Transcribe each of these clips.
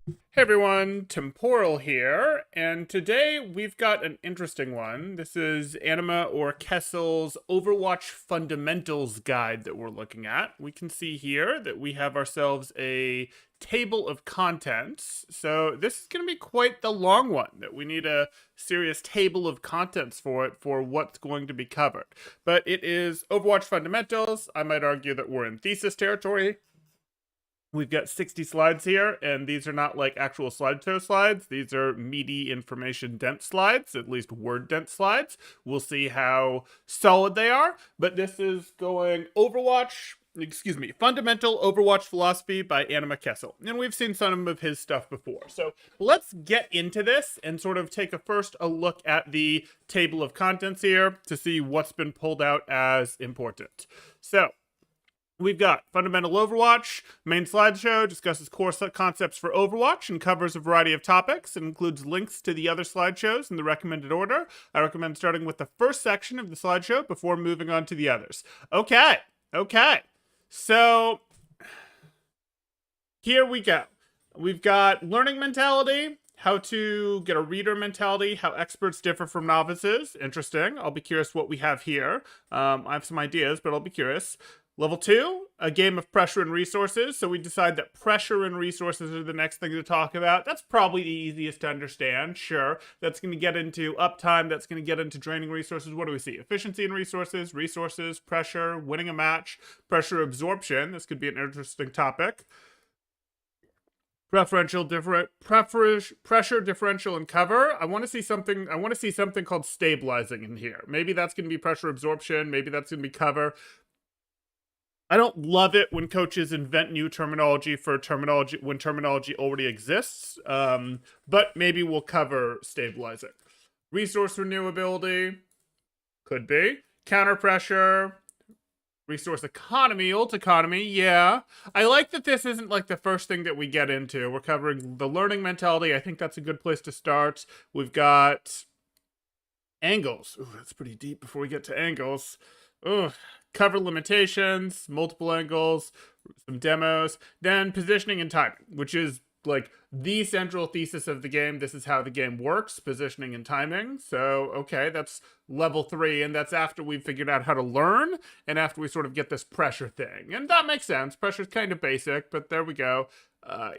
Hey everyone, Temporal here, and today we've got an interesting one. This is Anima or Kessel's Overwatch Fundamentals Guide that we're looking at. We can see here that we have ourselves a table of contents. So this is going to be quite the long one, that we need a serious table of contents for it for what's going to be covered. But it is Overwatch Fundamentals. I might argue that we're in Thesis territory. We've got 60 slides here, and these are not like actual slideshow slides. These are meaty, information-dense slides, at least word-dense slides. We'll see how solid they are, but this is going Fundamental Overwatch Philosophy by Anima Kessel. And we've seen some of his stuff before. So let's get into this and sort of take a look at the table of contents here to see what's been pulled out as important. So we've got Fundamental Overwatch. Main slideshow discusses core concepts for Overwatch and covers a variety of topics. It includes links to the other slideshows in the recommended order. I recommend starting with the first section of the slideshow before moving on to the others. Okay. So here we go. We've got learning mentality, how to get a reader mentality, how experts differ from novices. Interesting. I'll be curious what we have here. I have some ideas, but I'll be curious. Level 2, a game of pressure and resources. So we decide that pressure and resources are the next thing to talk about. That's probably the easiest to understand, sure. That's going to get into uptime. That's going to get into draining resources. What do we see? Efficiency and resources, pressure, winning a match, pressure absorption. This could be an interesting topic. Pressure differential and cover. I want to see something called stabilizing in here. Maybe that's going to be pressure absorption. Maybe that's going to be cover. I don't love it when coaches invent new terminology for terminology when terminology already exists, but maybe we'll cover stabilizing. Resource renewability, could be. Counter pressure, resource economy, ult economy, yeah. I like that this isn't like the first thing that we get into. We're covering the learning mentality. I think that's a good place to start. We've got angles. Ooh, that's pretty deep before we get to angles. Ugh. Cover limitations, multiple angles, some demos, then positioning and timing, which is like the central thesis of the game. This is how the game works, positioning and timing. So, okay, that's level 3, and that's after we've figured out how to learn, and after we sort of get this pressure thing. And that makes sense. Pressure's kind of basic, but there we go.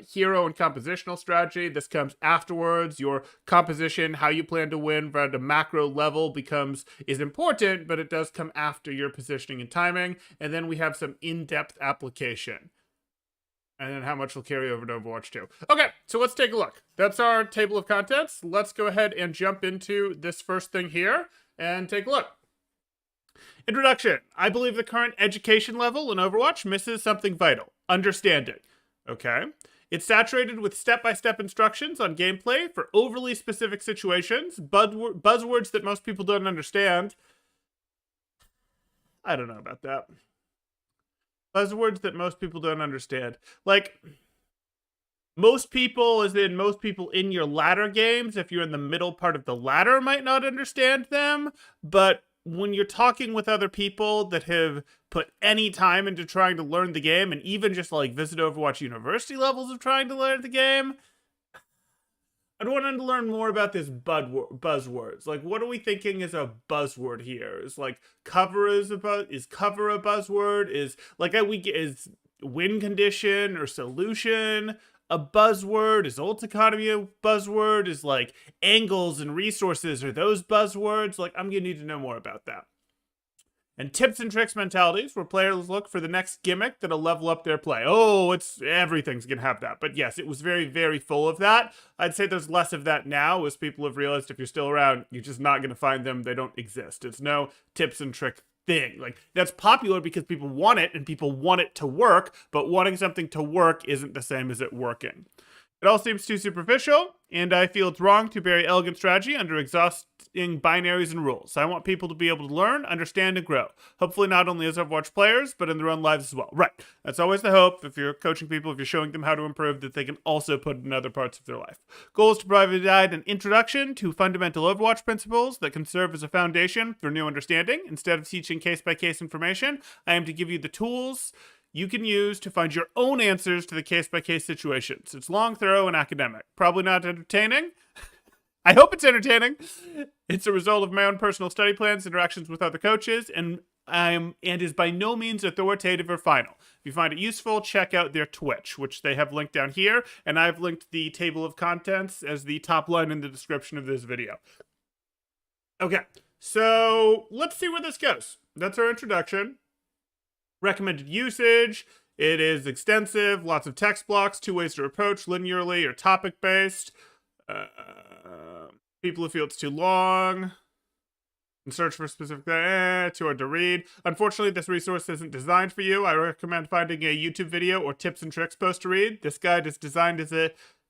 Hero and compositional strategy. This comes afterwards. Your composition, how you plan to win at a macro level is important, but it does come after your positioning and timing. And then we have some in-depth application. And then how much will carry over to Overwatch 2. Okay, so let's take a look. That's our table of contents. Let's go ahead and jump into this first thing here and take a look. Introduction. I believe the current education level in Overwatch misses something vital. Understanding. Okay. It's saturated with step-by-step instructions on gameplay for overly specific situations, buzzwords that most people don't understand. I don't know about that. Buzzwords that most people don't understand. Like, most people, as in most people in your ladder games, if you're in the middle part of the ladder, might not understand them, but when you're talking with other people that have put any time into trying to learn the game, and even just like visit Overwatch University levels of trying to learn the game, I'd want to learn more about this buzzwords. Like, what are we thinking is a buzzword here? Is like cover is cover a buzzword? Is like is win condition or solution a buzzword? Is ult economy a buzzword? Is like angles and resources, are those buzzwords? Like, I'm gonna need to know more about that. And tips and tricks mentalities, where players look for the next gimmick that'll level up their play. Oh, everything's gonna have that. But yes, it was very, very full of that. I'd say there's less of that now, as people have realized if you're still around, you're just not gonna find them. They don't exist. It's no tips and trick thing. Like, that's popular because people want it and people want it to work, but wanting something to work isn't the same as it working. It all seems too superficial, and I feel it's wrong to bury elegant strategy under exhausting binaries and rules. I want people to be able to learn, understand, and grow. Hopefully not only as Overwatch players, but in their own lives as well. Right. That's always the hope. If you're coaching people, if you're showing them how to improve, that they can also put it in other parts of their life. Goal is to provide an introduction to fundamental Overwatch principles that can serve as a foundation for new understanding. Instead of teaching case-by-case information, I aim to give you the tools you can use to find your own answers to the case-by-case situations. It's long, thorough, and academic. Probably not entertaining. I hope it's entertaining. It's a result of my own personal study plans, interactions with other coaches, and is by no means authoritative or final. If you find it useful, check out their Twitch, which they have linked down here, and I've linked the table of contents as the top line in the description of this video. Okay, so let's see where this goes. That's our introduction. Recommended usage. It is extensive, lots of text blocks, 2 ways to approach, linearly or topic-based. People who feel it's too long. And search for specific, too hard to read. Unfortunately, this resource isn't designed for you. I recommend finding a YouTube video or tips and tricks post to read. This guide is designed as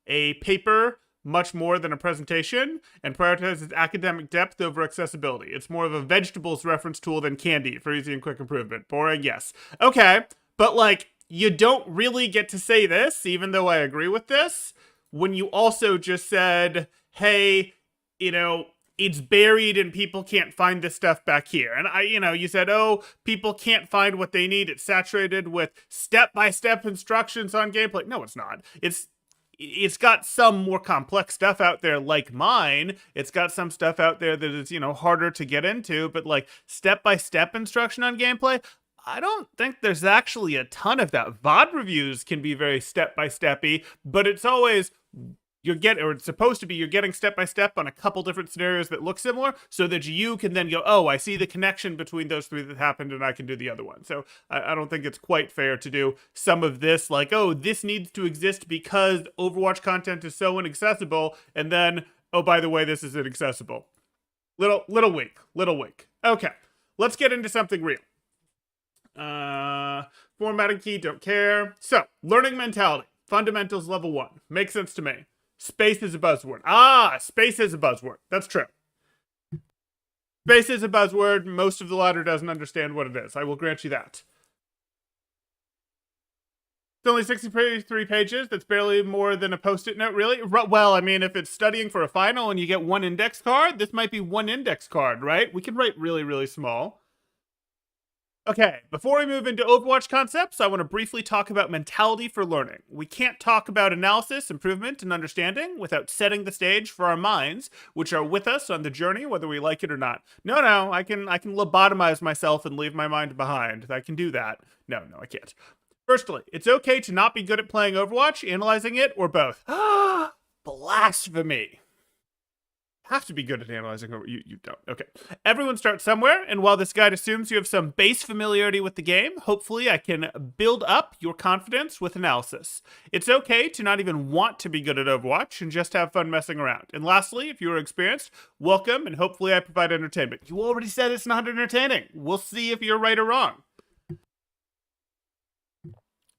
a paper, much more than a presentation, and prioritizes academic depth over accessibility. It's more of a vegetables reference tool than candy for easy and quick improvement. Boring, yes. Okay, but like, you don't really get to say this, even though I agree with this, when you also just said, hey, you know, it's buried and people can't find this stuff back here. And you said, oh, people can't find what they need. It's saturated with step-by-step instructions on gameplay. No, it's not. It's got some more complex stuff out there like mine. It's got some stuff out there that is, harder to get into, but like step-by-step instruction on gameplay, I don't think there's actually a ton of that. VOD reviews can be very step-by-steppy, but it's always it's supposed to be you're getting step-by-step on a couple different scenarios that look similar so that you can then go, oh, I see the connection between those 3 that happened and I can do the other one. So I don't think it's quite fair to do some of this like, oh, this needs to exist because Overwatch content is so inaccessible, and then, oh, by the way, this is inaccessible. Little weak. Okay, let's get into something real. Formatting key, don't care. So, learning mentality. Fundamentals level 1. Makes sense to me. Space is a buzzword. Space is a buzzword. That's true. Space is a buzzword. Most of the ladder doesn't understand what it is. I will grant you that. It's only 63 pages. That's barely more than a post-it note, really. Well, I mean, if it's studying for a final and you get 1 index card, this might be 1 index card, right? We can write really, really small. Okay, before we move into Overwatch concepts, I want to briefly talk about mentality for learning. We can't talk about analysis, improvement, and understanding without setting the stage for our minds, which are with us on the journey, whether we like it or not. No, I can lobotomize myself and leave my mind behind. I can do that. No, I can't. Firstly, it's okay to not be good at playing Overwatch, analyzing it, or both. Blasphemy. Have to be good at analyzing, or you don't. Okay. Everyone starts somewhere, and while this guide assumes you have some base familiarity with the game, hopefully I can build up your confidence with analysis. It's okay to not even want to be good at Overwatch and just have fun messing around. And lastly, if you are experienced, welcome, and hopefully I provide entertainment. You already said it's not entertaining. We'll see if you're right or wrong.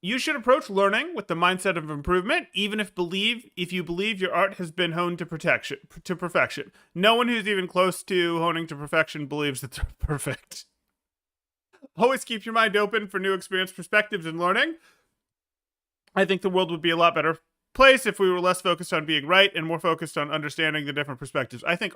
You should approach learning with the mindset of improvement, even if you believe your art has been honed to perfection. No one who's even close to honing to perfection believes that they're perfect. Always keep your mind open for new experience, perspectives, and learning. I think the world would be a lot better place if we were less focused on being right and more focused on understanding the different perspectives. I think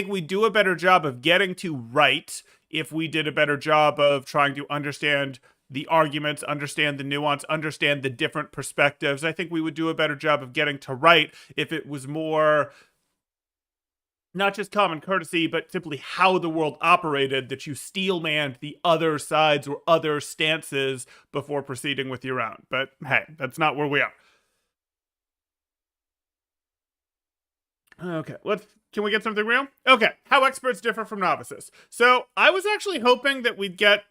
we do a better job of getting to right if we did a better job of trying to understand the arguments, understand the nuance, understand the different perspectives. I think we would do a better job of getting to right if it was more not just common courtesy, but simply how the world operated, that you steelmanned the other sides or other stances before proceeding with your own. But hey, that's not where we are. Okay, can we get something real? Okay, how experts differ from novices. So I was actually hoping that we'd get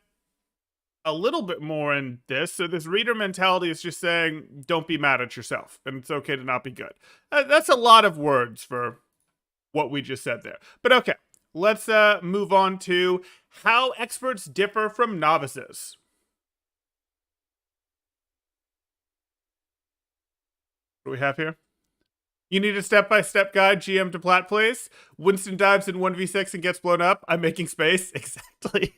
a little bit more in this. So this reader mentality is just saying, don't be mad at yourself, and it's okay to not be good. That's a lot of words for what we just said there. But okay, let's move on to how experts differ from novices. What do we have here? You need a step-by-step guide, GM to plat, please. Winston dives in 1v6 and gets blown up. I'm making space. Exactly.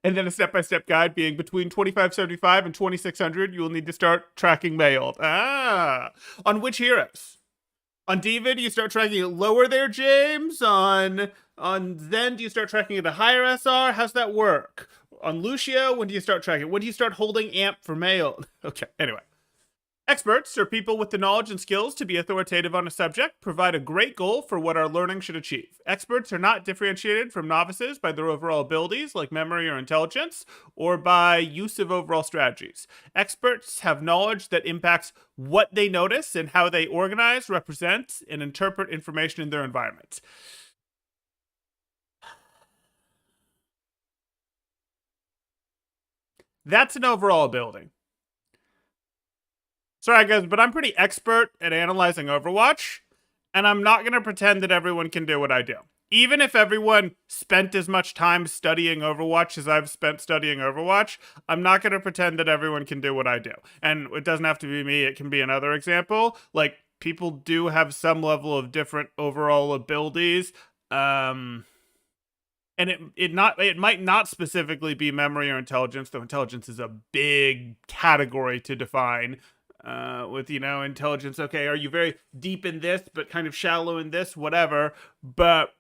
And then a step-by-step guide being between 2575 and 2600, you will need to start tracking mailed. On which heroes? On Diva, do you start tracking it lower there, James? On Zen, do you start tracking it a higher SR? How's that work? On Lucio, when do you start tracking? When do you start holding amp for mail? Okay, anyway. Experts, or people with the knowledge and skills to be authoritative on a subject, provide a great goal for what our learning should achieve. Experts are not differentiated from novices by their overall abilities, like memory or intelligence, or by use of overall strategies. Experts have knowledge that impacts what they notice and how they organize, represent, and interpret information in their environment. That's an overall ability. Sorry, guys, but I'm pretty expert at analyzing Overwatch, and I'm not going to pretend that everyone can do what I do. Even if everyone spent as much time studying Overwatch as I've spent studying Overwatch, I'm not going to pretend that everyone can do what I do. And it doesn't have to be me, it can be another example. Like, people do have some level of different overall abilities. And it might not specifically be memory or intelligence, though intelligence is a big category to define. With, intelligence, okay, are you very deep in this, but kind of shallow in this, whatever, but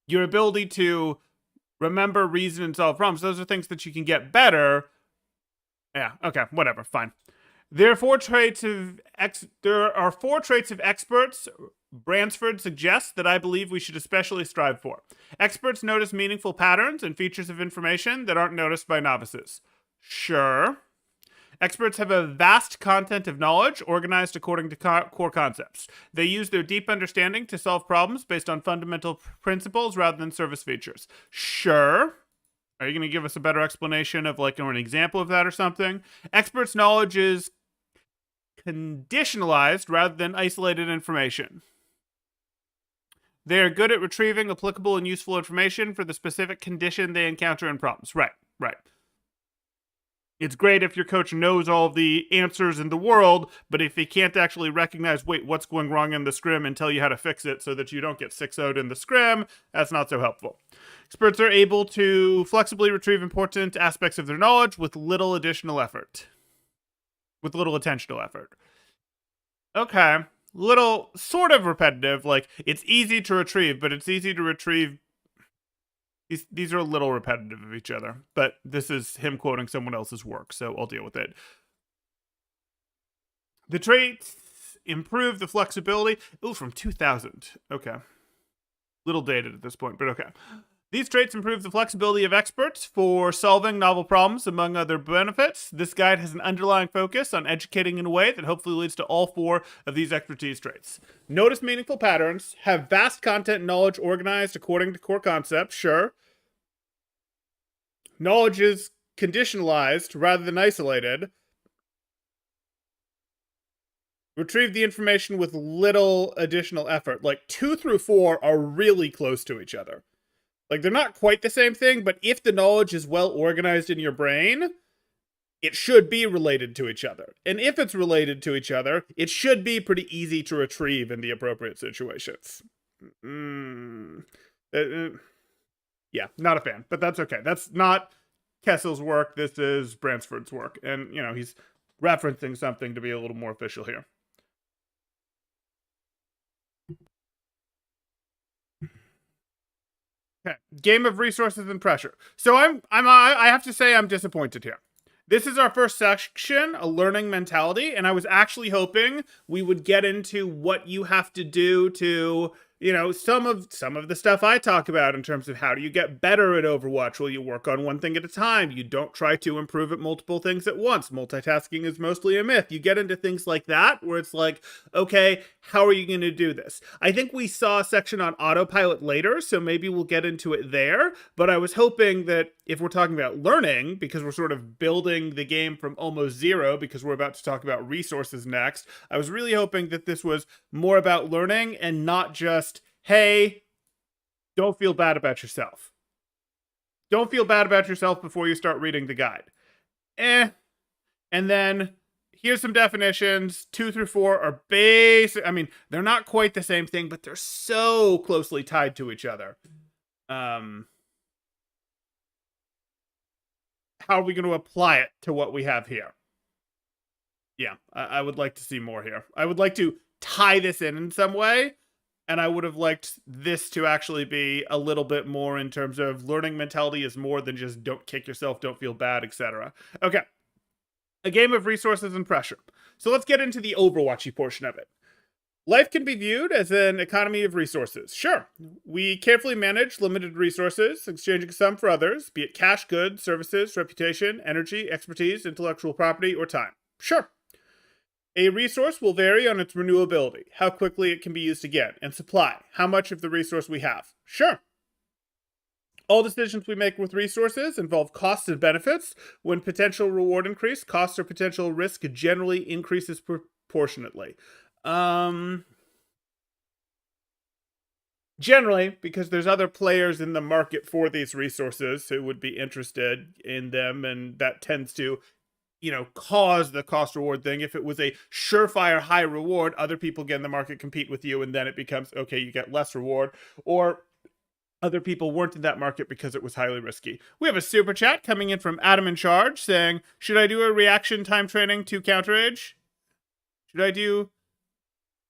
your ability to remember, reason, and solve problems, those are things that you can get better. Yeah, okay, whatever, fine. There are four traits of experts Bransford suggests that I believe we should especially strive for. Experts notice meaningful patterns and features of information that aren't noticed by novices. Sure. Experts have a vast content of knowledge organized according to core concepts. They use their deep understanding to solve problems based on fundamental principles rather than service features. Sure. Are you going to give us a better explanation of, like, or an example of that or something? Experts' knowledge is conditionalized rather than isolated information. They are good at retrieving applicable and useful information for the specific condition they encounter in problems. Right. It's great if your coach knows all the answers in the world, but if he can't actually recognize, wait, what's going wrong in the scrim and tell you how to fix it so that you don't get 6-0'd in the scrim, that's not so helpful. Experts are able to flexibly retrieve important aspects of their knowledge with little attentional effort. Okay. Little sort of repetitive, like it's easy to retrieve, but it's easy to retrieve. These are a little repetitive of each other, but this is him quoting someone else's work, so I'll deal with it. The traits improve the flexibility. Ooh, from 2000. Okay. Little dated at this point, but okay. These traits improve the flexibility of experts for solving novel problems, among other benefits. This guide has an underlying focus on educating in a way that hopefully leads to all four of these expertise traits. Notice meaningful patterns, have vast content and knowledge organized according to core concepts, sure. Knowledge is conditionalized rather than isolated. Retrieve the information with little additional effort. Like 2 through 4 are really close to each other. Like, they're not quite the same thing, but if the knowledge is well organized in your brain, it should be related to each other. And if it's related to each other, it should be pretty easy to retrieve in the appropriate situations. Yeah, not a fan, but that's okay. That's not Kessel's work. This is Bransford's work. And, he's referencing something to be a little more official here. Okay, game of resources and pressure. So I have to say I'm disappointed here. This is our first section, a learning mentality, and I was actually hoping we would get into what you have to do to, some of the stuff I talk about in terms of how do you get better at Overwatch. Well, you work on one thing at a time. You don't try to improve at multiple things at once. Multitasking is mostly a myth. You get into things like that where it's like, okay, how are you going to do this? I think we saw a section on autopilot later, so maybe we'll get into it there. But I was hoping that if we're talking about learning, because we're sort of building the game from almost zero, because we're about to talk about resources next, I was really hoping that this was more about learning and not just, hey, don't feel bad about yourself. Don't feel bad about yourself before you start reading the guide. And then here's some definitions. 2 through 4 are basic. I mean, they're not quite the same thing, but they're so closely tied to each other. How are we going to apply it to what we have here? Yeah, I would like to see more here. I would like to tie this in some way, and I would have liked this to actually be a little bit more in terms of learning mentality is more than just don't kick yourself, don't feel bad, etc. Okay, a game of resources and pressure. So let's get into the Overwatchy portion of it. Life can be viewed as an economy of resources. Sure, we carefully manage limited resources, exchanging some for others, be it cash, goods, services, reputation, energy, expertise, intellectual property, or time. Sure. A resource will vary on its renewability, how quickly it can be used again, and supply, how much of the resource we have. Sure. All decisions we make with resources involve costs and benefits. When potential reward increase, costs or potential risk generally increases proportionately. Generally, because there's other players in the market for these resources who would be interested in them, and that tends to cause the cost reward thing. If it was a surefire high reward, other people get in the market compete with you, and then it becomes okay, you get less reward, or other people weren't in that market because it was highly risky. We have a super chat coming in from Adam in Charge saying, should I do a reaction time training to counter age? Should I do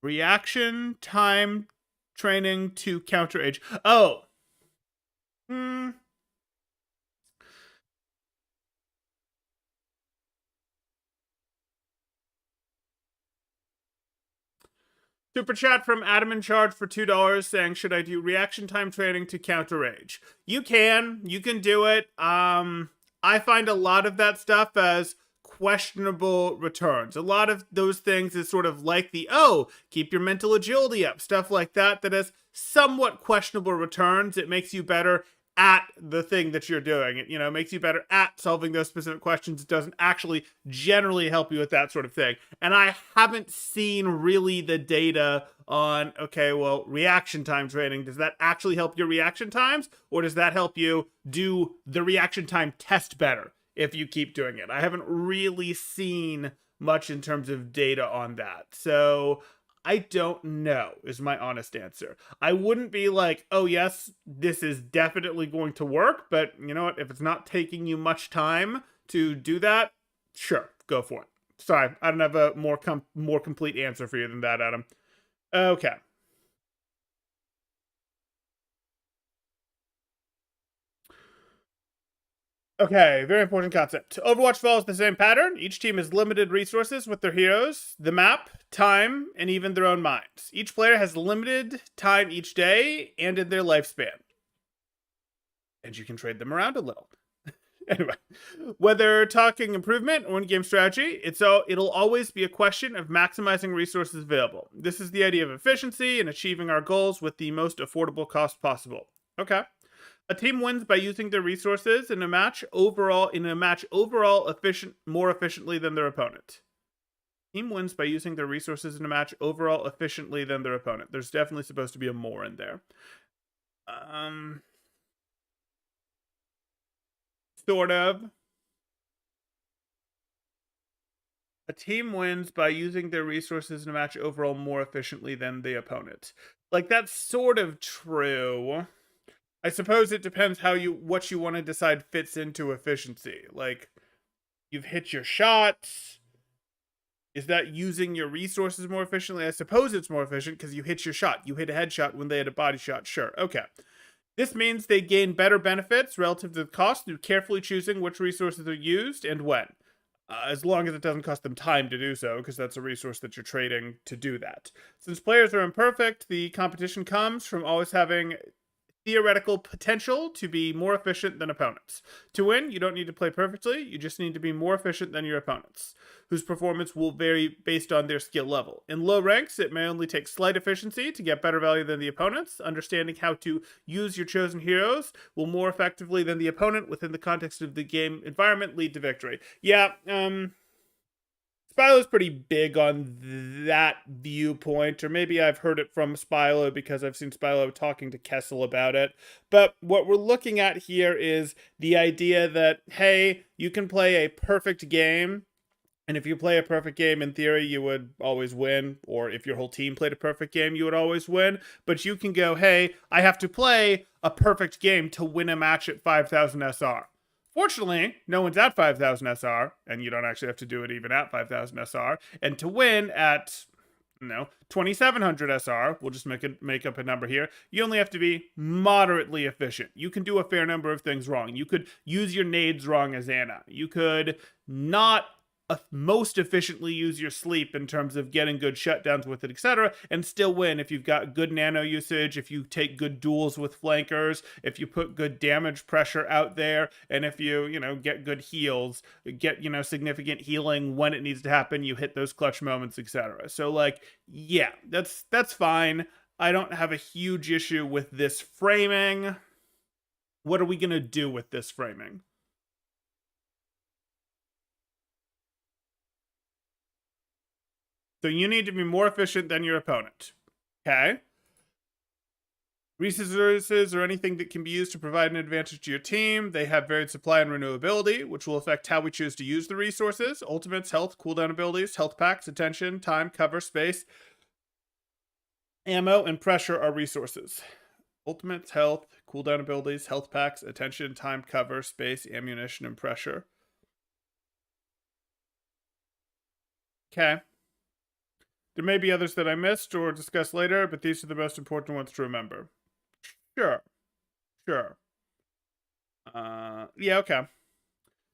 reaction time training to counter age? Oh. Super chat from Adam in Charge for $2 saying, should I do reaction time training to counter rage? You can do it. I find a lot of that stuff as questionable returns. A lot of those things is sort of like keep your mental agility up, stuff like that has somewhat questionable returns. It makes you better at the thing that you're doing. It makes you better at solving those specific questions. It doesn't actually generally help you with that sort of thing. And I haven't seen really the data on, okay, well, reaction time training, does that actually help your reaction times? Or does that help you do the reaction time test better if you keep doing it? I haven't really seen much in terms of data on that. So I don't know, is my honest answer. I wouldn't be like, oh yes, this is definitely going to work, but you know what? If it's not taking you much time to do that, sure, go for it. Sorry, I don't have a more complete answer for you than that, Adam. Okay. Okay, very important concept. Overwatch follows the same pattern. Each team has limited resources with their heroes, the map, time, and even their own minds. Each player has limited time each day and in their lifespan. And you can trade them around a little. Anyway, whether talking improvement or in-game strategy, it'll always be a question of maximizing resources available. This is the idea of efficiency and achieving our goals with the most affordable cost possible. Okay. A team wins by using their resources in a match overall more efficiently than their opponent. Team wins by using their resources in a match overall efficiently than their opponent. There's definitely supposed to be a more in there. Sort of. A team wins by using their resources in a match overall more efficiently than the opponent. Like, that's sort of true. I suppose it depends what you want to decide fits into efficiency. Like, you've hit your shots. Is that using your resources more efficiently? I suppose it's more efficient because you hit your shot. You hit a headshot when they had a body shot. Sure. Okay. This means they gain better benefits relative to the cost through carefully choosing which resources are used and when. As long as it doesn't cost them time to do so, because that's a resource that you're trading to do that. Since players are imperfect, the competition comes from always having theoretical potential to be more efficient than opponents. To win, you don't need to play perfectly, you just need to be more efficient than your opponents, whose performance will vary based on their skill level. In low ranks, it may only take slight efficiency to get better value than the opponents. Understanding how to use your chosen heroes will more effectively than the opponent within the context of the game environment lead to victory. Yeah, Spylo's pretty big on that viewpoint, or maybe I've heard it from Spylo because I've seen Spylo talking to Kessel about it. But what we're looking at here is the idea that, hey, you can play a perfect game, and if you play a perfect game, in theory, you would always win, or if your whole team played a perfect game, you would always win. But you can go, hey, I have to play a perfect game to win a match at 5,000 SR. Fortunately, no one's at 5,000 SR, and you don't actually have to do it even at 5,000 SR. And to win at 2,700 SR, we'll just make up a number here. You only have to be moderately efficient. You can do a fair number of things wrong. You could use your nades wrong as Anna. You could not most efficiently use your sleep in terms of getting good shutdowns with it, etc., and still win if you've got good nano usage, if you take good duels with flankers, if you put good damage pressure out there, and if you get good heals, get significant healing when it needs to happen, you hit those clutch moments, etc. So like, yeah, that's fine. I don't have a huge issue with this framing. What are we gonna do with this framing? So you need to be more efficient than your opponent. Okay. Resources are anything that can be used to provide an advantage to your team. They have varied supply and renewability, which will affect how we choose to use the resources. Ultimates, health, cooldown abilities, health packs, attention, time, cover, space, ammo, and pressure are resources. Ultimates, health, cooldown abilities, health packs, attention, time, cover, space, ammunition, and pressure. Okay. There may be others that I missed or discussed later, but these are the most important ones to remember. Sure. Yeah, okay.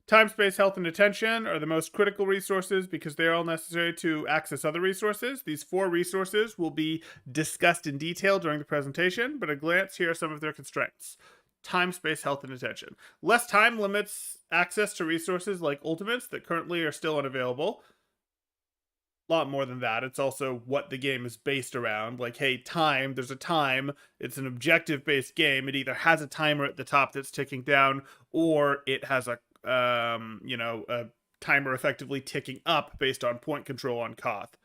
Time, space, health, and attention are the most critical resources because they are all necessary to access other resources. These 4 resources will be discussed in detail during the presentation, but at a glance, here are some of their constraints. Time, space, health, and attention. Less time limits access to resources like ultimates that currently are still unavailable. Lot more than that. It's also what the game is based around. Like, hey, time, there's a time. It's an objective-based game. It either has a timer at the top that's ticking down, or it has a timer effectively ticking up based on point control on Koth.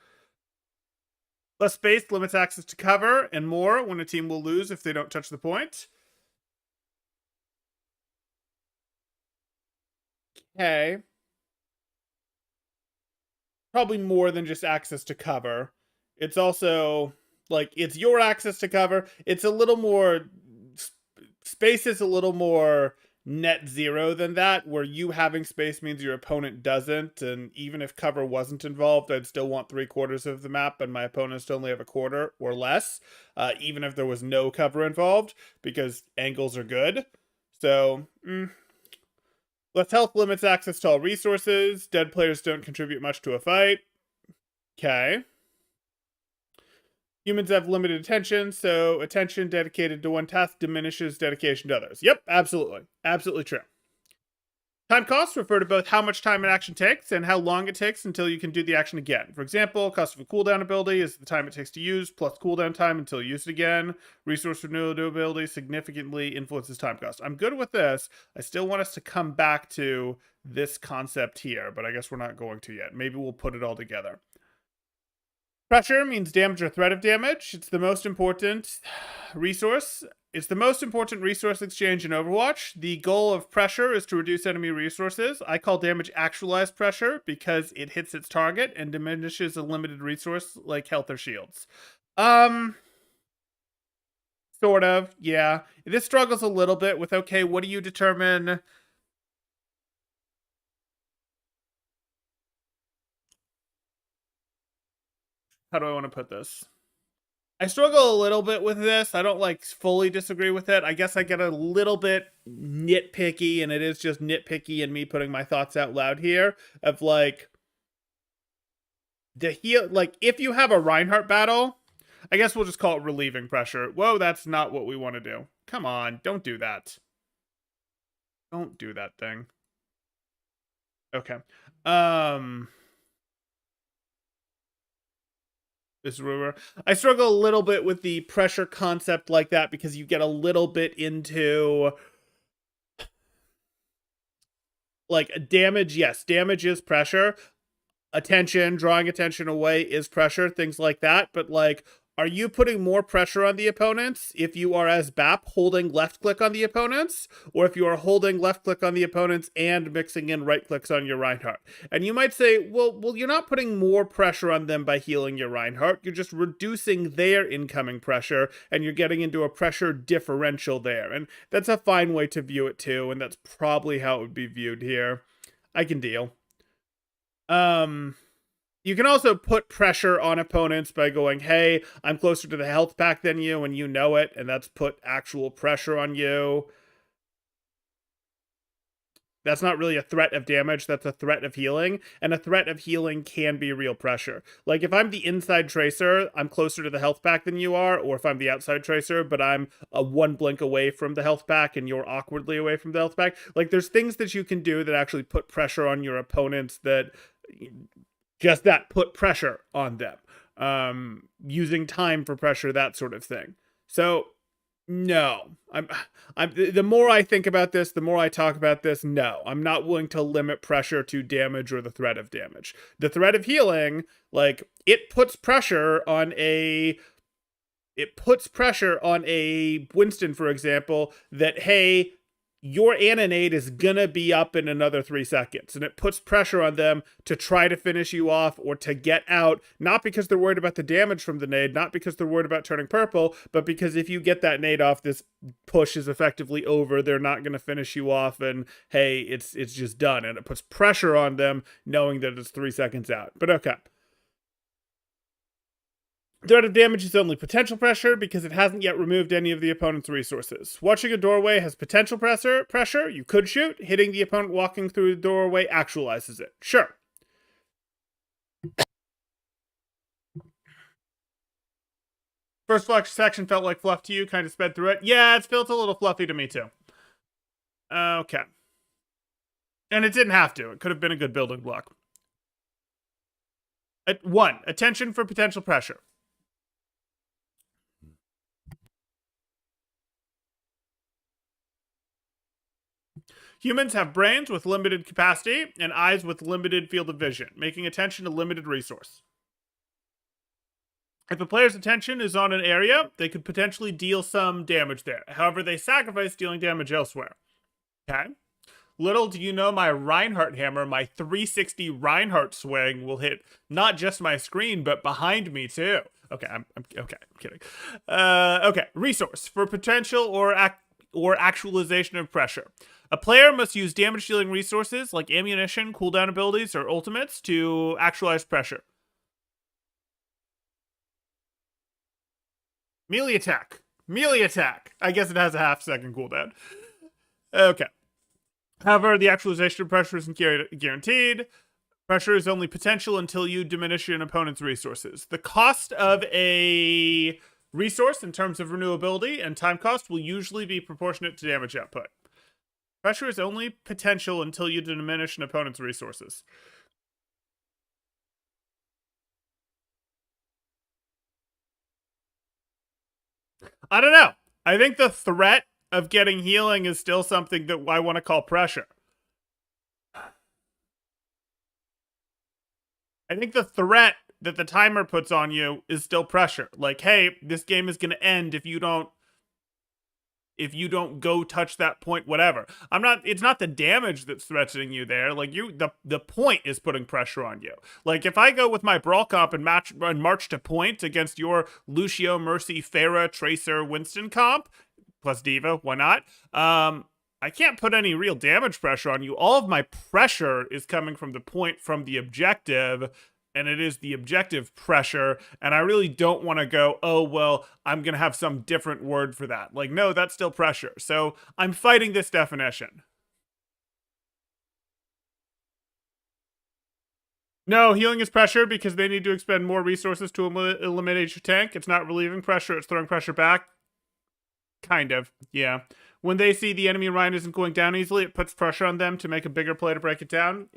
Less space limits access to cover, and more when a team will lose if they don't touch the point. Okay. Probably more than just access to cover. It's also like it's your access to cover. It's a little more space is a little more net zero than that, where you having space means your opponent doesn't, and even if cover wasn't involved, I'd still want 3/4 of the map, and my opponents only have a quarter or less, even if there was no cover involved, because angles are good. So, less health limits access to all resources. Dead players don't contribute much to a fight. Okay. Humans have limited attention, so attention dedicated to one task diminishes dedication to others. Yep, absolutely. Absolutely true. Time costs refer to both how much time an action takes and how long it takes until you can do the action again. For example, cost of a cooldown ability is the time it takes to use plus cooldown time until you use it again. Resource renewability significantly influences time cost. I'm good with this. I still want us to come back to this concept here, but I guess we're not going to yet. Maybe we'll put it all together. Pressure means damage or threat of damage. It's the most important resource. It's the most important resource exchange in Overwatch. The goal of pressure is to reduce enemy resources. I call damage actualized pressure because it hits its target and diminishes a limited resource like health or shields. Sort of, yeah. This struggles a little bit with, okay, what do you determine? How do I want to put this? I struggle a little bit with this. I don't fully disagree with it. I guess I get a little bit nitpicky, and it is just nitpicky and me putting my thoughts out loud here of the heal. If you have a Reinhardt battle, I guess we'll just call it relieving pressure. Whoa, that's not what we want to do. Come on, don't do that. Don't do that thing. Okay. This rumor. I struggle a little bit with the pressure concept like that because you get a little bit into damage. Yes, damage is pressure. Attention, drawing attention away is pressure, things like that. But Are you putting more pressure on the opponents if you are, as BAP, holding left click on the opponents, or if you are holding left click on the opponents and mixing in right clicks on your Reinhardt? And you might say, well, you're not putting more pressure on them by healing your Reinhardt. You're just reducing their incoming pressure, and you're getting into a pressure differential there. And that's a fine way to view it too, and that's probably how it would be viewed here. I can deal. You can also put pressure on opponents by going, hey, I'm closer to the health pack than you, and you know it, and that's put actual pressure on you. That's not really a threat of damage, that's a threat of healing, and a threat of healing can be real pressure. Like, if I'm the inside tracer, I'm closer to the health pack than you are, or if I'm the outside tracer, but I'm a one blink away from the health pack and you're awkwardly away from the health pack, like, there's things that you can do that actually put pressure on your opponents that... just that, put pressure on them. Using time for pressure, that sort of thing. So, no. The more I think about this, the more I talk about this, no. I'm not willing to limit pressure to damage or the threat of damage. The threat of healing, like, it puts pressure on a Winston, for example, that, hey, your Annonade is gonna be up in another 3 seconds, and it puts pressure on them to try to finish you off or to get out, not because they're worried about the damage from the nade, not because they're worried about turning purple, but because if you get that nade off, this push is effectively over, they're not gonna finish you off, and hey, it's just done, and it puts pressure on them knowing that it's 3 seconds out. But okay. Threat of damage is only potential pressure because it hasn't yet removed any of the opponent's resources. Watching a doorway has potential pressure. You could shoot. Hitting the opponent walking through the doorway actualizes it. Sure. First section felt like fluff to you, kind of sped through it. Yeah, it felt a little fluffy to me too. Okay. And it didn't have to. It could have been a good building block. 1. Attention for potential pressure. Humans have brains with limited capacity and eyes with limited field of vision, making attention a limited resource. If a player's attention is on an area, they could potentially deal some damage there. However, they sacrifice dealing damage elsewhere. Okay. Little do you know, my Reinhardt hammer, my 360 Reinhardt swing, will hit not just my screen, but behind me too. Okay, I'm kidding. Okay, resource for potential or actualization of pressure. A player must use damage-dealing resources like ammunition, cooldown abilities, or ultimates to actualize pressure. Melee attack. I guess it has a half-second cooldown. Okay. However, the actualization of pressure isn't guaranteed. Pressure is only potential until you diminish an opponent's resources. The cost of a resource in terms of renewability and time cost will usually be proportionate to damage output. Pressure is only potential until you diminish an opponent's resources. I don't know. I think the threat of getting healing is still something that I want to call pressure. I think the threat that the timer puts on you is still pressure. Like, hey, this game is going to end if you don't go touch that point, whatever. It's not the damage that's threatening you there. Like, the point is putting pressure on you. Like, if I go with my brawl comp and march to point against your Lucio, Mercy, Pharah, Tracer, Winston comp, plus Diva, why not? I can't put any real damage pressure on you. All of my pressure is coming from the point, from the objective, and it is the objective pressure, and I really don't want to go, oh, well, I'm going to have some different word for that. Like, no, that's still pressure. So I'm fighting this definition. No, healing is pressure because they need to expend more resources to eliminate your tank. It's not relieving pressure, it's throwing pressure back. Kind of, yeah. When they see the enemy Ryan isn't going down easily, it puts pressure on them to make a bigger play to break it down.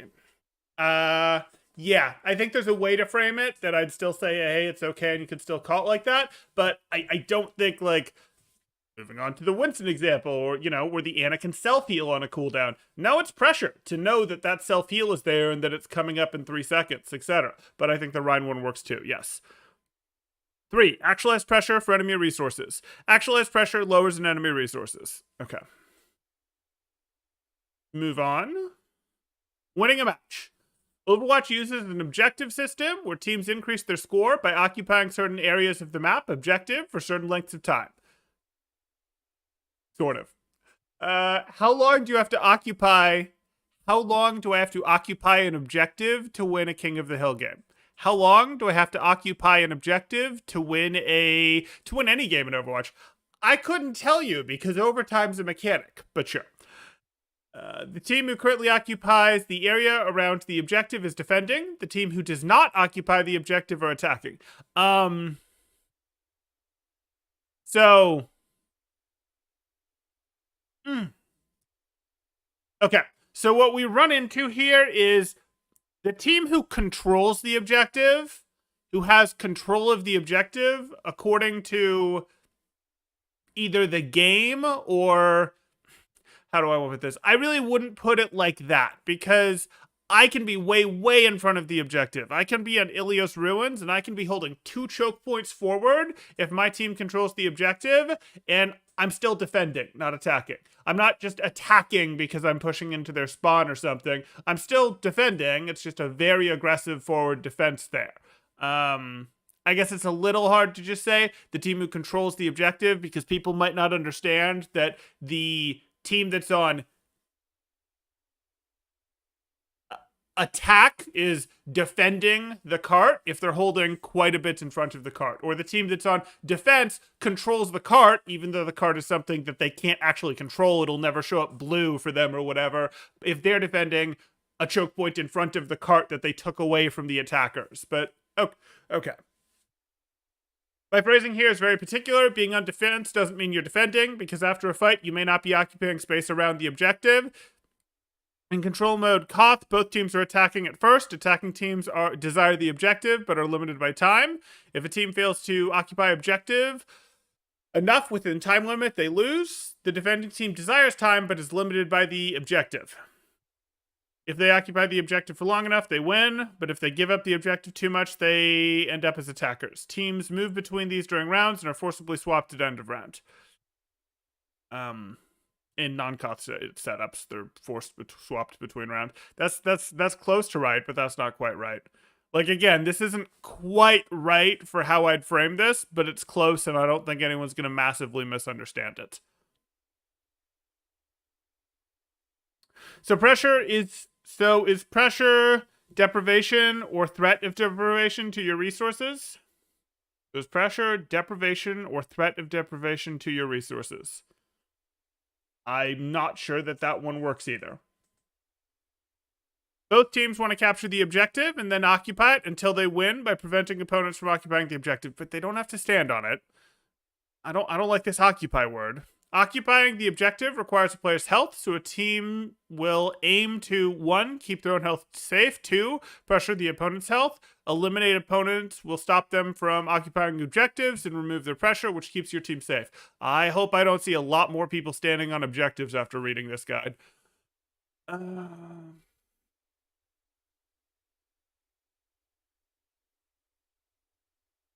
Yeah, I think there's a way to frame it that I'd still say, hey, it's okay, and you could still call it like that. But I don't think, like, moving on to the Winston example, or, where the Anna can self-heal on a cooldown. No, it's pressure to know that self-heal is there and that it's coming up in 3 seconds, etc. But I think the Rhine one works too, yes. 3. Actualized pressure for enemy resources. Actualized pressure lowers an enemy resources. Okay. Move on. Winning a match. Overwatch uses an objective system where teams increase their score by occupying certain areas of the map objective for certain lengths of time. Sort of. How long do you have to occupy? How long do I have to occupy an objective to win a King of the Hill game? How long do I have to occupy an objective to win any game in Overwatch? I couldn't tell you because overtime's a mechanic, but sure. The team who currently occupies the area around the objective is defending. The team who does not occupy the objective are attacking. So... Okay, so what we run into here is the team who controls the objective, who has control of the objective according to either the game or... How do I want with this? I really wouldn't put it like that because I can be way, way in front of the objective. I can be on Ilios Ruins and I can be holding 2 choke points forward if my team controls the objective and I'm still defending, not attacking. I'm not just attacking because I'm pushing into their spawn or something. I'm still defending. It's just a very aggressive forward defense there. I guess it's a little hard to just say the team who controls the objective because people might not understand that the team that's on attack is defending the cart if they're holding quite a bit in front of the cart, or the team that's on defense controls the cart even though the cart is something that they can't actually control. It'll never show up blue for them or whatever if they're defending a choke point in front of the cart that they took away from the attackers. But okay. My phrasing here is very particular. Being on defense doesn't mean you're defending, because after a fight, you may not be occupying space around the objective. In control mode Koth, both teams are attacking at first. Attacking teams desire the objective, but are limited by time. If a team fails to occupy objective enough within time limit, they lose. The defending team desires time, but is limited by the objective. If they occupy the objective for long enough, they win, but if they give up the objective too much, they end up as attackers. Teams move between these during rounds and are forcibly swapped at end of round. In non-Koth setups, they're swapped between rounds. That's close to right, but that's not quite right. Like, again, this isn't quite right for how I'd frame this, but it's close, and I don't think anyone's going to massively misunderstand it. So is pressure deprivation or threat of deprivation to your resources? Is pressure deprivation or threat of deprivation to your resources? I'm not sure that one works either. Both teams want to capture the objective and then occupy it until they win by preventing opponents from occupying the objective, but they don't have to stand on it. I don't like this occupy word. Occupying the objective requires a player's health, so a team will aim to 1. Keep their own health safe, 2. Pressure the opponent's health. Eliminate opponents will stop them from occupying objectives and remove their pressure, which keeps your team safe. I hope I don't see a lot more people standing on objectives after reading this guide.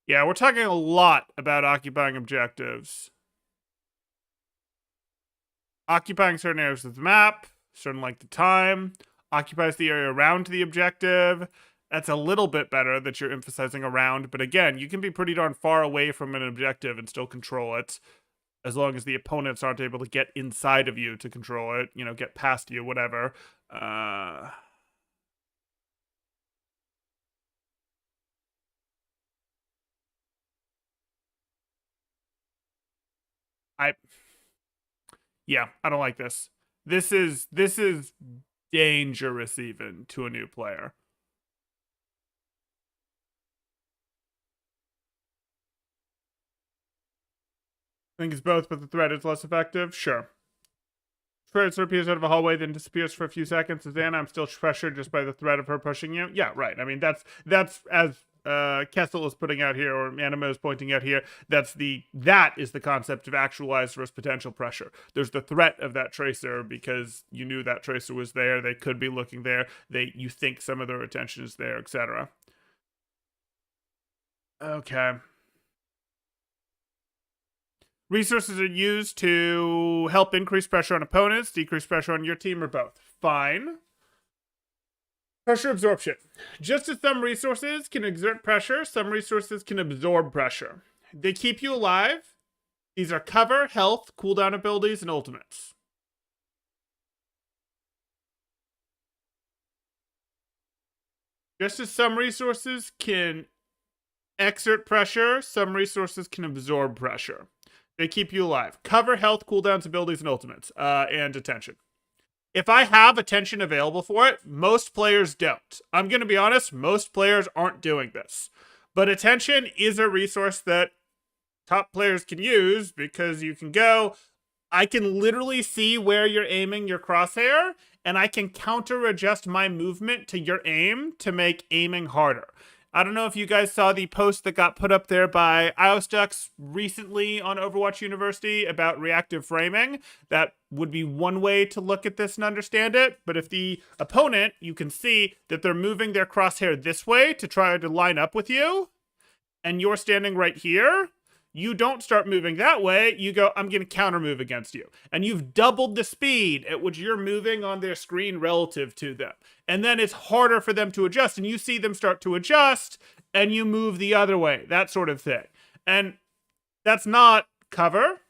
Yeah, we're talking a lot about occupying objectives. Occupying certain areas of the map, certain length of time, occupies the area around the objective. That's a little bit better that you're emphasizing around, but again, you can be pretty darn far away from an objective and still control it, as long as the opponents aren't able to get inside of you to control it, get past you, whatever. Yeah, I don't like this. This is dangerous even to a new player. I think it's both, but the threat is less effective. Sure. Predator appears out of a hallway, then disappears for a few seconds. Susanna, I'm still pressured just by the threat of her pushing you. Yeah, right. I mean, that's as Kessel is putting out here, or Anima is pointing out here, that is the concept of actualized versus potential pressure. There's the threat of that tracer because you knew that tracer was there. They could be looking there. You think some of their attention is there, etc. Okay. Resources are used to help increase pressure on opponents, decrease pressure on your team, or both. Fine. Pressure absorption. Just as some resources can exert pressure, some resources can absorb pressure. They keep you alive. These are cover, health, cooldown abilities, and ultimates. Just as some resources can exert pressure, some resources can absorb pressure. They keep you alive. Cover, health, cooldowns, abilities, and ultimates, and attention. If I have attention available for it, most players don't. I'm going to be honest, most players aren't doing this. But attention is a resource that top players can use because you can go, I can literally see where you're aiming your crosshair, and I can counter adjust my movement to your aim to make aiming harder. I don't know if you guys saw the post that got put up there by iOSDux recently on Overwatch University about reactive framing. That would be one way to look at this and understand it. But if the opponent, you can see that they're moving their crosshair this way to try to line up with you, and you're standing right here, you don't start moving that way. You go, I'm going to counter move against you. And you've doubled the speed at which you're moving on their screen relative to them. And then it's harder for them to adjust. And you see them start to adjust and you move the other way. That sort of thing. And that's not cover.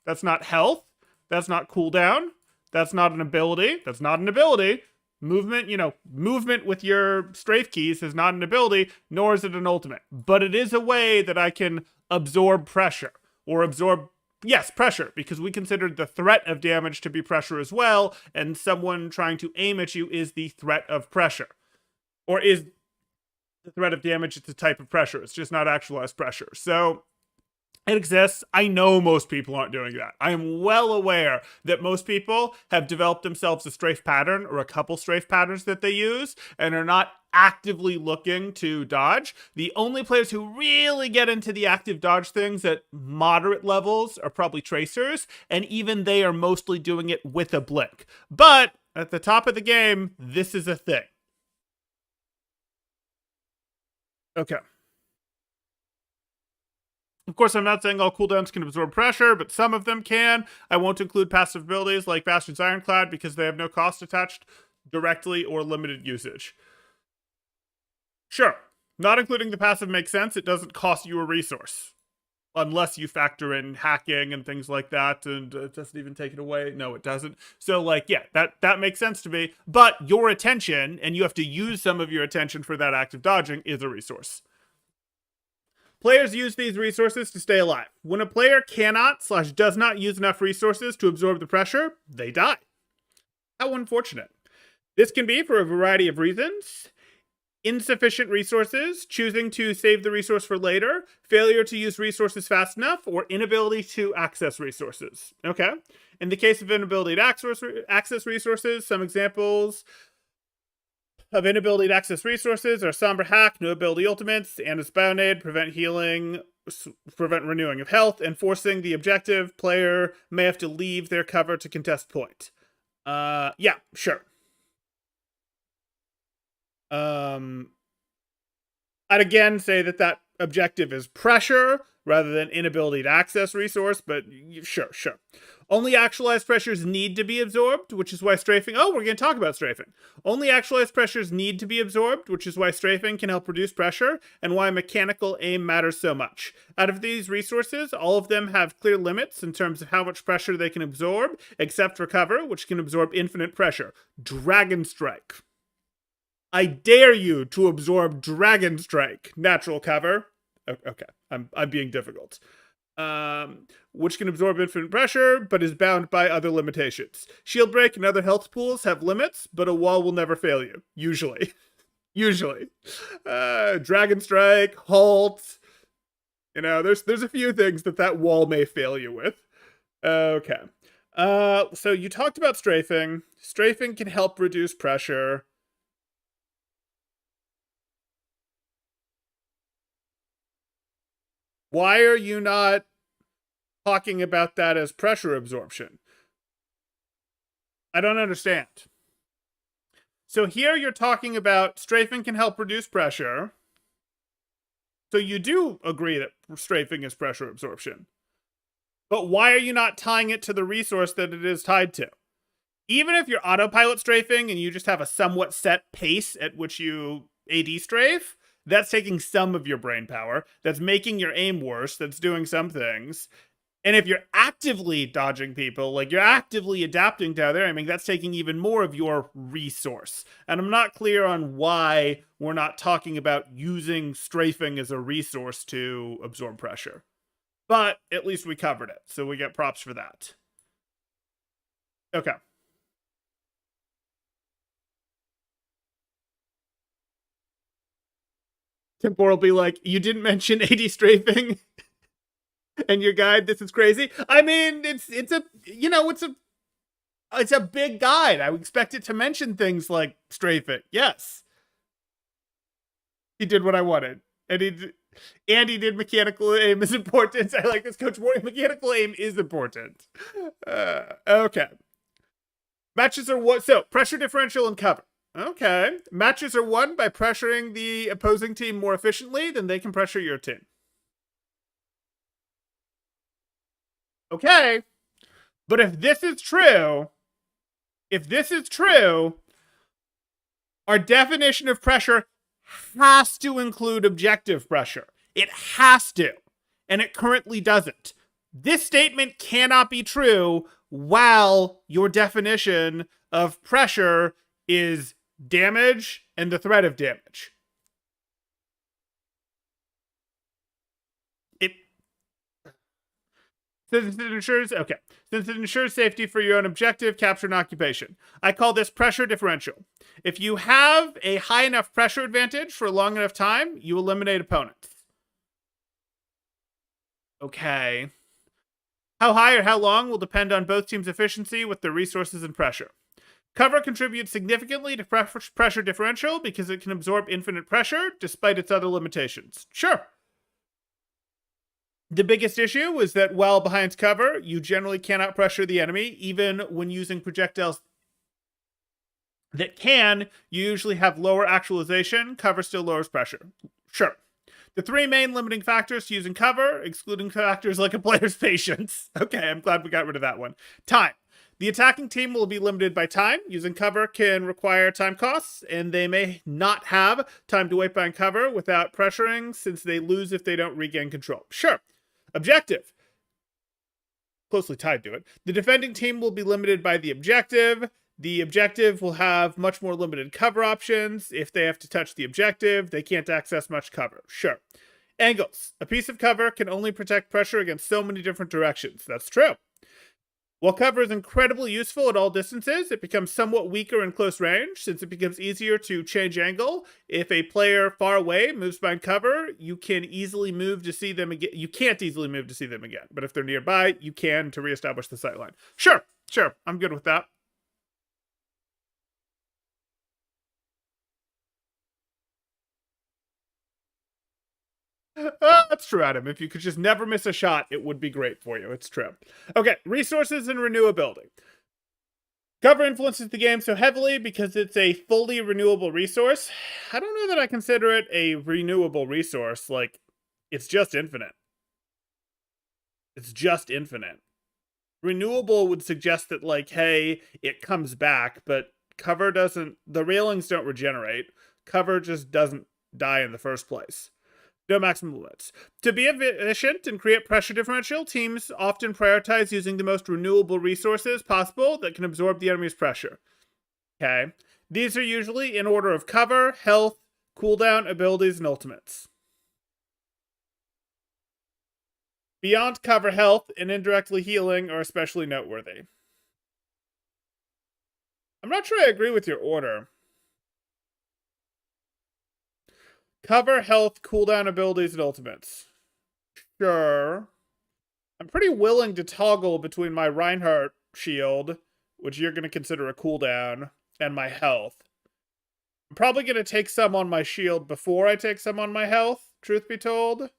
That's not health. That's not cooldown. That's not an ability. That's not an ability. Movement, movement with your strafe keys is not an ability, nor is it an ultimate. But it is a way that I can absorb pressure, or pressure, because we considered the threat of damage to be pressure as well, and someone trying to aim at you is the threat of pressure. Or is the threat of damage, it's a type of pressure. It's just not actualized pressure. So it exists. I know most people aren't doing that. I am well aware that most people have developed themselves a strafe pattern or a couple strafe patterns that they use and are not actively looking to dodge. The only players who really get into the active dodge things at moderate levels are probably tracers, and even they are mostly doing it with a blink. But at the top of the game, this is a thing. Okay. Of course, I'm not saying all cooldowns can absorb pressure, but some of them can. I won't include passive abilities like Bastion's Ironclad because they have no cost attached directly or limited usage. Sure, not including the passive makes sense. It doesn't cost you a resource. Unless you factor in hacking and things like that, and it doesn't even take it away. No, it doesn't. So, that makes sense to me. But your attention, and you have to use some of your attention for that active dodging, is a resource. Players use these resources to stay alive. When a player cannot/does not use enough resources to absorb the pressure, they die. How unfortunate. This can be for a variety of reasons. Insufficient resources, choosing to save the resource for later, failure to use resources fast enough, or inability to access resources. Okay? In the case of inability to access resources, some examples of inability to access resources are Somber Hack, no ability ultimates, Anna's Bionade, prevent healing, prevent renewing of health, and forcing the objective player may have to leave their cover to contest point. Yeah, sure. I'd again say that objective is pressure rather than inability to access resource, but sure. Only actualized pressures need to be absorbed, which is why strafing... Oh, we're going to talk about strafing. Only actualized pressures need to be absorbed, which is why strafing can help reduce pressure, and why mechanical aim matters so much. Out of these resources, all of them have clear limits in terms of how much pressure they can absorb, except for cover, which can absorb infinite pressure. Dragon Strike. I dare you to absorb Dragon Strike. Natural cover. Okay, I'm being difficult. Which can absorb infinite pressure, but is bound by other limitations. Shield Break and other health pools have limits, but a wall will never fail you. Usually. Dragon Strike, Halt. There's a few things that wall may fail you with. Okay. So you talked about strafing. Strafing can help reduce pressure. Why are you not talking about that as pressure absorption? I don't understand. So here you're talking about strafing can help reduce pressure. So you do agree that strafing is pressure absorption. But why are you not tying it to the resource that it is tied to? Even if you're autopilot strafing and you just have a somewhat set pace at which you AD strafe, that's taking some of your brain power. That's making your aim worse. That's doing some things. And if you're actively dodging people, like you're actively adapting to how they're aiming, that's taking even more of your resource. And I'm not clear on why we're not talking about using strafing as a resource to absorb pressure. But at least we covered it, so we get props for that. Okay. Temporal will be like, you didn't mention AD strafing and your guide. This is crazy. I mean, it's a big guide. I would expect it to mention things like strafing. Yes, he did what I wanted, and he did mechanical aim is important. I like this, Coach Morty. Mechanical aim is important. Okay. Matches are what? So pressure differential and cover. Okay. Matches are won by pressuring the opposing team more efficiently than they can pressure your team. Okay. But if this is true, our definition of pressure has to include objective pressure. It has to. And it currently doesn't. This statement cannot be true while your definition of pressure is damage and the threat of damage. Since it ensures safety for your own objective, capture, and occupation. I call this pressure differential. If you have a high enough pressure advantage for a long enough time, you eliminate opponents. Okay. How high or how long will depend on both teams' efficiency with their resources and pressure. Cover contributes significantly to pressure differential because it can absorb infinite pressure despite its other limitations. Sure. The biggest issue is that while behind cover, you generally cannot pressure the enemy, even when using projectiles that can. You usually have lower actualization. Cover still lowers pressure. Sure. The three main limiting factors to using cover, excluding factors like a player's patience. Okay, I'm glad we got rid of that one. Time. The attacking team will be limited by time. Using cover can require time costs, and they may not have time to wait behind cover without pressuring, since they lose if they don't regain control. Sure. Objective. Closely tied to it. The defending team will be limited by the objective. The objective will have much more limited cover options. If they have to touch the objective, they can't access much cover. Sure. Angles. A piece of cover can only protect pressure against so many different directions. That's true. While cover is incredibly useful at all distances, it becomes somewhat weaker in close range, since it becomes easier to change angle. If a player far away moves behind cover, you can easily move to see them again. You can't easily move to see them again, but if they're nearby, you can to reestablish the sightline. Sure, I'm good with that. That's true, Adam. If you could just never miss a shot, it would be great for you. It's true. Okay, resources and renewability. Cover influences the game so heavily because it's a fully renewable resource. I don't know that I consider it a renewable resource. Like, it's just infinite. It's just infinite. Renewable would suggest that, like, hey, it comes back, but cover doesn't. The railings don't regenerate. Cover just doesn't die in the first place. No maximum limits. To be efficient and create pressure differential, teams often prioritize using the most renewable resources possible that can absorb the enemy's pressure. Okay. These are usually in order of cover, health, cooldown, abilities, and ultimates. Beyond cover, health, and indirectly healing are especially noteworthy. I'm not sure I agree with your order. Cover, health, cooldown, abilities, and ultimates. Sure. I'm pretty willing to toggle between my Reinhardt shield, which you're going to consider a cooldown, and my health. I'm probably going to take some on my shield before I take some on my health, truth be told.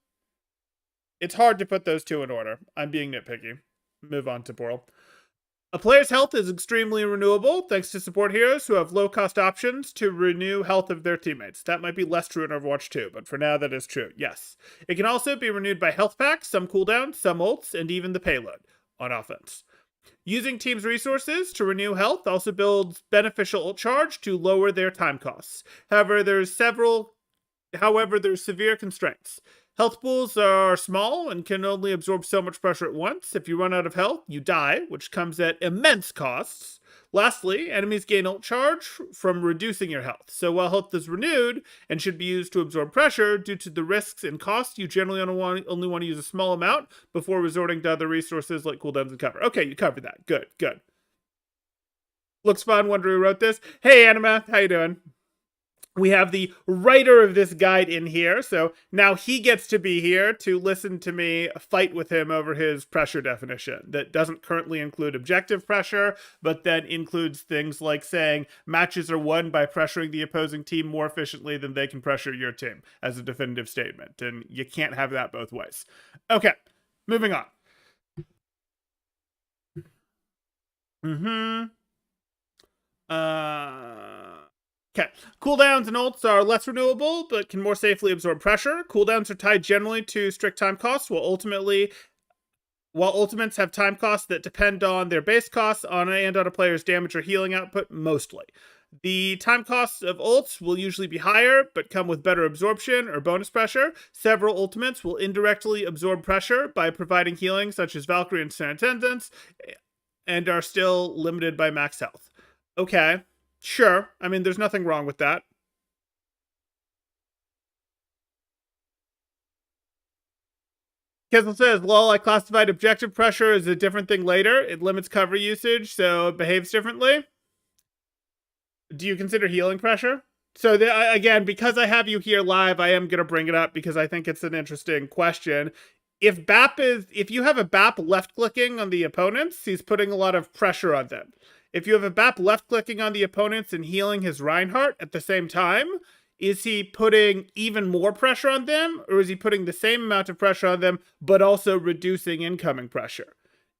It's hard to put those two in order. I'm being nitpicky. Move on, Temporal. A player's health is extremely renewable thanks to support heroes who have low-cost options to renew health of their teammates. That might be less true in Overwatch 2, but for now that is true, yes. It can also be renewed by health packs, some cooldowns, some ults, and even the payload on offense. Using teams' resources to renew health also builds beneficial ult charge to lower their time costs. However, there's severe constraints. Health pools are small and can only absorb so much pressure at once. If you run out of health, you die, which comes at immense costs. Lastly, enemies gain ult charge from reducing your health. So while health is renewed and should be used to absorb pressure, due to the risks and costs, you generally only want to use a small amount before resorting to other resources like cooldowns and cover. Okay, you covered that. Good, good. Looks fun. Wonder who wrote this. Hey, Anima, how you doing? We have the writer of this guide in here, so now he gets to be here to listen to me fight with him over his pressure definition that doesn't currently include objective pressure, but then includes things like saying matches are won by pressuring the opposing team more efficiently than they can pressure your team as a definitive statement, and you can't have that both ways. Okay, moving on. Okay, cooldowns and ults are less renewable, but can more safely absorb pressure. Cooldowns are tied generally to strict time costs, while ultimates have time costs that depend on their base costs and on a player's damage or healing output, mostly. The time costs of ults will usually be higher, but come with better absorption or bonus pressure. Several ultimates will indirectly absorb pressure by providing healing, such as Valkyrie and Snare Attendants, and are still limited by max health. Okay. Sure. I mean, there's nothing wrong with that. Kessel says, lol, I classified objective pressure as a different thing later. It limits cover usage, so it behaves differently. Do you consider healing pressure? So, again, because I have you here live, I am going to bring it up because I think it's an interesting question. If you have a BAP left-clicking on the opponents, he's putting a lot of pressure on them. If you have a BAP left-clicking on the opponents and healing his Reinhardt at the same time, is he putting even more pressure on them, or is he putting the same amount of pressure on them, but also reducing incoming pressure?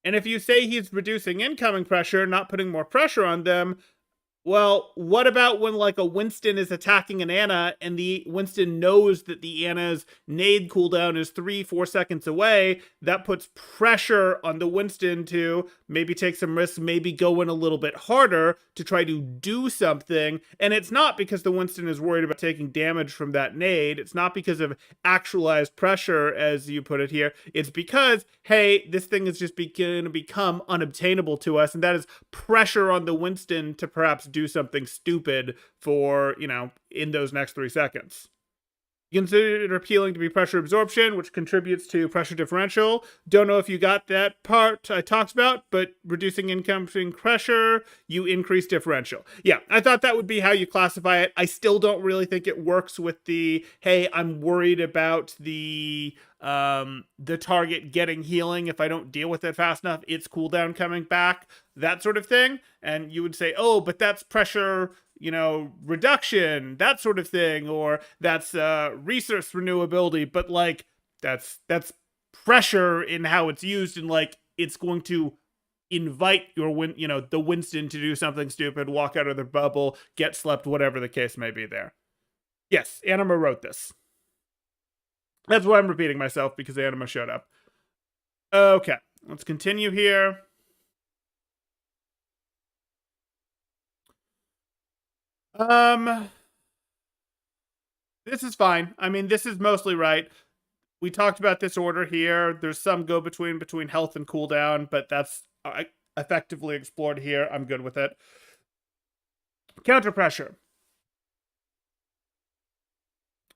And if you say he's reducing incoming pressure, not putting more pressure on them, well, what about when, like, a Winston is attacking an Ana and the Winston knows that the Ana's nade cooldown is 3-4 seconds away? That puts pressure on the Winston to maybe take some risks, maybe go in a little bit harder to try to do something. And it's not because the Winston is worried about taking damage from that nade. It's not because of actualized pressure, as you put it here. It's because, hey, this thing is just going to become unobtainable to us, and that is pressure on the Winston to perhaps do something stupid for, in those next 3 seconds. You consider healing to be pressure absorption, which contributes to pressure differential. Don't know if you got that part I talked about, but reducing incoming pressure, you increase differential. Yeah, I thought that would be how you classify it. I still don't really think it works with the, hey, I'm worried about the target getting healing. If I don't deal with it fast enough, its cooldown coming back, that sort of thing. And you would say, oh, but that's pressure, reduction, that sort of thing, or that's resource renewability, but like that's pressure in how it's used, and like it's going to invite the Winston to do something stupid, walk out of the bubble, get slept, whatever the case may be there. Yes, Anima wrote this. That's why I'm repeating myself, because Anima showed up. Okay, let's continue here. This is fine. I mean, this is mostly right. We talked about this order here. There's some go-between between health and cooldown, but that's effectively explored here. I'm good with it. Counter pressure.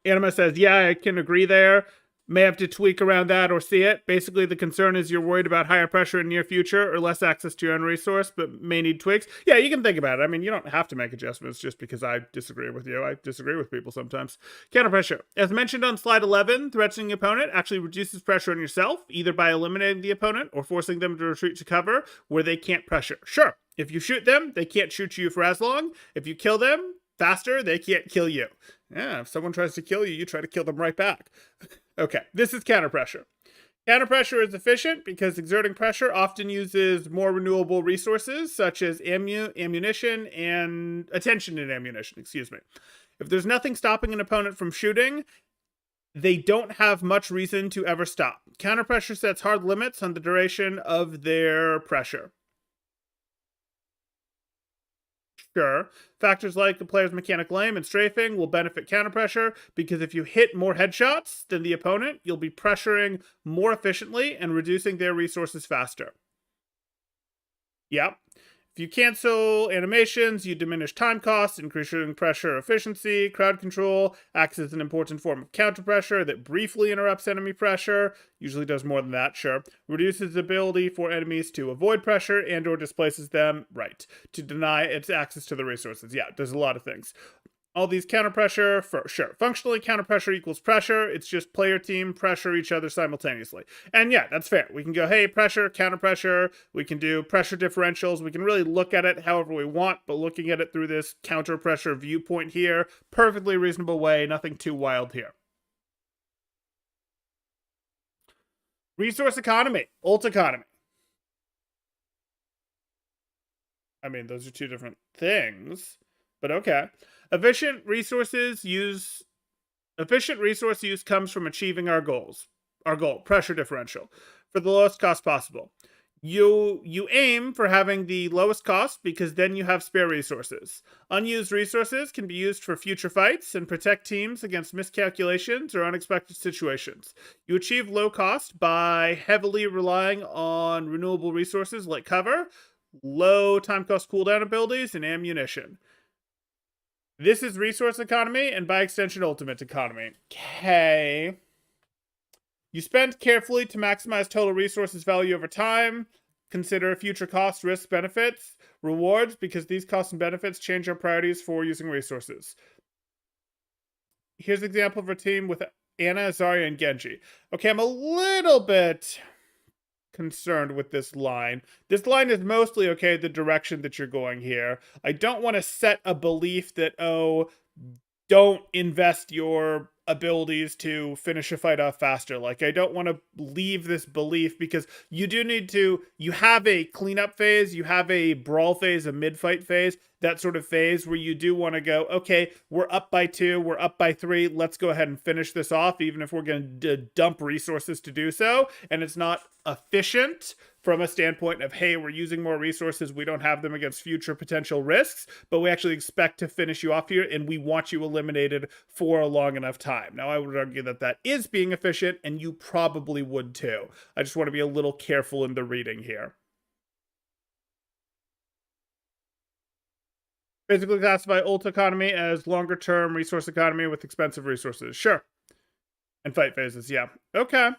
Anima says, yeah, I can agree there. May have to tweak around that or see it. Basically, the concern is you're worried about higher pressure in near future or less access to your own resource, but may need tweaks. Yeah, you can think about it. I mean, you don't have to make adjustments just because I disagree with you. I disagree with people sometimes. Counter pressure. As mentioned on slide 11, threatening the opponent actually reduces pressure on yourself, either by eliminating the opponent or forcing them to retreat to cover where they can't pressure. Sure, if you shoot them, they can't shoot you for as long. If you kill them faster, they can't kill you. Yeah, if someone tries to kill you, you try to kill them right back. Okay, this is counter pressure. Counterpressure is efficient because exerting pressure often uses more renewable resources, such as ammunition and attention and ammunition, excuse me. If there's nothing stopping an opponent from shooting, they don't have much reason to ever stop. Counterpressure sets hard limits on the duration of their pressure. Sure. Factors like a player's mechanical aim and strafing will benefit counterpressure because if you hit more headshots than the opponent, you'll be pressuring more efficiently and reducing their resources faster. Yep. If you cancel animations, you diminish time costs, increasing pressure efficiency. Crowd control acts as an important form of counterpressure that briefly interrupts enemy pressure. Usually does more than that, sure. Reduces the ability for enemies to avoid pressure and or displaces them, right. To deny its access to the resources. Yeah, it does a lot of things. All these counterpressure, for sure. Functionally, counterpressure equals pressure. It's just player team pressure each other simultaneously. And yeah, that's fair. We can go, hey, pressure, counterpressure. We can do pressure differentials. We can really look at it however we want, but looking at it through this counterpressure viewpoint here, perfectly reasonable way, nothing too wild here. Resource economy, ult economy. I mean, those are two different things, but okay. Efficient resource use comes from achieving our goals. Our goal, pressure differential, for the lowest cost possible. You aim for having the lowest cost because then you have spare resources. Unused resources can be used for future fights and protect teams against miscalculations or unexpected situations. You achieve low cost by heavily relying on renewable resources like cover, low time cost cooldown abilities, and ammunition. This is resource economy and by extension ultimate economy. Okay. You spend carefully to maximize total resources value over time. Consider future costs, risks, benefits, rewards, because these costs and benefits change our priorities for using resources. Here's an example of a team with Ana, Zarya, and Genji. Okay, I'm a little bit concerned with this line. This line is mostly okay, the direction that you're going here. I don't want to set a belief that, oh, don't invest your abilities to finish a fight off faster. Like, I don't want to leave this belief because you do need to, you have a cleanup phase, you have a brawl phase, a mid-fight phase, that sort of phase where you do want to go, okay, we're up by 2, we're up by 3, let's go ahead and finish this off, even if we're going to dump resources to do so, and it's not efficient from a standpoint of, hey, we're using more resources, we don't have them against future potential risks, but we actually expect to finish you off here, and we want you eliminated for a long enough time. Now, I would argue that that is being efficient, and you probably would too. I just want to be a little careful in the reading here. Basically classify ult economy as longer-term resource economy with expensive resources. Sure. And fight phases, yeah. Okay.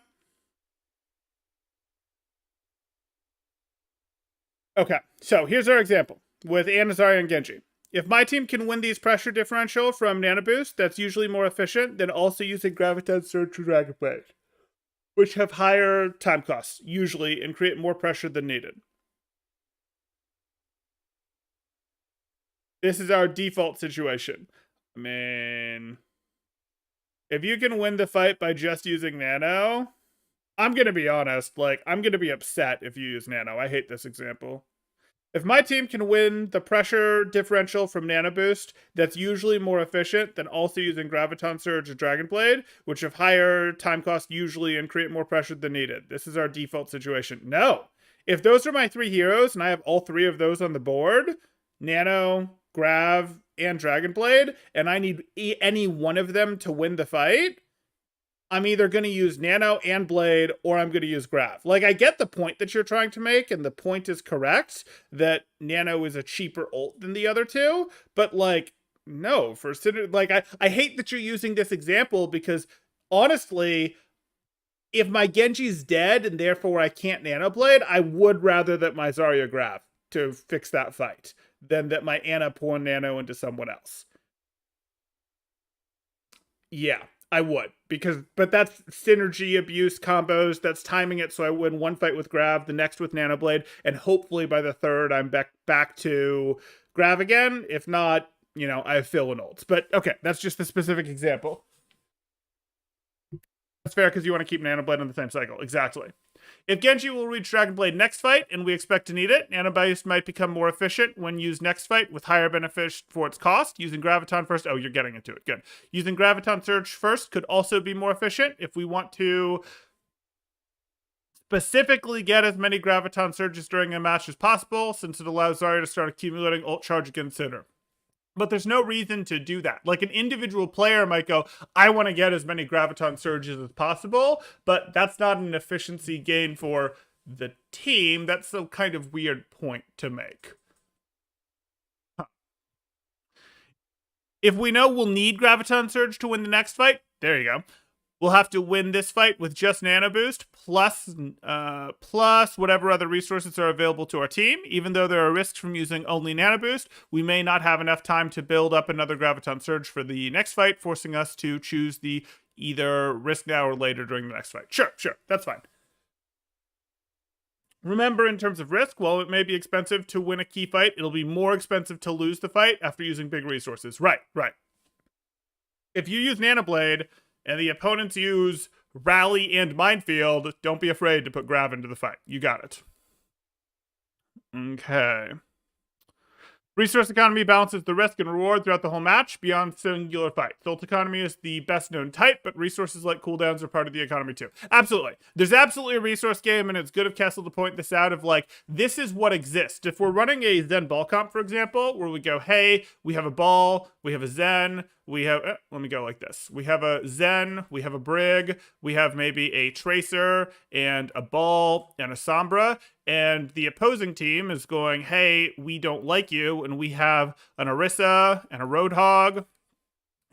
Okay, so here's our example with Ana, Zarya, and Genji. If my team can win these pressure differential from Nano Boost, that's usually more efficient than also using Graviton Surge or Dragon Blade, which have higher time costs, usually, and create more pressure than needed. This is our default situation. I mean, if you can win the fight by just using Nano, I'm going to be honest, like, I'm going to be upset if you use Nano. I hate this example. If my team can win the pressure differential from Nano Boost, that's usually more efficient than also using Graviton Surge or Dragon Blade, which have higher time cost usually and create more pressure than needed. This is our default situation. No. If those are my 3 heroes and I have all 3 of those on the board, Nano, Grav, and Dragon Blade, and I need any one of them to win the fight, I'm either going to use Nano and Blade, or I'm going to use Grav. Like, I get the point that you're trying to make, and the point is correct, that Nano is a cheaper ult than the other 2, but, like, no, like, I hate that you're using this example, because, honestly, if my Genji's dead, and therefore I can't Nano Blade, I would rather that my Zarya Grav to fix that fight, than that my Ana pour Nano into someone else. Yeah. I would, but that's synergy abuse combos, that's timing it so I win one fight with Grav, the next with Nanoblade, and hopefully by the third I'm back to Grav again. If not, you know, I have fill and ults. But okay, that's just the specific example. That's fair because you want to keep Nanoblade in the same cycle. Exactly. If Genji will reach Dragon Blade next fight, and we expect to need it, Nanoblade might become more efficient when used next fight with higher benefit for its cost. Using Graviton first. Oh, you're getting into it. Good. Using Graviton Surge first could also be more efficient if we want to specifically get as many Graviton Surges during a match as possible, since it allows Zarya to start accumulating ult charge again sooner. But there's no reason to do that. Like, an individual player might go, I want to get as many Graviton Surges as possible, but that's not an efficiency gain for the team. That's a kind of weird point to make. If we know we'll need Graviton Surge to win the next fight, there you go. We'll have to win this fight with just Nano Boost plus whatever other resources are available to our team. Even though there are risks from using only Nano Boost, we may not have enough time to build up another Graviton Surge for the next fight, forcing us to choose the either risk now or later during the next fight. Sure, that's fine. Remember, in terms of risk, while it may be expensive to win a key fight, it'll be more expensive to lose the fight after using big resources. Right. If you use Nanoblade and the opponents use Rally and Minefield, don't be afraid to put Grav into the fight. You got it. Okay. Resource economy balances the risk and reward throughout the whole match beyond singular fight. Ult economy is the best known type, but resources like cooldowns are part of the economy too. Absolutely. There's absolutely a resource game, and it's good of Kessel to point this out of like, this is what exists. If we're running a Zen ball comp, for example, where we go, hey, we have a ball, we have a Zen, we have, let me go like this. We have a Zen, we have a Brig, we have maybe a Tracer and a Ball and a Sombra, and the opposing team is going, hey, we don't like you, and we have an Orisa and a Roadhog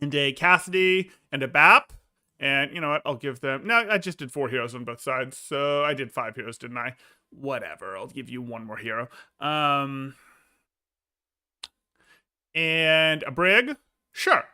and a Cassidy and a Bap, and you know what, I'll give them, no, I just did 4 heroes on both sides, so I did 5 heroes, didn't I? Whatever, I'll give you 1 more hero. And a Brig, sure.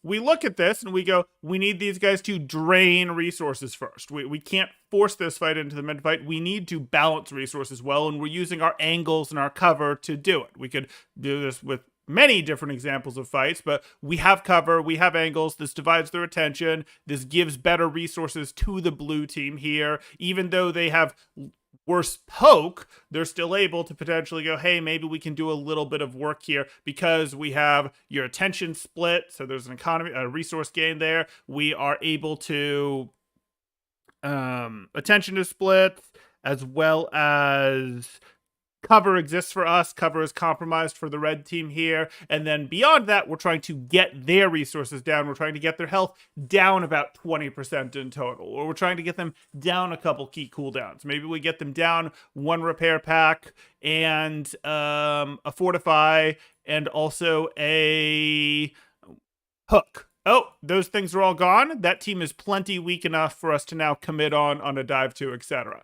We look at this and we go, we need these guys to drain resources first. We can't force this fight into the mid fight. We need to balance resources well, and we're using our angles and our cover to do it. We could do this with many different examples of fights, but we have cover, we have angles, this divides their attention, this gives better resources to the blue team here. Even though they have worse poke, they're still able to potentially go, hey, maybe we can do a little bit of work here because we have your attention split, so there's an economy, a resource gain there. We are able to attention to split, as well as cover exists for us. Cover is compromised for the red team here. And then beyond that, we're trying to get their resources down. We're trying to get their health down about 20% in total. Or we're trying to get them down a couple key cooldowns. Maybe we get them down 1 repair pack and a fortify and also a hook. Oh, those things are all gone. That team is plenty weak enough for us to now commit on a dive 2, etc.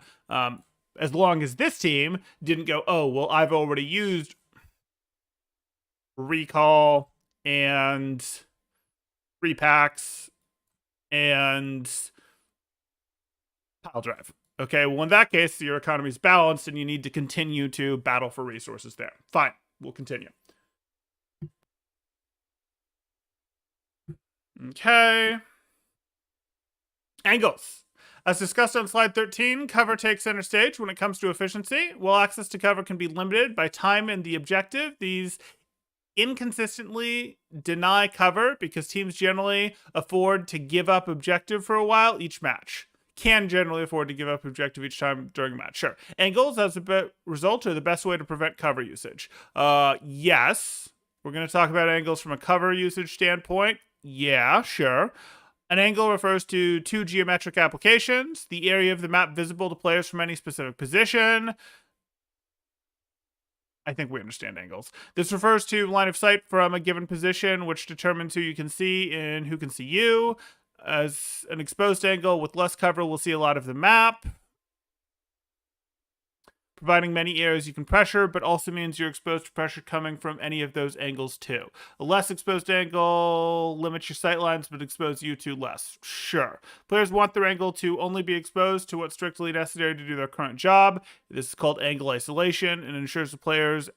As long as this team didn't go, oh, well, I've already used recall and repacks and pile drive. Okay, well, in that case, your economy's balanced and you need to continue to battle for resources there. Fine, we'll continue. Okay. Angles. As discussed on slide 13, cover takes center stage when it comes to efficiency. While access to cover can be limited by time and the objective, these inconsistently deny cover because teams generally afford to give up objective for a while each match. Can generally afford to give up objective each time during a match. Sure. Angles, as a result, are the best way to prevent cover usage. Yes. We're going to talk about angles from a cover usage standpoint. Yeah, sure. An angle refers to 2 geometric applications, the area of the map visible to players from any specific position. I think we understand angles. This refers to line of sight from a given position, which determines who you can see and who can see you. As an exposed angle with less cover, we'll see a lot of the map, providing many areas you can pressure, but also means you're exposed to pressure coming from any of those angles too. A less exposed angle limits your sight lines, but exposes you to less. Sure. Players want their angle to only be exposed to what's strictly necessary to do their current job. This is called angle isolation and ensures the players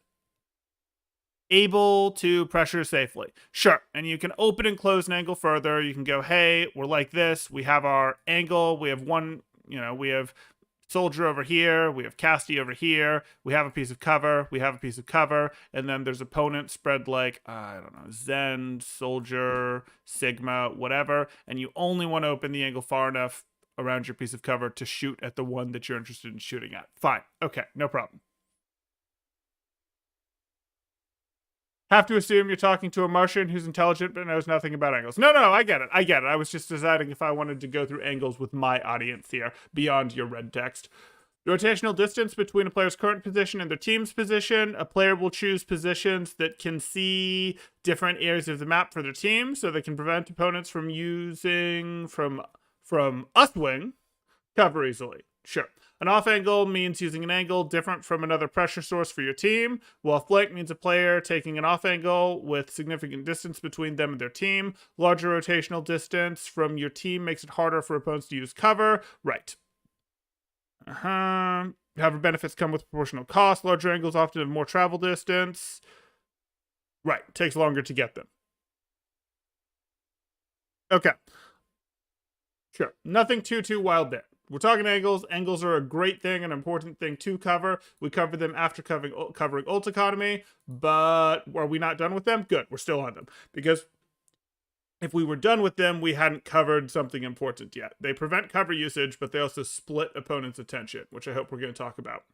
able to pressure safely. Sure. And you can open and close an angle further. You can go, hey, we're like this. We have our angle. We have one, we have soldier over here. We have Casty over here. We have a piece of cover. We have a piece of cover. And then there's opponent spread like, I don't know, Zen, soldier, Sigma, whatever. And you only want to open the angle far enough around your piece of cover to shoot at the one that you're interested in shooting at. Fine. Okay. No problem. Have to assume you're talking to a Martian who's intelligent but knows nothing about angles. No, I get it. I was just deciding if I wanted to go through angles with my audience here, beyond your red text. Rotational distance between a player's current position and their team's position. A player will choose positions that can see different areas of the map for their team, so they can prevent opponents from using from us-wing cover easily. Sure. An off angle means using an angle different from another pressure source for your team, while flank means a player taking an off angle with significant distance between them and their team. Larger rotational distance from your team makes it harder for opponents to use cover. Right. However, benefits come with proportional cost. Larger angles often have more travel distance. Right. Takes longer to get them. Okay. Sure. Nothing too wild there. We're talking angles. Angles are a great thing, an important thing to cover. We covered them after covering ult economy, but are we not done with them? Good, we're still on them. Because if we were done with them, we hadn't covered something important yet. They prevent cover usage, but they also split opponents' attention, which I hope we're going to talk about.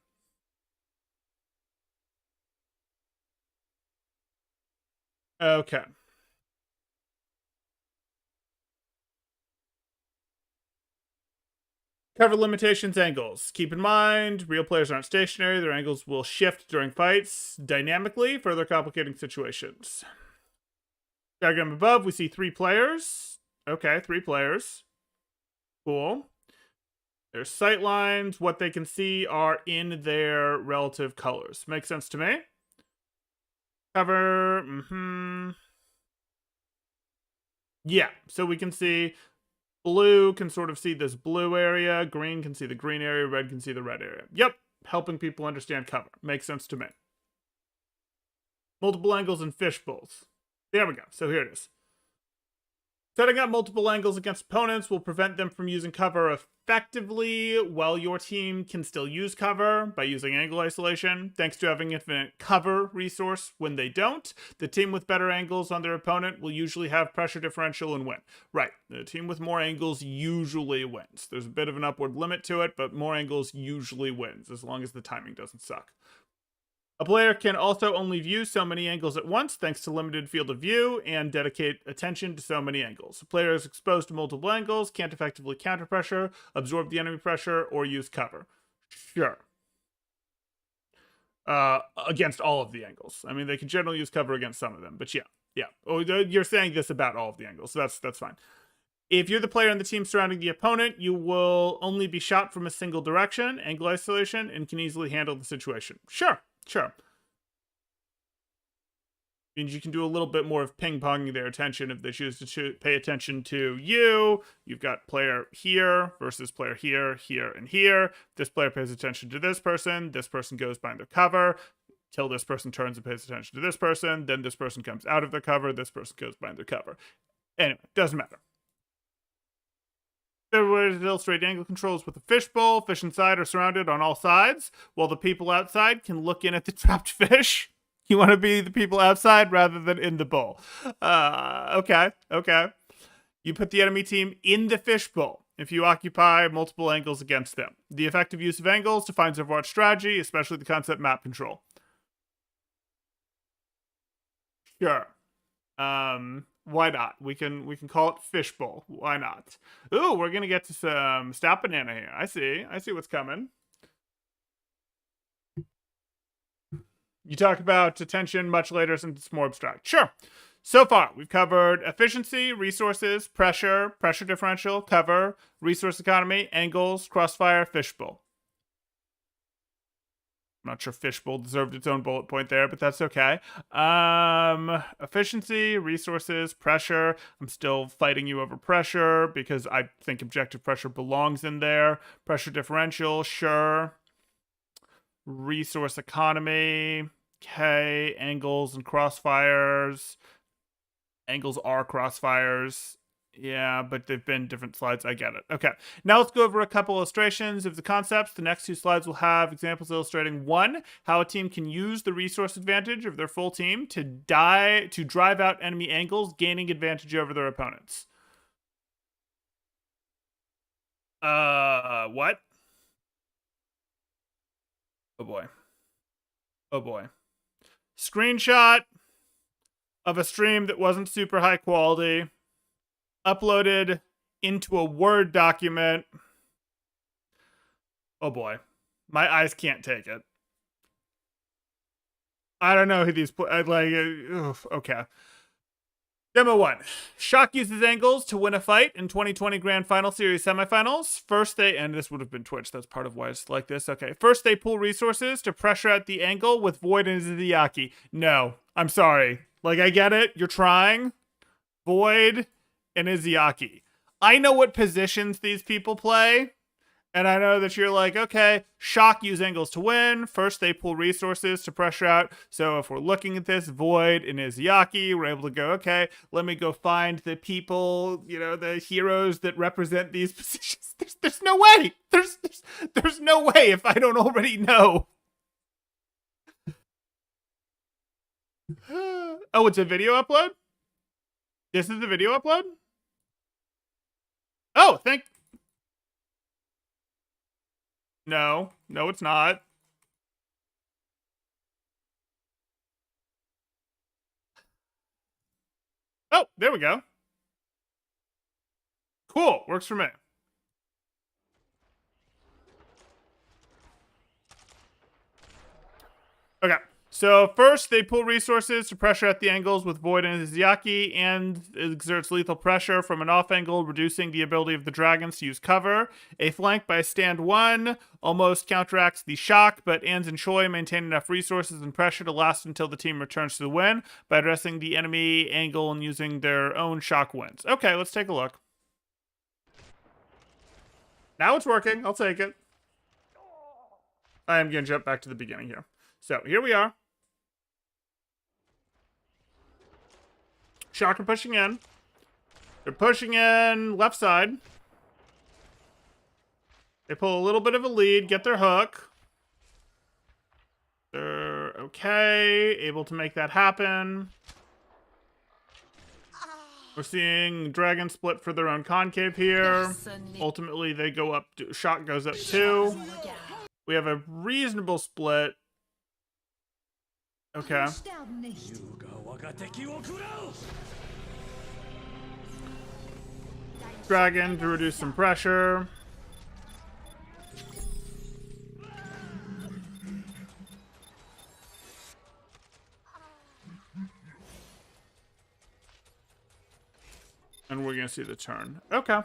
Okay. Cover limitations, angles. Keep in mind, real players aren't stationary. Their angles will shift during fights dynamically, further complicating situations. Diagram above, we see 3 players. Okay, 3 players. Cool. Their sight lines, what they can see are in their relative colors. Makes sense to me. Cover, yeah, so we can see blue can sort of see this blue area, green can see the green area, red can see the red area. Yep, helping people understand cover. Makes sense to me. Multiple angles and fishbowls. There we go. So here it is. Setting up multiple angles against opponents will prevent them from using cover effectively, while your team can still use cover by using angle isolation. Thanks to having infinite cover resource when they don't, the team with better angles on their opponent will usually have pressure differential and win. Right, the team with more angles usually wins. There's a bit of an upward limit to it, but more angles usually wins, as long as the timing doesn't suck. A player can also only view so many angles at once thanks to limited field of view and dedicate attention to so many angles. A player is exposed to multiple angles, can't effectively counter pressure, absorb the enemy pressure, or use cover. Sure. Against all of the angles. I mean, they can generally use cover against some of them, but yeah. Oh, you're saying this about all of the angles, so that's fine. If you're the player in the team surrounding the opponent, you will only be shot from a single direction, angle isolation, and can easily handle the situation. Sure. Means you can do a little bit more of ping-ponging their attention if they choose to pay attention to you. You've got player here versus player here, here, and here. This player pays attention to this person. This person goes behind their cover till this person turns and pays attention to this person. Then this person comes out of their cover. This person goes behind their cover. Anyway, doesn't matter. Third way to illustrate angle controls with a fishbowl. Fish inside are surrounded on all sides, while the people outside can look in at the trapped fish. You want to be the people outside rather than in the bowl. Okay. You put the enemy team in the fishbowl if you occupy multiple angles against them. The effective use of angles defines Overwatch strategy, especially the concept map control. Sure. Why not? We can call it fishbowl. Why not? Ooh, we're gonna get to some Stat Banana here. I see what's coming. You talk about attention much later since it's more abstract. Sure. So far, we've covered efficiency, resources, pressure differential, cover, resource economy, angles, crossfire, fishbowl. I'm not sure fishbowl deserved its own bullet point there, but that's okay. Efficiency, resources, pressure. I'm still fighting you over pressure because I think objective pressure belongs in there. Pressure differential, sure. Resource economy. Okay, angles and crossfires. Angles are crossfires. Yeah, but they've been different slides. I get it. Okay, now let's go over a couple illustrations of the concepts. The next two slides will have examples illustrating, one, how a team can use the resource advantage of their full team to drive out enemy angles, gaining advantage over their opponents. What? Oh boy. Oh boy. Screenshot of a stream that wasn't super high quality, uploaded into a Word document. Oh boy. My eyes can't take it. I don't know who these okay. Demo 1. Shock uses angles to win a fight in 2020 Grand Final Series semifinals. First they, and this would have been Twitch, that's part of why it's like this. Okay. First they pull resources to pressure out the angle with Void and Izuyaki. No, I'm sorry. Like, I get it. You're trying. Void and Izuyaki. I know what positions these people play. And I know that you're like, okay, Shock use angles to win. First, they pull resources to pressure out. So if we're looking at this, Void and Izuyaki, we're able to go, okay, let me go find the people, the heroes that represent these positions. There's no way. There's no way if I don't already know. Oh, it's a video upload? This is the video upload? Oh, No, it's not. Oh, there we go. Cool, works for me. Okay, so first they pull resources to pressure at the angles with Void and Izuyaki, and exerts lethal pressure from an off angle, reducing the ability of the dragons to use cover. A flank by stand 1 almost counteracts the shock, but Ans and Choi maintain enough resources and pressure to last until the team returns to the win by addressing the enemy angle and using their own shock wins. Okay, let's take a look. Now it's working. I'll take it. I am going to jump back to the beginning here. So here we are. Shock are pushing in. They're pushing in left side. They pull a little bit of a lead, get their hook. They're okay, able to make that happen. We're seeing Dragon split for their own concave here. Ultimately, they go up. Shock goes up 2. We have a reasonable split. Okay. Dragon to reduce some pressure. And we're gonna see the turn. Okay.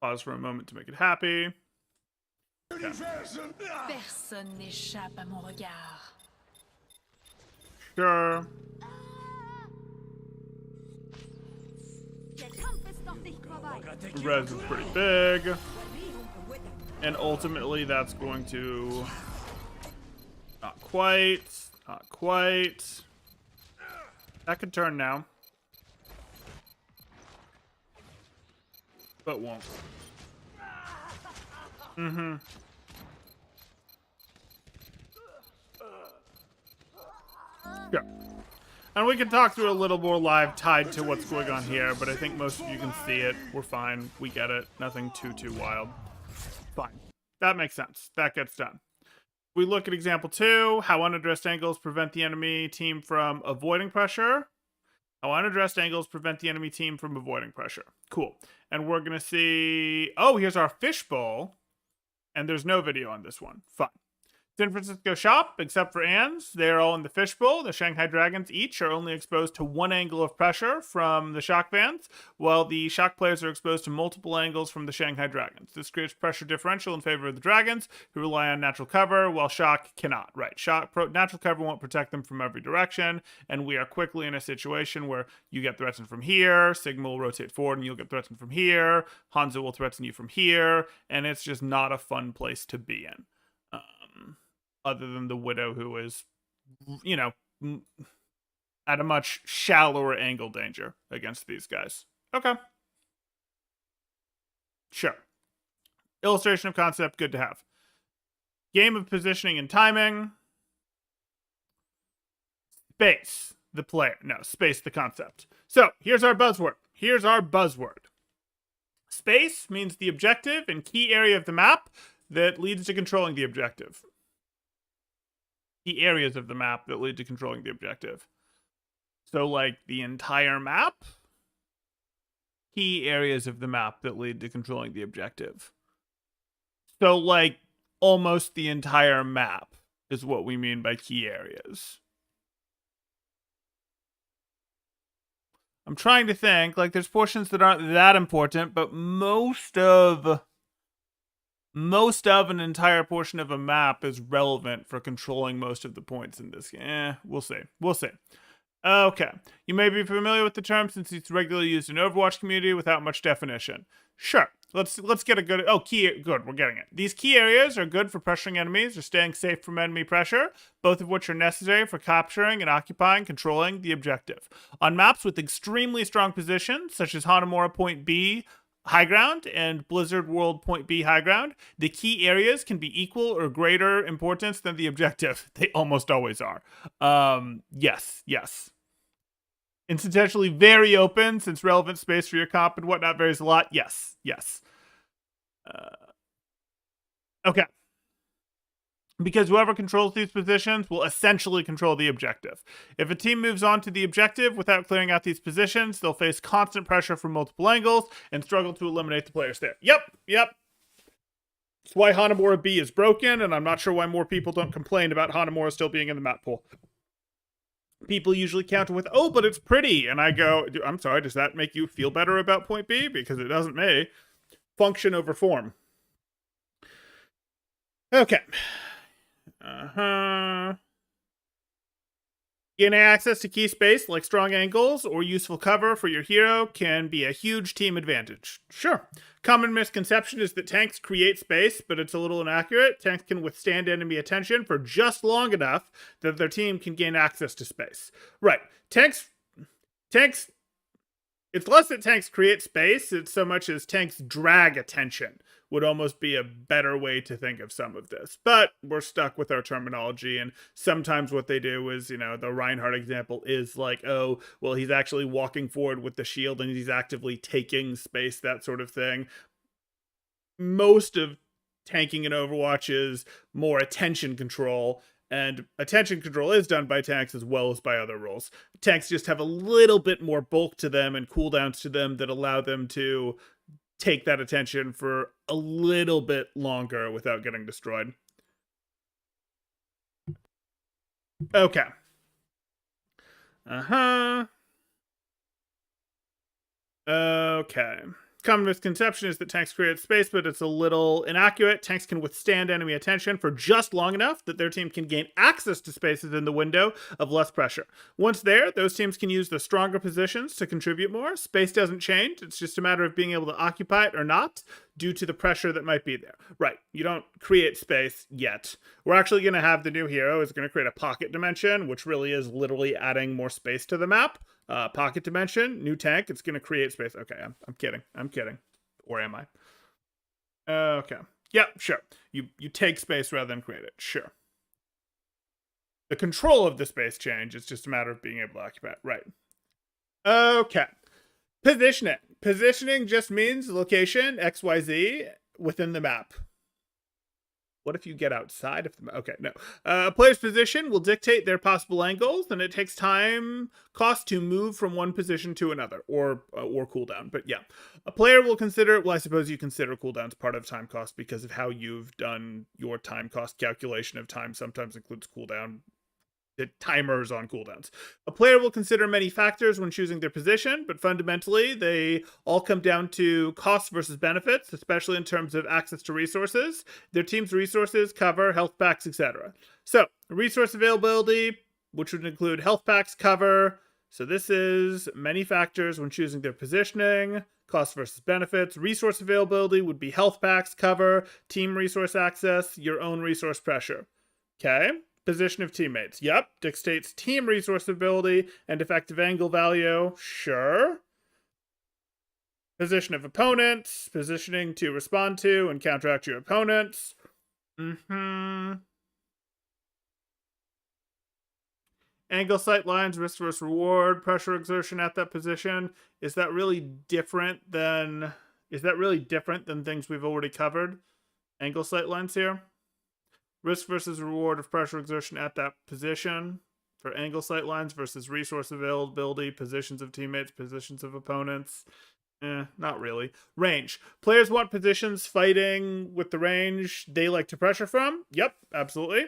Pause for a moment to make it happy. Okay. Sure. Res is pretty big. And ultimately that's going to... Not quite. Not quite. That could turn now. But won't. Mm-hmm. Yeah. And we can talk through a little more live tied to what's going on here, but I think most of you can see it. We're fine. We get it. Nothing too wild. Fine. That makes sense. That gets done. We look at example 2, how unaddressed angles prevent the enemy team from avoiding pressure. How unaddressed angles prevent the enemy team from avoiding pressure. Cool. And we're going to see... Oh, here's our fishbowl. And there's no video on this one. Fine. San Francisco shop, except for Ann's, they're all in the fishbowl. The Shanghai Dragons each are only exposed to one angle of pressure from the shock fans, while the shock players are exposed to multiple angles from the Shanghai Dragons. This creates pressure differential in favor of the Dragons, who rely on natural cover, while shock cannot. Right, natural cover won't protect them from every direction, and we are quickly in a situation where you get threatened from here, Sigma will rotate forward and you'll get threatened from here, Hanzo will threaten you from here, and it's just not a fun place to be in. Other than the Widow, who is, you know, at a much shallower angle danger against these guys. Okay. Sure. Illustration of concept, good to have. Game of positioning and timing. Space, the player. No, space, the concept. So, here's our buzzword. Space means the objective and key area of the map that leads to controlling the objective. Key areas of the map that lead to controlling the objective. So, like, the entire map? Key areas of the map that lead to controlling the objective. So, like, almost the entire map is what we mean by key areas. I'm trying to think. Like, there's portions that aren't that important, but most of an entire portion of a map is relevant for controlling most of the points in this game. We'll see. Okay. You may be familiar with the term since it's regularly used in Overwatch community without much definition. Sure. Let's get a good... good. We're getting it. These key areas are good for pressuring enemies or staying safe from enemy pressure, both of which are necessary for capturing and occupying, controlling the objective. On maps with extremely strong positions, such as Hanamura Point B, high ground, and Blizzard World Point B high ground, the key areas can be equal or greater importance than the objective. They almost always are. Yes. Incidentally, very open, since relevant space for your comp and whatnot varies a lot. Yes. Okay. Because whoever controls these positions will essentially control the objective. If a team moves on to the objective without clearing out these positions, they'll face constant pressure from multiple angles and struggle to eliminate the players there. Yep. That's why Hanamura B is broken, and I'm not sure why more people don't complain about Hanamura still being in the map pool. People usually counter with, oh, but it's pretty. And I go, I'm sorry, does that make you feel better about Point B? Because it doesn't me. Function over form. Okay. Gaining access to key space, like strong angles or useful cover for your hero, can be a huge team advantage. Sure. Common misconception is that tanks create space, but it's a little inaccurate. Tanks can withstand enemy attention for just long enough that their team can gain access to space. Right. Tanks... It's less that tanks create space, it's so much as tanks drag attention would almost be a better way to think of some of this. But we're stuck with our terminology, and sometimes what they do is, the Reinhardt example is like, oh, well, he's actually walking forward with the shield and he's actively taking space, that sort of thing. Most of tanking in Overwatch is more attention control, and attention control is done by tanks as well as by other roles. Tanks just have a little bit more bulk to them and cooldowns to them that allow them to take that attention for a little bit longer without getting destroyed. Okay. Okay. Common misconception is that tanks create space, but it's a little inaccurate. Tanks can withstand enemy attention for just long enough that their team can gain access to spaces in the window of less pressure. Once there, those teams can use the stronger positions to contribute more. Space doesn't change. It's just a matter of being able to occupy it or not due to the pressure that might be there. Right. You don't create space yet. We're actually going to have the new hero is going to create a pocket dimension, which really is literally adding more space to the map. Pocket dimension, new tank, it's going to create space. Okay, I'm kidding. Or am I? Okay. Yeah, sure. You take space rather than create it. Sure. The control of the space change, it's just a matter of being able to occupy it. Right. Okay. Positioning. Positioning just means location, XYZ, within the map. What if you get outside of the... Okay, no. A player's position will dictate their possible angles, and it takes time cost to move from one position to another, or cooldown. But yeah, a player will consider... Well, I suppose you consider cooldowns part of time cost because of how you've done your time cost calculation of time sometimes includes cooldown. The timers on cooldowns. A player will consider many factors when choosing their position, but fundamentally, they all come down to costs versus benefits, especially in terms of access to resources, their team's resources, cover, health packs, etc. So, resource availability, which would include health packs, cover. So this is many factors when choosing their positioning, cost versus benefits. Resource availability would be health packs, cover, team resource access, your own resource pressure. Okay? Position of teammates. Yep. Dictates team resource ability and effective angle value. Sure. Position of opponents. Positioning to respond to and counteract your opponents. Angle, sight lines, risk versus reward, pressure exertion at that position. Is that really different than... things we've already covered? Angle, sight lines here. Risk versus reward of pressure exertion at that position for angle sight lines versus resource availability, positions of teammates, positions of opponents. Not really. Range. Players want positions fighting with the range they like to pressure from. Yep, absolutely.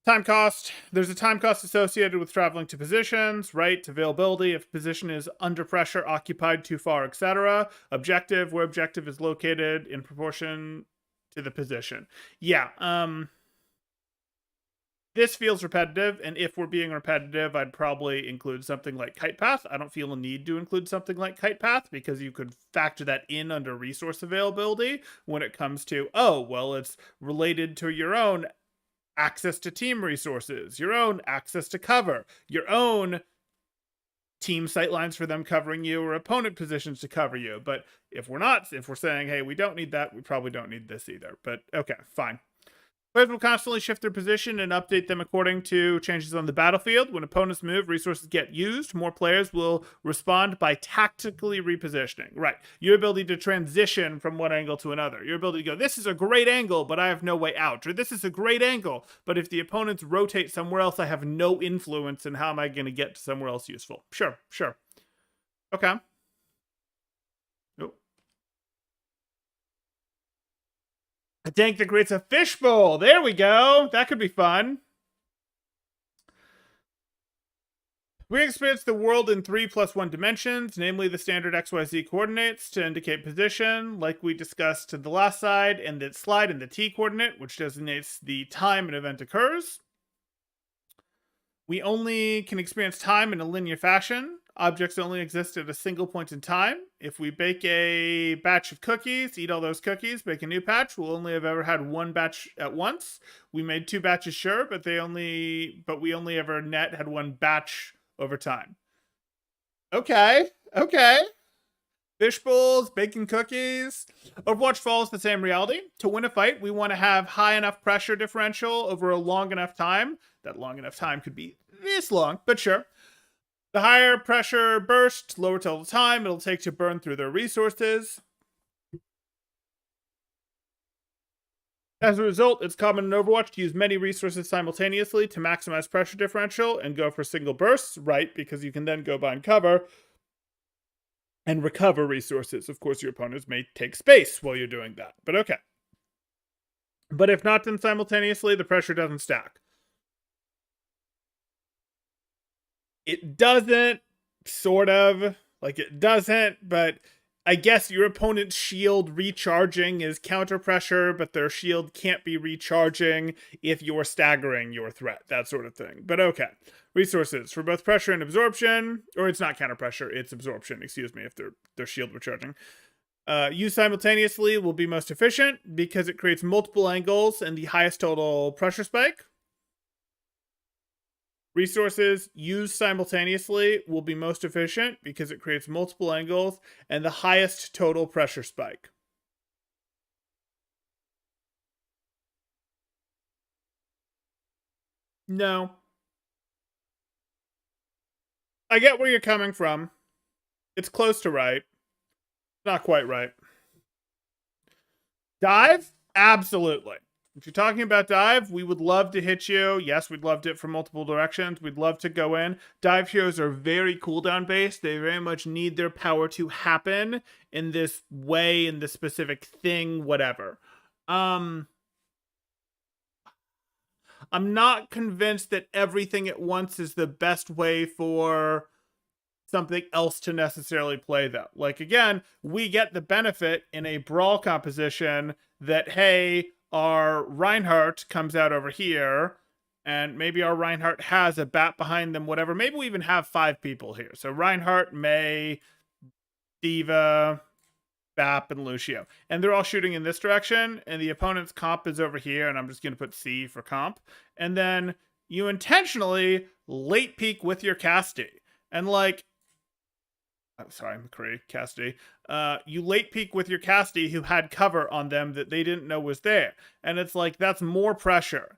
Time cost. There's a time cost associated with traveling to positions, right? Availability, if position is under pressure, occupied too far, etc. Objective, where objective is located in proportion to the position. Yeah, this feels repetitive, and if we're being repetitive, I'd probably include something like kite path. I don't feel a need to include something like kite path because you could factor that in under resource availability when it comes to, oh, well, it's related to your own access to team resources, your own access to cover, your own team sightlines for them covering you or opponent positions to cover you. But if we're saying, hey, we don't need that, we probably don't need this either. But okay, fine. Players will constantly shift their position and update them according to changes on the battlefield. When opponents move, resources get used. More players will respond by tactically repositioning. Right. Your ability to transition from one angle to another. Your ability to go, this is a great angle, but I have no way out. Or this is a great angle, but if the opponents rotate somewhere else, I have no influence in how am I going to get to somewhere else useful. Sure. Okay. A tank that creates a fishbowl. There we go. That could be fun. We experience the world in 3+1 dimensions, namely the standard XYZ coordinates to indicate position, like we discussed to the last side, and the slide in the T coordinate, which designates the time an event occurs. We only can experience time in a linear fashion. Objects only exist at a single point in time. If we bake a batch of cookies, eat all those cookies, bake a new batch, we'll only have ever had one batch at once. We made 2 batches, sure, but we only ever net had 1 batch over time. Okay. Fish bowls, baking cookies. Overwatch follows the same reality. To win a fight, we want to have high enough pressure differential over a long enough time. That long enough time could be this long, but sure. The higher pressure burst, lower total time it'll take to burn through their resources. As a result, it's common in Overwatch to use many resources simultaneously to maximize pressure differential and go for single bursts, right? Because you can then go behind cover and recover resources. Of course, your opponents may take space while you're doing that, but okay. But if not done simultaneously, the pressure doesn't stack. It doesn't, sort of. Like, it doesn't, but I guess your opponent's shield recharging is counter pressure, but their shield can't be recharging if you're staggering your threat, that sort of thing. But okay. Resources for both pressure and absorption, or it's not counter pressure, it's absorption, excuse me, if their shield recharging. Used simultaneously will be most efficient because it creates multiple angles and the highest total pressure spike. Resources used simultaneously will be most efficient because it creates multiple angles and the highest total pressure spike. No. I get where you're coming from. It's close to right. Not quite right. Dive? Absolutely. If you're talking about dive, we would love to hit you. Yes, we'd love to hit from multiple directions. We'd love to go in. Dive heroes are very cooldown based. They very much need their power to happen in this way, in this specific thing, whatever. I'm not convinced that everything at once is the best way for something else to necessarily play, though. Like, again, we get the benefit in a brawl composition that, hey, our Reinhardt comes out over here, and maybe our Reinhardt has a bat behind them, whatever. Maybe we even have 5 people here. So Reinhardt, Mei, Diva, Bap, and Lucio. And they're all shooting in this direction, and the opponent's comp is over here, and I'm just going to put C for comp. And then you intentionally late peek with your Casti. And, like, I'm sorry, McCree, Casti. You late peek with your Casti who had cover on them that they didn't know was there. And it's like, that's more pressure.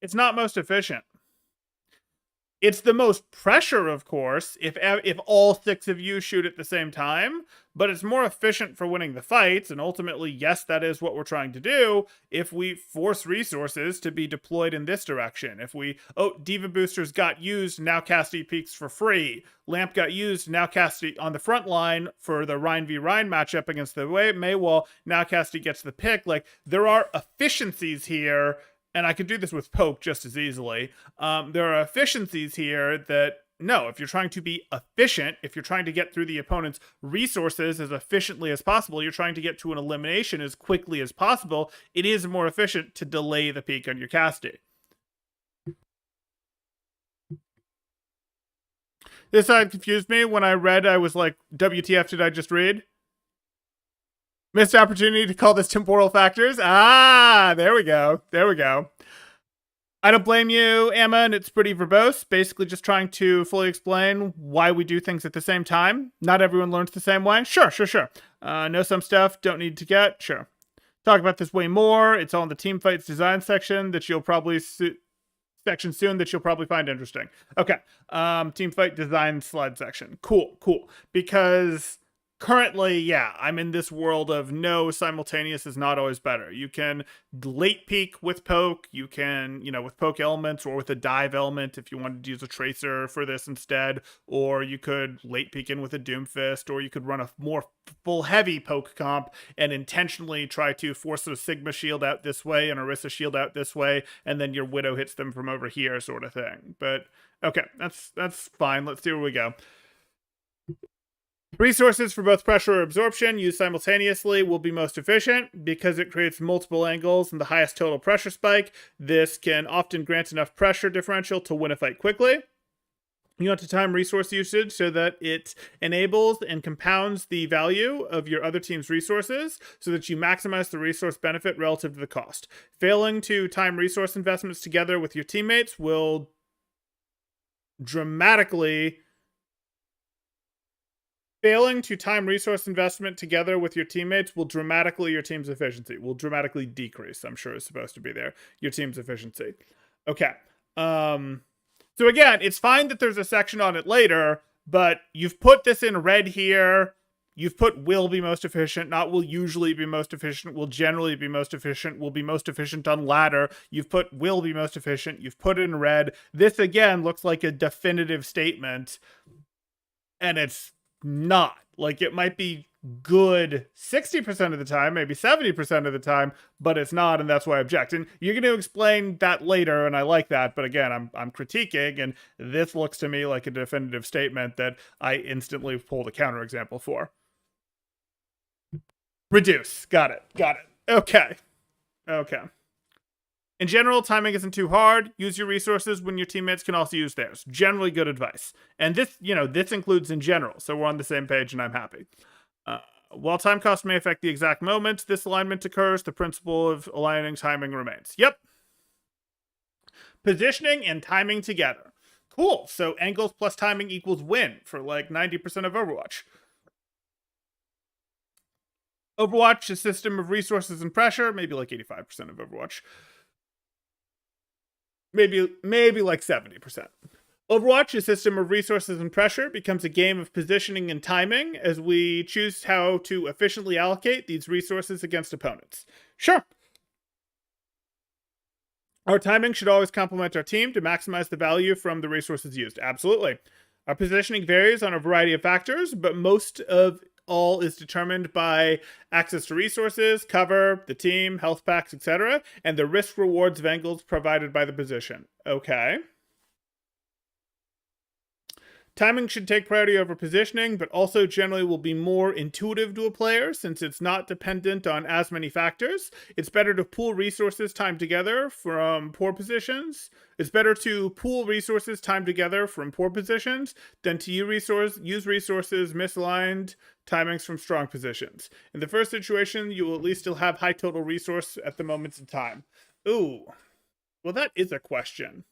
It's not most efficient. It's the most pressure, of course, if all 6 of you shoot at the same time, but it's more efficient for winning the fights, and ultimately, yes, that is what we're trying to do, if we force resources to be deployed in this direction. If we, Diva boosters got used, now Casti peaks for free. Lamp got used, now Casti on the front line for the Rhine v. Rhine matchup against the Maywall, now Casti gets the pick. Like, there are efficiencies here, and I could do this with Poke just as easily. There are efficiencies here that, no, if you're trying to be efficient, if you're trying to get through the opponent's resources as efficiently as possible, you're trying to get to an elimination as quickly as possible, it is more efficient to delay the peak on your Casti. This side confused me. When I read, I was like, WTF did I just read? Missed opportunity to call this temporal factors. Ah, there we go. There we go. I don't blame you, Emma, and it's pretty verbose. Basically just trying to fully explain why we do things at the same time. Not everyone learns the same way. Sure. Know some stuff, don't need to get. Sure. Talk about this way more. It's all in the team fights design section that you'll probably section soon that you'll probably find interesting. Okay. Team fight design slide section. Cool. Because currently, yeah, I'm in this world of no, simultaneous is not always better. You can late peek with Poke. You can, with Poke elements or with a dive element if you wanted to use a tracer for this instead. Or you could late peek in with a Doomfist, or you could run a more full heavy Poke comp and intentionally try to force a Sigma shield out this way and Orisa shield out this way, and then your Widow hits them from over here, sort of thing. But okay, that's fine. Let's see where we go. Resources for both pressure or absorption used simultaneously will be most efficient because it creates multiple angles and the highest total pressure spike. This can often grant enough pressure differential to win a fight quickly. You want to time resource usage so that it enables and compounds the value of your other team's resources so that you maximize the resource benefit relative to the cost. Failing to time resource investments together with your teammates will dramatically Failing to time resource investment together with your teammates will dramatically your team's efficiency. Will dramatically decrease, I'm sure is supposed to be there. Your team's efficiency. Okay. So again, it's fine that there's a section on it later, but you've put this in red here. You've put will be most efficient, not will usually be most efficient, will generally be most efficient, will be most efficient on ladder. You've put will be most efficient. You've put it in red. This, again, looks like a definitive statement, and it's not. Like, it might be good 60% of the time, maybe 70% of the time, but it's not, and that's why I object. And you're going to explain that later, and I like that, but again, I'm critiquing, and this looks to me like a definitive statement that I instantly pulled a counterexample for. Reduce. Got it. Okay. In general, timing isn't too hard. Use your resources when your teammates can also use theirs. Generally good advice. And this, this includes in general, so we're on the same page and I'm happy. While time cost may affect the exact moment this alignment occurs, the principle of aligning timing remains. Yep. Positioning and timing together. Cool. So angles plus timing equals win for like 90% of Overwatch. Overwatch, a system of resources and pressure, maybe like 85% of Overwatch. Maybe like 70%. Overwatch, a system of resources and pressure, becomes a game of positioning and timing as we choose how to efficiently allocate these resources against opponents. Sure. Our timing should always complement our team to maximize the value from the resources used. Absolutely. Our positioning varies on a variety of factors, but most of all is determined by access to resources, cover, the team, health packs, etc., and the risk rewards of angles provided by the position. Okay. Timing should take priority over positioning, but also generally will be more intuitive to a player since it's not dependent on as many factors. It's better to pool resources timed together from poor positions. It's better to pool resources timed together from poor positions than to use resources misaligned timings from strong positions. In the first situation, you will at least still have high total resource at the moments in time. Ooh, well, that is a question.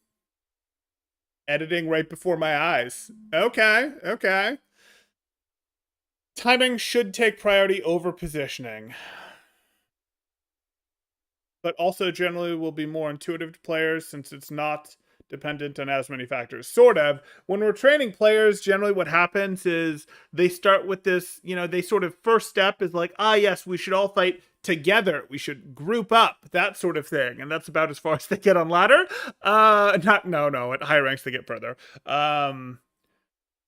Editing right before my eyes. Okay. Timing should take priority over positioning. But also generally will be more intuitive to players since it's not dependent on as many factors. Sort of. When we're training players, generally what happens is they start with this, they sort of first step is like, yes, we should all fight together. We should group up, that sort of thing. And that's about as far as they get on ladder. No, at higher ranks they get further.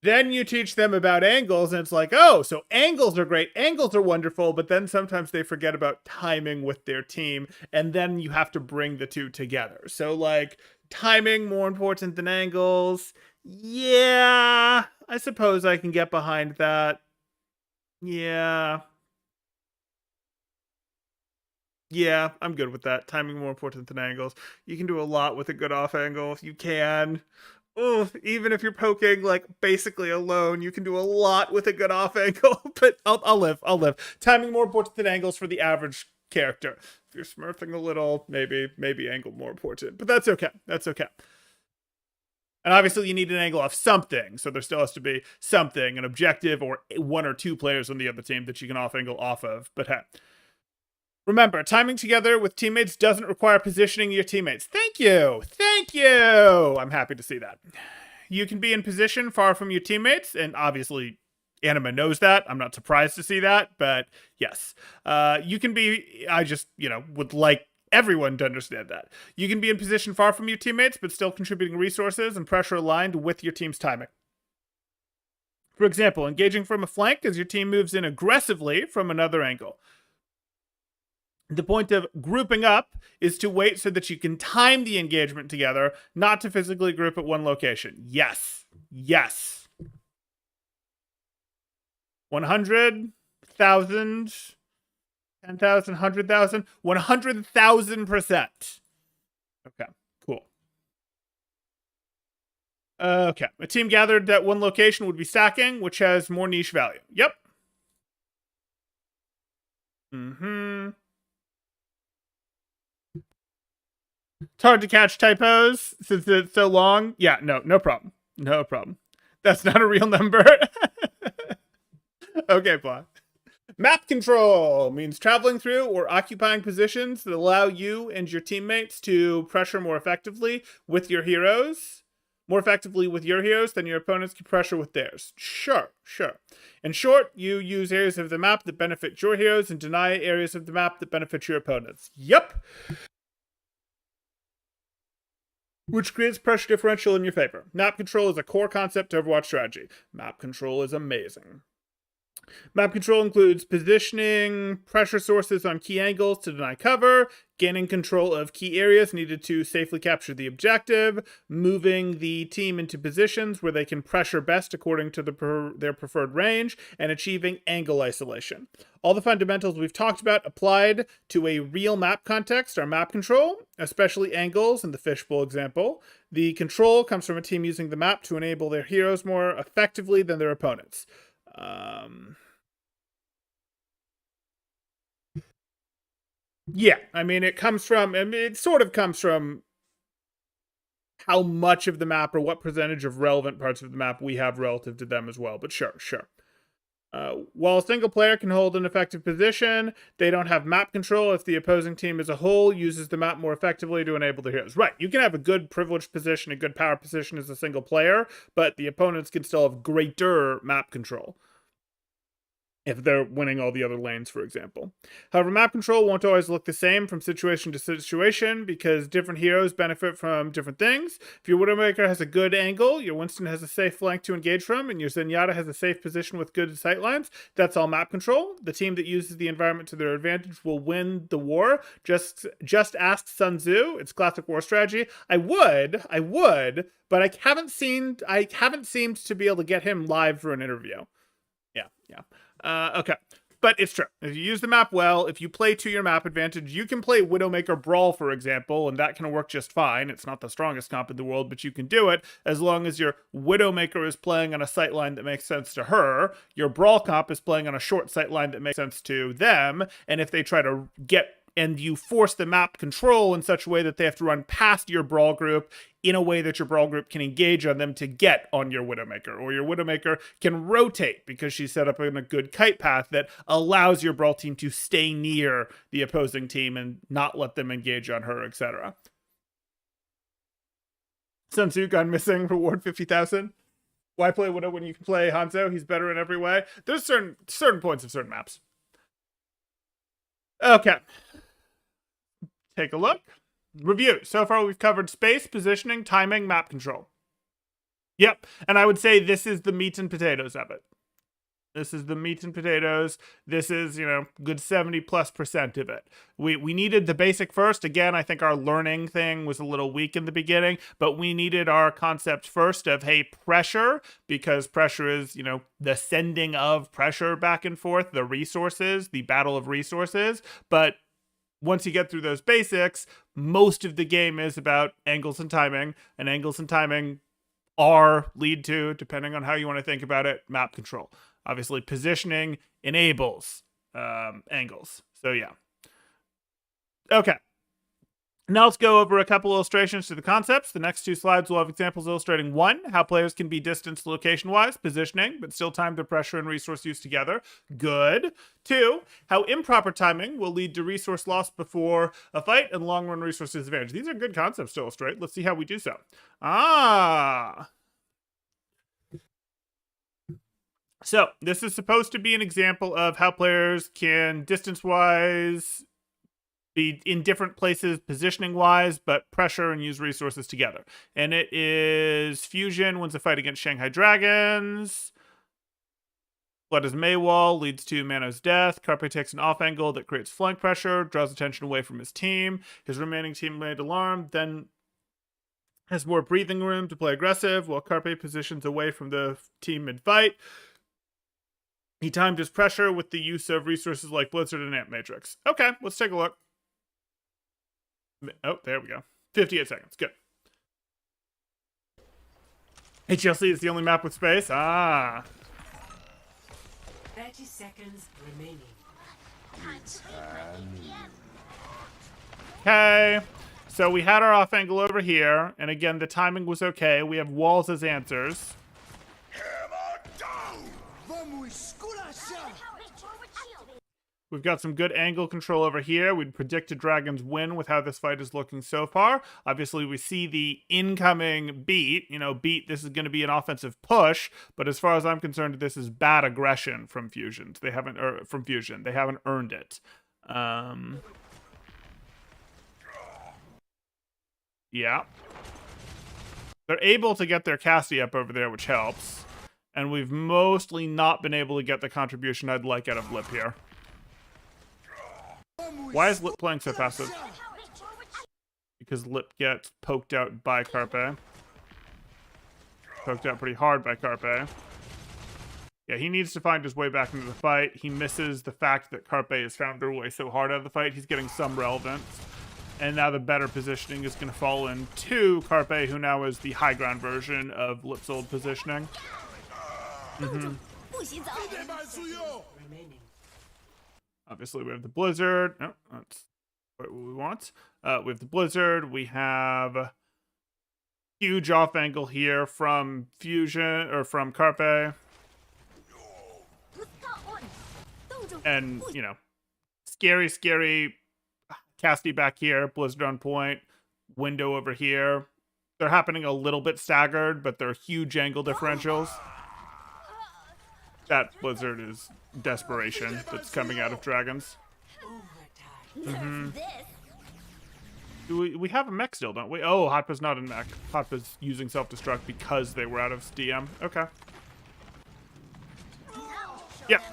Then you teach them about angles, and it's like, so angles are great, angles are wonderful, but then sometimes they forget about timing with their team, and then you have to bring the two together. So, like, timing more important than angles. Yeah, I suppose I can get behind that. Yeah, I'm good with that. Timing more important than angles. You can do a lot with a good off angle. You can. Even if you're poking like basically alone, you can do a lot with a good off angle. But I'll live. Timing more important than angles for the average character. If you're smurfing a little, maybe angle more important. But that's okay. And obviously you need an angle off something, so there still has to be something, an objective, or one or two players on the other team that you can off angle off of. But hey. Remember, timing together with teammates doesn't require positioning your teammates. Thank you. I'm happy to see that. You can be in position far from your teammates, and obviously Anima knows that. I'm not surprised to see that, but yes. You can be, I just, would like everyone to understand that. You can be in position far from your teammates, but still contributing resources and pressure aligned with your team's timing. For example, engaging from a flank as your team moves in aggressively from another angle. The point of grouping up is to wait so that you can time the engagement together, not to physically group at one location. Yes. 100,000, 10,000, 100,000, 100,000%. Okay, cool. Okay, a team gathered at one location would be stacking, which has more niche value. Yep. It's hard to catch typos since it's so long. Yeah, no problem. That's not a real number. Okay, plot. Map control means traveling through or occupying positions that allow you and your teammates to pressure more effectively with your heroes than your opponents can pressure with theirs. Sure. In short, you use areas of the map that benefit your heroes and deny areas of the map that benefit your opponents. Yep. Which creates pressure differential in your favor. Map control is a core concept to Overwatch strategy. Map control is amazing. Map control includes positioning pressure sources on key angles to deny cover, gaining control of key areas needed to safely capture the objective, moving the team into positions where they can pressure best according to their preferred range, and achieving angle isolation. All the fundamentals we've talked about applied to a real map context are map control, especially angles in the fishbowl example. The control comes from a team using the map to enable their heroes more effectively than their opponents. Yeah, it sort of comes from how much of the map or what percentage of relevant parts of the map we have relative to them as well, but sure. While a single player can hold an effective position, they don't have map control if the opposing team as a whole uses the map more effectively to enable their heroes. Right, you can have a good privileged position, a good power position as a single player, but the opponents can still have greater map control if they're winning all the other lanes, for example. However, map control won't always look the same from situation to situation because different heroes benefit from different things. If your Widowmaker has a good angle, your Winston has a safe flank to engage from, and your Zenyatta has a safe position with good sightlines, that's all map control. The team that uses the environment to their advantage will win the war. Just ask Sun Tzu. It's classic war strategy. I would, but I haven't seemed to be able to get him live for an interview. Yeah. Okay. But it's true. If you use the map well, if you play to your map advantage, you can play Widowmaker Brawl, for example, and that can work just fine. It's not the strongest comp in the world, but you can do it as long as your Widowmaker is playing on a sightline that makes sense to her, your Brawl comp is playing on a short sightline that makes sense to them, and if they try to get and you force the map control in such a way that they have to run past your Brawl group in a way that your Brawl group can engage on them to get on your Widowmaker. Or your Widowmaker can rotate because she's set up in a good kite path that allows your Brawl team to stay near the opposing team and not let them engage on her, etc. Sun Tzu gone missing, reward 50,000. Why play Widow when you can play Hanzo? He's better in every way. There's certain points of certain maps. Okay. Take a look. Review. So far we've covered space, positioning, timing, map control. Yep. And I would say this is the meat and potatoes of it. This is the meat and potatoes. This is, good 70+% of it. We needed the basic first. Again, I think our learning thing was a little weak in the beginning, but we needed our concept first of, hey, pressure, because pressure is, the sending of pressure back and forth, the resources, the battle of resources. But once you get through those basics, most of the game is about angles and timing, and angles and timing lead to, depending on how you want to think about it, map control. Obviously, positioning enables angles. So, yeah. Okay. Now let's go over a couple illustrations to the concepts. The next two slides will have examples illustrating 1, how players can be distanced location-wise, positioning, but still time their pressure and resource use together. Good. 2, how improper timing will lead to resource loss before a fight and long-run resource disadvantage. These are good concepts to illustrate. Let's see how we do so. So, this is supposed to be an example of how players can distance-wise be in different places positioning-wise, but pressure and use resources together. And it is Fusion wins a fight against Shanghai Dragons. Blood is Maywall, leads to Mano's death. Carpe takes an off angle that creates flank pressure, draws attention away from his team. His remaining teammate alarmed, then has more breathing room to play aggressive, while Carpe positions away from the team mid-fight. He timed his pressure with the use of resources like Blizzard and Amp Matrix. Okay, let's take a look. Oh, there we go. 58 seconds. Good. HLC is the only map with space. 30 seconds remaining. Okay. So we had our off angle over here. And again, the timing was okay. We have walls as answers. We've got some good angle control over here. We'd predicted Dragon's win with how this fight is looking so far. Obviously, we see the incoming beat. This is going to be an offensive push. But as far as I'm concerned, this is bad aggression from Fusion. They haven't earned it. Yeah. They're able to get their Cassie up over there, which helps. And we've mostly not been able to get the contribution I'd like out of Lip here. Why is Lip playing so passive? Because Lip gets poked out by Carpe. Poked out pretty hard by Carpe. Yeah, he needs to find his way back into the fight. He misses the fact that Carpe has found their way so hard out of the fight. He's getting some relevance. And now the better positioning is going to fall into Carpe, who now is the high ground version of Lip's old positioning. Obviously, we have the Blizzard. No, that's what we want. We have the Blizzard. We have huge off angle here from Fusion, or from Carpe. And, you know, scary Casty back here, Blizzard on point, window over here. They're happening a little bit staggered, but they're huge angle differentials. That Blizzard is desperation that's coming out of dragons. We have a mech still, don't we? Oh, Hotpa's not in mech. Hotpa's using self-destruct because they were out of DM. Okay. Yep.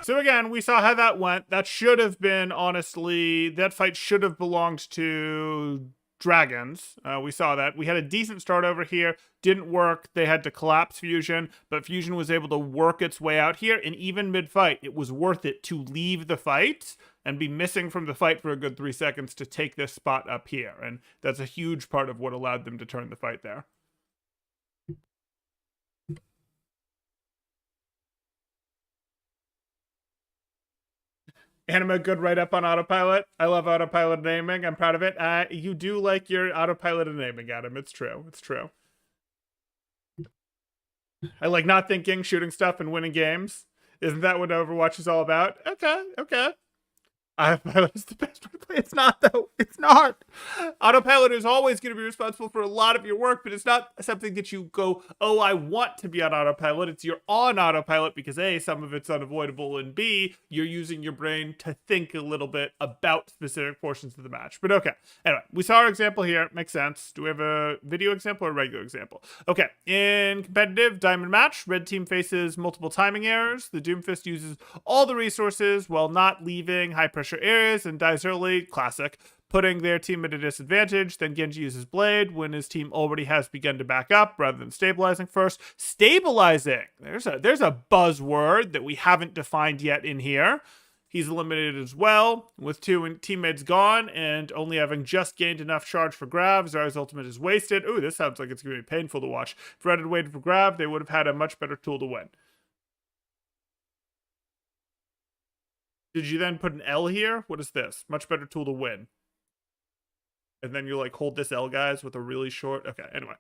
So again, we saw how that went. That should have been, honestly, that fight should have belonged to dragons. We saw that. We had a decent start over here. Didn't work. They had to collapse Fusion, but Fusion was able to work its way out here. And even mid-fight, it was worth it to leave the fight and be missing from the fight for a good 3 seconds to take this spot up here. And that's a huge part of what allowed them to turn the fight there. Anima, good write-up on autopilot. I love autopilot naming. I'm proud of it. You do like your autopilot naming, Adam. It's true. It's true. I like not thinking, shooting stuff, and winning games. Isn't that what Overwatch is all about? Okay, okay. Autopilot is the best way to play. It's not, though. It's not. Autopilot is always going to be responsible for a lot of your work, but it's not something that you go, oh, I want to be on autopilot. It's you're on autopilot because A, some of it's unavoidable, and B, you're using your brain to think a little bit about specific portions of the match. But okay. Anyway, we saw our example here. Makes sense. Do we have a video example or a regular example? Okay. In competitive diamond match, red team faces multiple timing errors. The Doomfist uses all the resources while not leaving high pressure areas and dies early, classic, putting their team at a disadvantage. Then Genji uses Blade when his team already has begun to back up rather than stabilizing first. Stabilizing! There's a buzzword that we haven't defined yet in here. He's eliminated as well, with 2 teammates gone and only having just gained enough charge for Grav. Zarya's ultimate is wasted. Ooh, this sounds like it's going to be painful to watch. If Red had waited for Grav, they would have had a much better tool to win. Did you then put an L here? What is this? Much better tool to win. And then you like hold this L, guys, with a really short... Okay, anyway.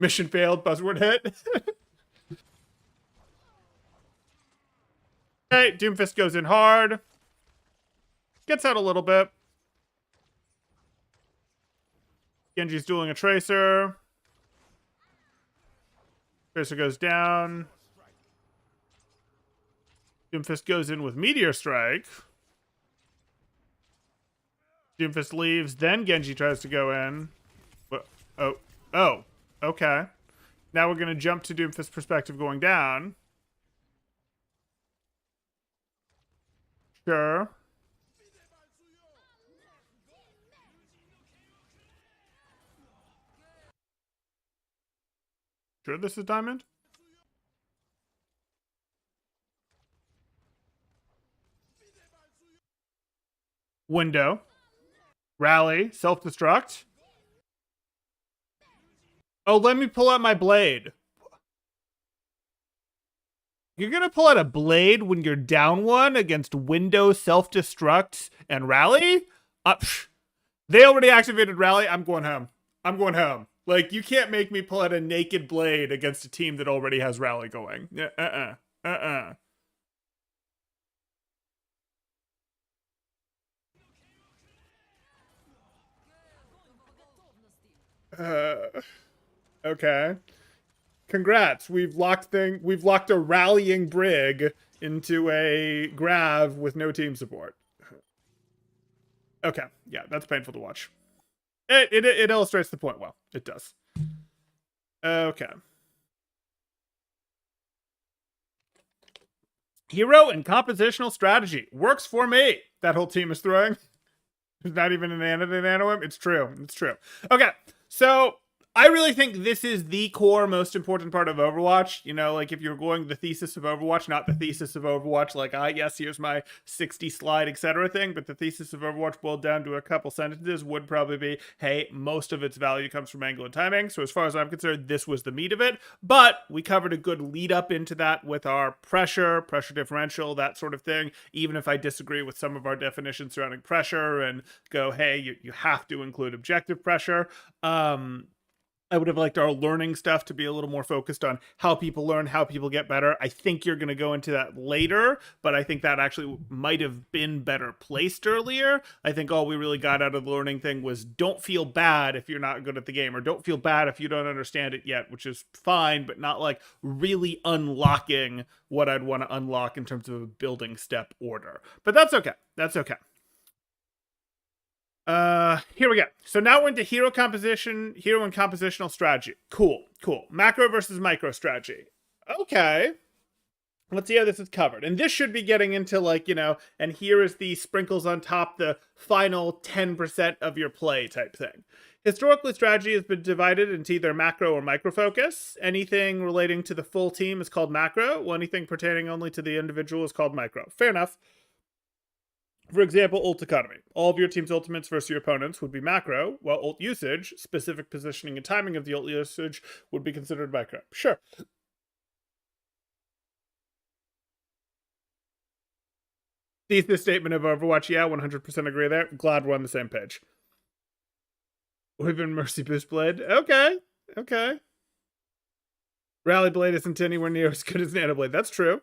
Mission failed, buzzword hit. Okay, Doomfist goes in hard. Gets out a little bit. Genji's dueling a Tracer. Tracer goes down. Doomfist goes in with Meteor Strike. Doomfist leaves, then Genji tries to go in. Oh, okay. Now we're going to jump to Doomfist's perspective going down. Sure. Sure this is Diamond? Window. Rally. Self-destruct. Oh, let me pull out my blade. You're gonna pull out a blade when you're down one against window, self-destruct, and rally? They already activated rally. I'm going home. I'm going home. Like, you can't make me pull out a naked blade against a team that already has rally going. Okay. Congrats. We've locked a rallying Brig into a Grav with no team support. Okay. Yeah, that's painful to watch. It illustrates the point well. It does. Okay. Hero and compositional strategy. Works for me. That whole team is throwing. There's not even an nano him. It's true. It's true. Okay. So I really think this is the core, most important part of Overwatch. You know, like if you're going the thesis of Overwatch, not the thesis of Overwatch, like, yes, here's my 60 slide, etc. thing, but the thesis of Overwatch boiled down to a couple sentences would probably be, hey, most of its value comes from angle and timing. So as far as I'm concerned, this was the meat of it. But we covered a good lead up into that with our pressure differential, that sort of thing. Even if I disagree with some of our definitions surrounding pressure and go, hey, you have to include objective pressure. I would have liked our learning stuff to be a little more focused on how people learn, how people get better. I think you're going to go into that later, but I think that actually might have been better placed earlier. I think all we really got out of the learning thing was don't feel bad if you're not good at the game, or don't feel bad if you don't understand it yet, which is fine, but not like really unlocking what I'd want to unlock in terms of a building step order. But that's okay. That's okay. Here we go. So now we're into hero and compositional strategy. Cool. Macro versus micro strategy. Okay. Let's see how this is covered. And this should be getting into like, and here is the sprinkles on top, the final 10% of your play type thing. Historically, strategy has been divided into either macro or micro focus. Anything relating to the full team is called macro, while anything pertaining only to the individual is called micro. Fair enough. For example, ult economy. All of your team's ultimates versus your opponents would be macro, while ult usage, specific positioning and timing of the ult usage, would be considered micro. Sure. Thesis statement of Overwatch, yeah, 100% agree there. Glad we're on the same page. Or even Mercy Boost Blade. Okay. Rally Blade isn't anywhere near as good as Nano Blade. That's true.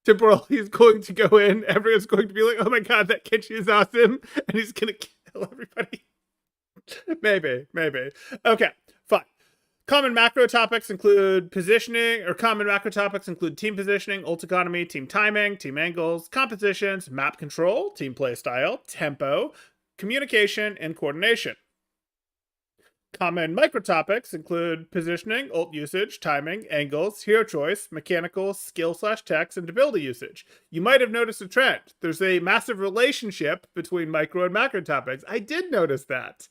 Temporal, he's going to go in. Everyone's going to be like, oh my god, that Kenshi is awesome. And he's going to kill everybody. Maybe. Okay, fine. Common macro topics include positioning, or common macro topics include team positioning, ult economy, team timing, team angles, compositions, map control, team play style, tempo, communication, and coordination. Common microtopics include positioning, ult usage, timing, angles, hero choice, mechanical, skill/techs, and ability usage. You might have noticed a trend. There's a massive relationship between micro and macro topics. I did notice that.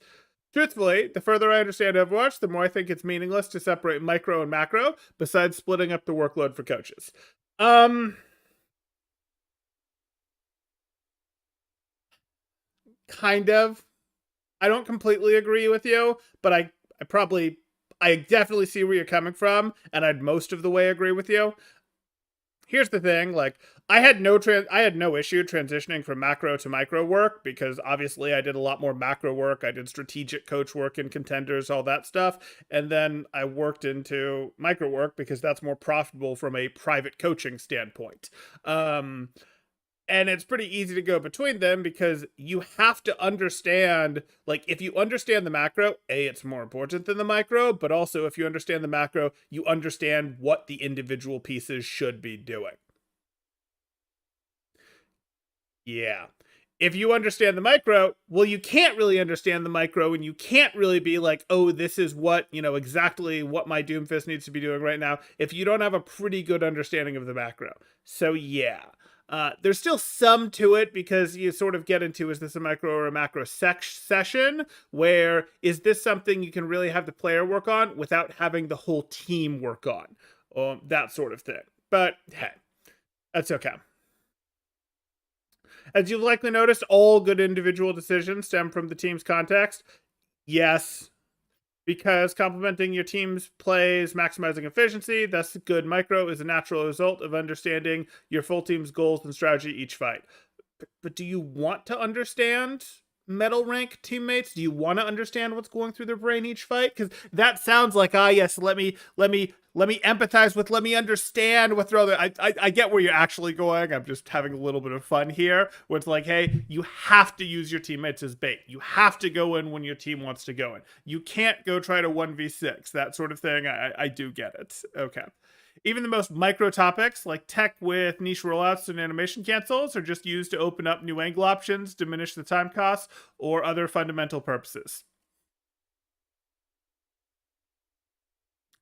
Truthfully, the further I understand Overwatch, the more I think it's meaningless to separate micro and macro, besides splitting up the workload for coaches. Kind of. I don't completely agree with you, but I definitely see where you're coming from, and I'd most of the way agree with you. Here's the thing, like, I had no issue transitioning from macro to micro work, because obviously I did a lot more macro work. I did strategic coach work in contenders, all that stuff, and then I worked into micro work because that's more profitable from a private coaching standpoint. And it's pretty easy to go between them because you have to understand, like, if you understand the macro, it's more important than the micro, but also if you understand the macro, you understand what the individual pieces should be doing. Yeah. If you understand the micro, well, you can't really understand the micro, and you can't really be like, oh, this is what, exactly what my Doomfist needs to be doing right now, if you don't have a pretty good understanding of the macro. So yeah. There's still some to it, because you sort of get into, is this a micro or a macro session, where is this something you can really have the player work on without having the whole team work on, that sort of thing. But hey, that's okay. As you've likely noticed, all good individual decisions stem from the team's context. Yes, because complementing your team's plays, maximizing efficiency, thus good micro, is a natural result of understanding your full team's goals and strategy each fight. But do you want to understand medal rank teammates? Do you want to understand what's going through their brain each fight? Because that sounds like, yes, let me empathize with, let me understand what they're other. I get where you're actually going. I'm just having a little bit of fun here, where it's like, hey, you have to use your teammates as bait. You have to go in when your team wants to go in. You can't go try to 1v6, that sort of thing. I do get it. Okay. Even the most micro topics, like tech with niche rollouts and animation cancels, are just used to open up new angle options, diminish the time costs, or other fundamental purposes.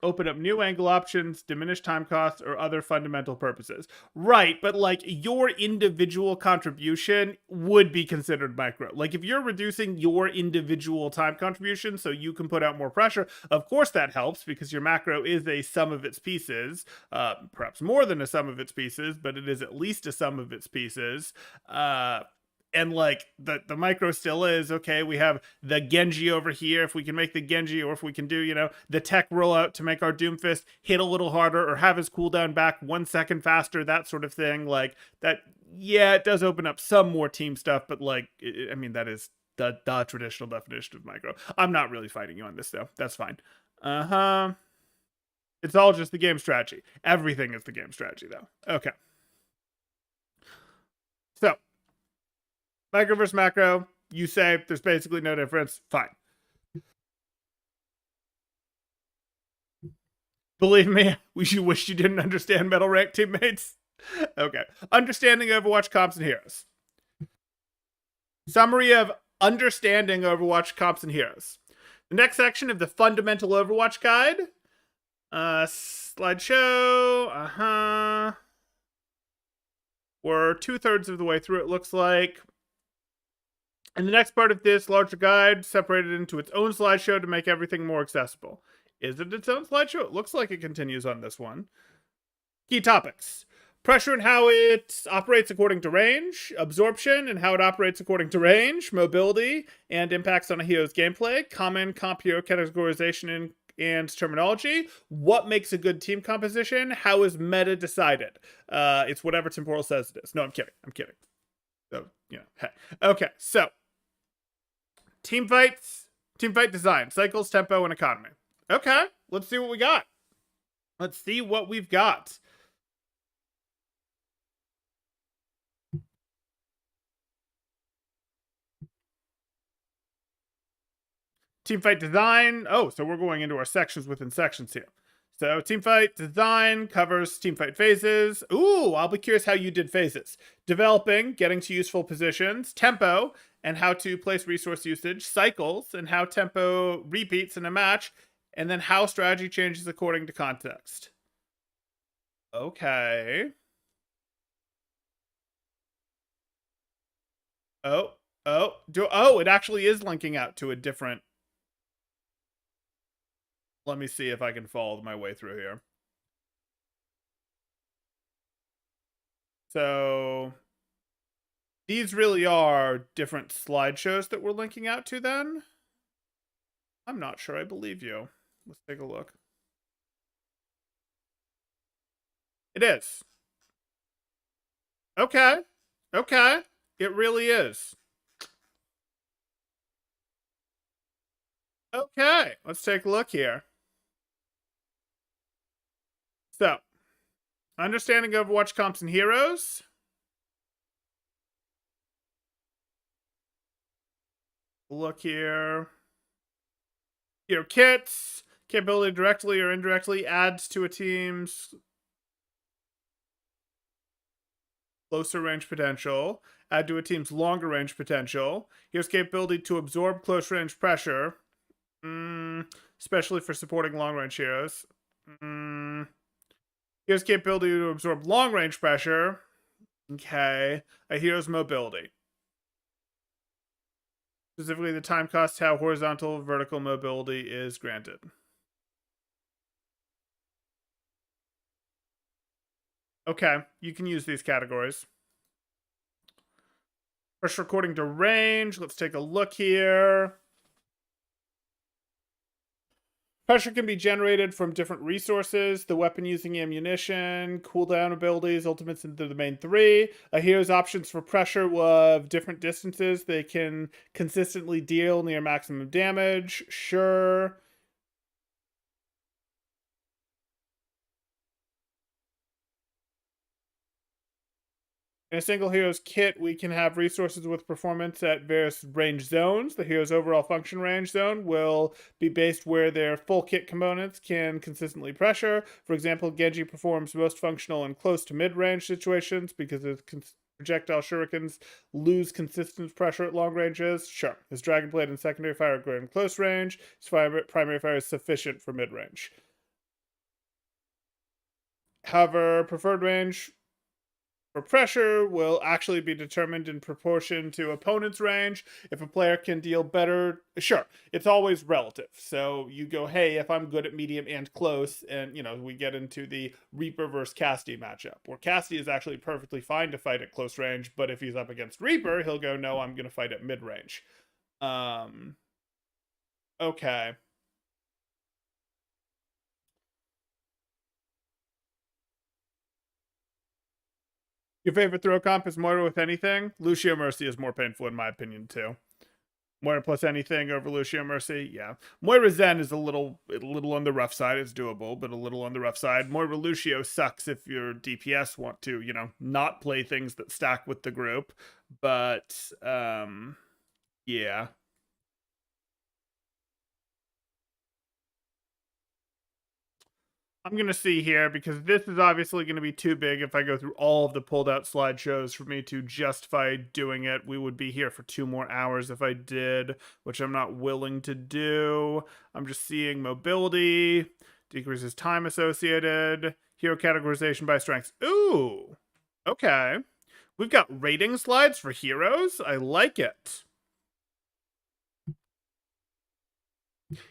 Open up new angle options, diminish time costs, or other fundamental purposes. Right, but like, your individual contribution would be considered micro. Like, if you're reducing your individual time contribution so you can put out more pressure, of course that helps, because your macro is a sum of its pieces, perhaps more than a sum of its pieces, but it is at least a sum of its pieces. And like, the micro still is, okay, we have the Genji over here. If we can make the Genji, or if we can do, the tech rollout to make our Doomfist hit a little harder, or have his cooldown back 1 second faster, that sort of thing, like that, yeah, it does open up some more team stuff, but like, I mean, that is the traditional definition of micro. I'm not really fighting you on this though. That's fine. It's all just the game strategy. Everything is the game strategy though. Okay. So, micro versus macro. You say there's basically no difference. Fine. Believe me, you wish you didn't understand metal rank teammates. Okay. Understanding Overwatch comps and heroes. Summary of understanding Overwatch comps and heroes. The next section of the fundamental Overwatch guide. Slideshow. We're 2/3 of the way through, it looks like. And the next part of this larger guide separated into its own slideshow to make everything more accessible. Is it its own slideshow? It looks like it continues on this one. Key topics. Pressure and how it operates according to range. Absorption and how it operates according to range. Mobility and impacts on a hero's gameplay. Common comp hero categorization and terminology. What makes a good team composition? How is meta decided? It's whatever Temporal says it is. No, I'm kidding. So, hey. Okay, so. Team fight design. Cycles, tempo, and economy. Okay, let's see what we got. Let's see what we've got. Teamfight design. Oh, so we're going into our sections within sections here. So teamfight design covers teamfight phases. Ooh, I'll be curious how you did phases. Developing, getting to useful positions. Tempo, and how to place resource usage. Cycles, and how tempo repeats in a match. And then how strategy changes according to context. Okay. It actually is linking out to a different. Let me see if I can follow my way through here. So these really are different slideshows that we're linking out to then. I'm not sure I believe you. Let's take a look. It is. Okay. It really is. Okay, let's take a look here. So, understanding Overwatch comps and heroes. Look here. Hero kits. Capability directly or indirectly adds to a team's closer range potential. Add to a team's longer range potential. Here's capability to absorb close range pressure. Especially for supporting long range heroes. Here's capability to absorb long range pressure. Okay. A hero's mobility. Specifically, the time cost, how horizontal, vertical mobility is granted. Okay, you can use these categories. Pressure according to range. Let's take a look here. Pressure can be generated from different resources, the weapon using ammunition, cooldown abilities, ultimates into the main three. A hero's options for pressure of different distances. They can consistently deal near maximum damage. Sure. In a single hero's kit, we can have resources with performance at various range zones. The hero's overall function range zone will be based where their full kit components can consistently pressure. For example, Genji performs most functional in close to mid-range situations because his projectile shurikens lose consistent pressure at long ranges. Sure. His Dragon Blade and secondary fire are great in close range. His primary fire is sufficient for mid-range. However, preferred range for pressure will actually be determined in proportion to opponent's range. If a player can deal better, sure, it's always relative. So you go, hey, if I'm good at medium and close, and we get into the Reaper versus Cassidy matchup, where Cassidy is actually perfectly fine to fight at close range, but if he's up against Reaper, he'll go, no, I'm going to fight at mid range. Okay. Your favorite throw comp is Moira with anything? Lucio Mercy is more painful in my opinion too. Moira plus anything over Lucio Mercy, yeah. Moira Zen is a little on the rough side. It's doable, but a little on the rough side. Moira Lucio sucks if your DPS want to, not play things that stack with the group. But, yeah. I'm going to see here because this is obviously going to be too big if I go through all of the pulled out slideshows for me to justify doing it. We would be here for 2 more hours if I did, which I'm not willing to do. I'm just seeing mobility, decreases time associated, hero categorization by strengths. Ooh, okay. We've got rating slides for heroes. I like it.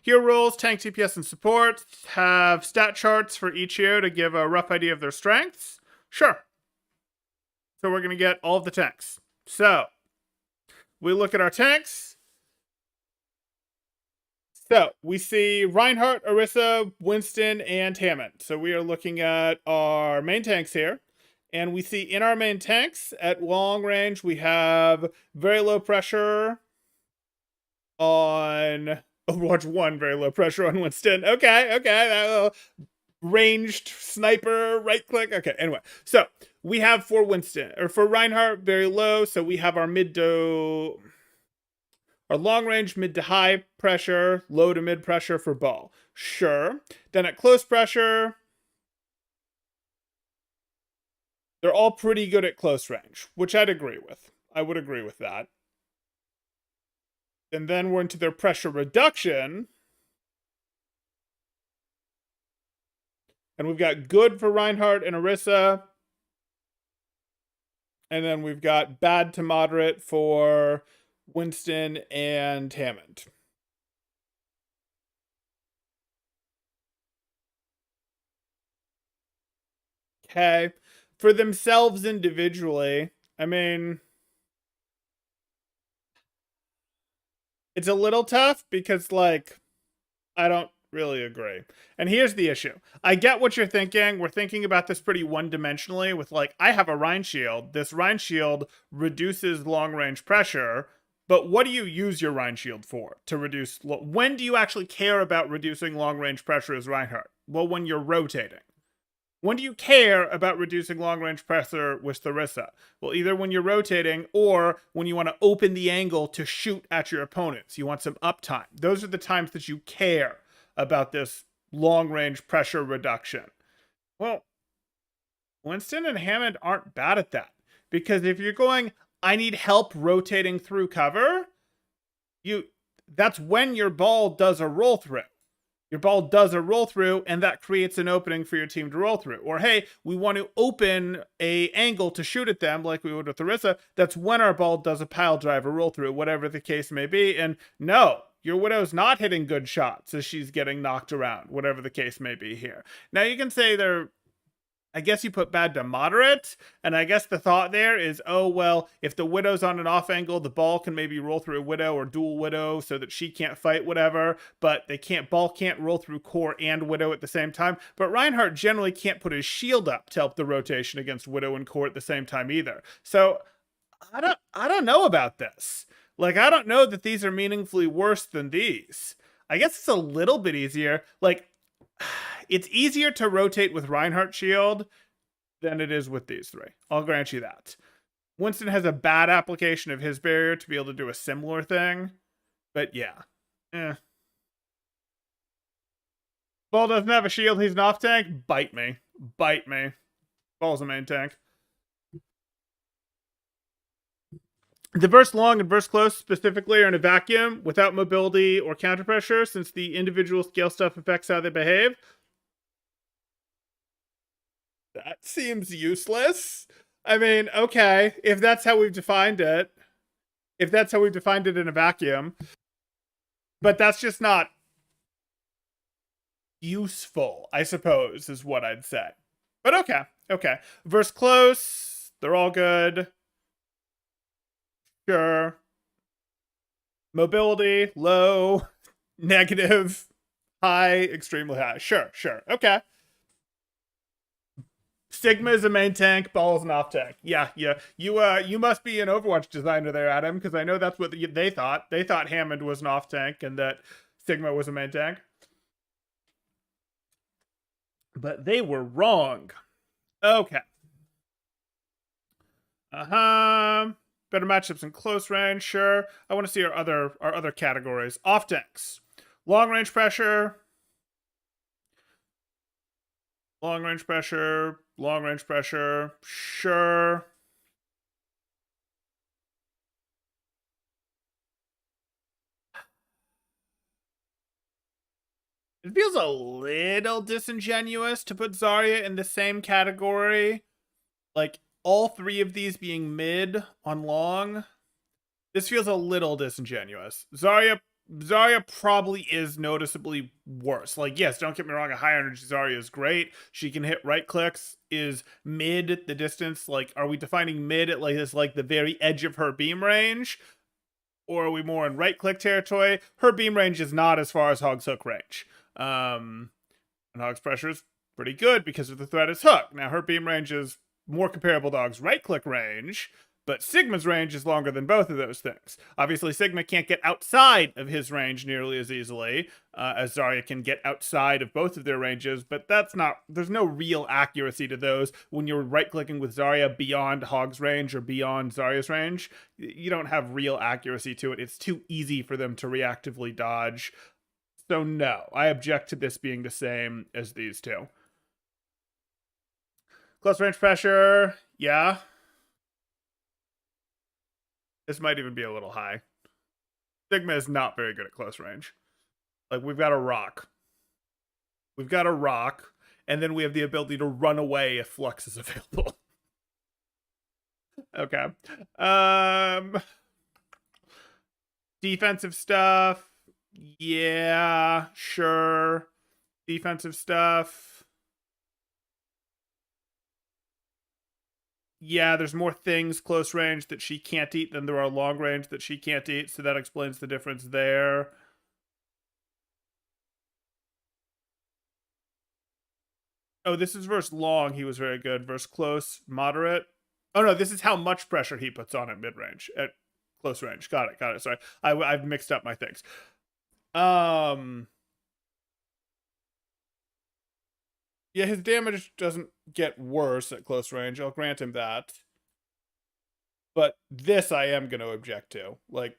Hero roles, tank, DPS, and support have stat charts for each hero to give a rough idea of their strengths. Sure. So we're going to get all of the tanks. So we look at our tanks. So we see Reinhardt, Orisa, Winston, and Hammond. So we are looking at our main tanks here. And we see in our main tanks, at long range, we have very low pressure on Overwatch 1, very low pressure on Winston. Okay. Ranged sniper, right click. Okay, anyway. So we have for Winston, or for Reinhardt, very low. So we have our our long range, mid to high pressure, low to mid pressure for Ball. Sure. Then at close pressure, they're all pretty good at close range, which I'd agree with. I would agree with that. And then we're into their pressure reduction. And we've got good for Reinhardt and Orisa. And then we've got bad to moderate for Winston and Hammond. Okay. For themselves individually, I mean, it's a little tough because, like, I don't really agree. And here's the issue. I get what you're thinking. We're thinking about this pretty one-dimensionally with, like, I have a Rein Shield. This Rein Shield reduces long-range pressure, but what do you use your Rein Shield for? To reduce... When do you actually care about reducing long-range pressure as Reinhardt? Well, when you're rotating. When do you care about reducing long-range pressure with Orisa? Well, either when you're rotating or when you want to open the angle to shoot at your opponents. You want some uptime. Those are the times that you care about this long-range pressure reduction. Well, Winston and Hammond aren't bad at that. Because if you're going, I need help rotating through cover, that's when your ball does a roll through. Your ball does a roll through, and that creates an opening for your team to roll through. Or, hey, we want to open a angle to shoot at them like we would with Orisa. That's when our ball does a pile drive or roll through, whatever the case may be. And no, your Widow's not hitting good shots as she's getting knocked around, whatever the case may be here. Now, you can say I guess you put bad to moderate, and I guess the thought there is, oh, well, if the Widow's on an off angle, the ball can maybe roll through a Widow or dual Widow so that she can't fight, whatever, but ball can't roll through Core and Widow at the same time. But Reinhardt generally can't put his shield up to help the rotation against Widow and Core at the same time either. So I don't know about this. Like, I don't know that these are meaningfully worse than these. I guess it's a little bit easier. Like, it's easier to rotate with Reinhardt shield than it is with these three. I'll grant you that. Winston has a bad application of his barrier to be able to do a similar thing. But yeah. Ball doesn't have a shield. He's an off tank. Bite me. Ball's a main tank. The burst long and burst close specifically are in a vacuum without mobility or counter pressure since the individual scale stuff affects how they behave. That seems useless. I mean, okay, if that's how we've defined it. If that's how we've defined it in a vacuum. But that's just not useful, I suppose, is what I'd say. But okay. Verse close, they're all good. Sure. Mobility, low, negative, high, extremely high. Sure. Okay. Sigma is a main tank, Ball is an off tank. Yeah. You must be an Overwatch designer there, Adam, because I know that's what they thought. They thought Hammond was an off tank and that Sigma was a main tank. But they were wrong. Okay. Better matchups in close range, sure. I want to see our other categories. Off tanks. Long range pressure. Long range pressure. Long range pressure. Sure. It feels a little disingenuous to put Zarya in the same category. Like, all three of these being mid on long. This feels a little disingenuous. Zarya probably is noticeably worse. Like, yes, don't get me wrong, a high energy Zarya is great. She can hit right clicks. Is mid the distance? Like, are we defining mid at like this, like the very edge of her beam range? Or are we more in right click territory? Her beam range is not as far as Hog's hook range. And Hog's pressure is pretty good because of the threat is hook. Now, her beam range is more comparable to Hog's right click range, but Sigma's range is longer than both of those things. Obviously, Sigma can't get outside of his range nearly as easily as Zarya can get outside of both of their ranges, but there's no real accuracy to those when you're right-clicking with Zarya beyond Hog's range or beyond Zarya's range. You don't have real accuracy to it. It's too easy for them to reactively dodge. So no, I object to this being the same as these two. Close range pressure, yeah. This might even be a little high. Sigma is not very good at close range. Like, we've got a rock. And then we have the ability to run away if Flux is available. Okay. Defensive stuff. Yeah, sure. Defensive stuff. Yeah, there's more things close range that she can't eat than there are long range that she can't eat, so that explains the difference there. Oh, this is versus long. He was very good. Versus close, moderate. Oh, no, this is how much pressure he puts on at mid-range. At close range. Got it. Sorry. I've mixed up my things. Yeah, his damage doesn't get worse at close range. I'll grant him that. But this I am going to object to. Like,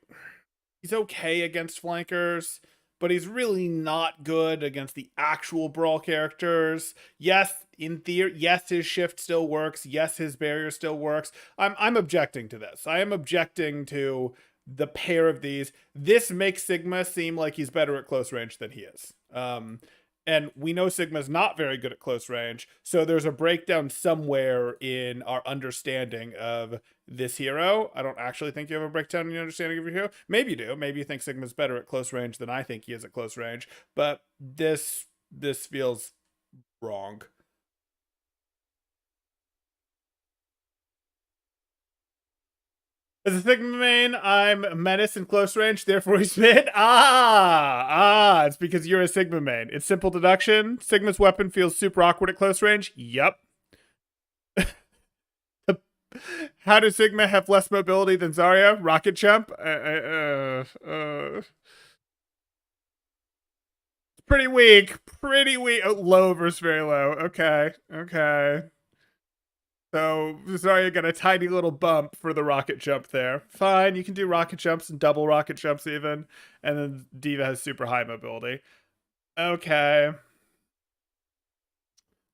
he's okay against flankers, but he's really not good against the actual Brawl characters. Yes, in theory, yes, his shift still works. Yes, his barrier still works. I'm objecting to this. I am objecting to the pair of these. This makes Sigma seem like he's better at close range than he is. And we know Sigma's not very good at close range, so there's a breakdown somewhere in our understanding of this hero. I don't actually think you have a breakdown in your understanding of your hero. Maybe you do. Maybe you think Sigma's better at close range than I think he is at close range. But this feels wrong. As a Sigma main, I'm Menace in close range, therefore he's mid. It's because you're a Sigma main. It's simple deduction. Sigma's weapon feels super awkward at close range. Yep. How does Sigma have less mobility than Zarya? Rocket jump? Pretty weak. Oh, low versus very low. Okay. So Zarya got a tiny little bump for the rocket jump there. Fine, you can do rocket jumps and double rocket jumps even. And then D.Va has super high mobility. Okay.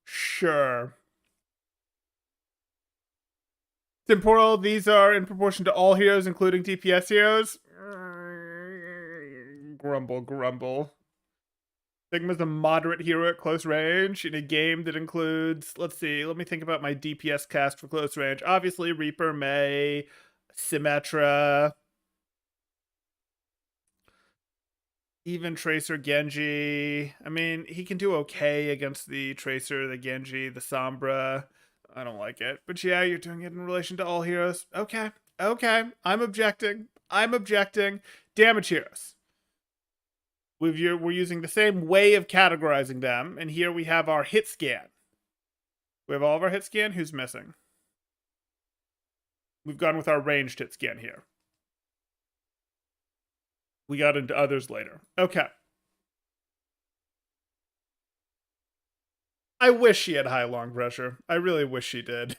Sure. Temporal, these are in proportion to all heroes, including DPS heroes. Grumble. Sigma's a moderate hero at close range in a game that includes, let's see, let me think about my DPS cast for close range. Obviously, Reaper, Mei, Symmetra, even Tracer, Genji. I mean, he can do okay against the Tracer, the Genji, the Sombra. I don't like it. But yeah, you're doing it in relation to all heroes. Okay. I'm objecting. Damage heroes. We're using the same way of categorizing them, and here we have our hit scan, We have all of our hit scan. Who's missing? We've gone with our ranged hit scan here. We got into others later. Okay. I wish she had high long pressure. I really wish she did.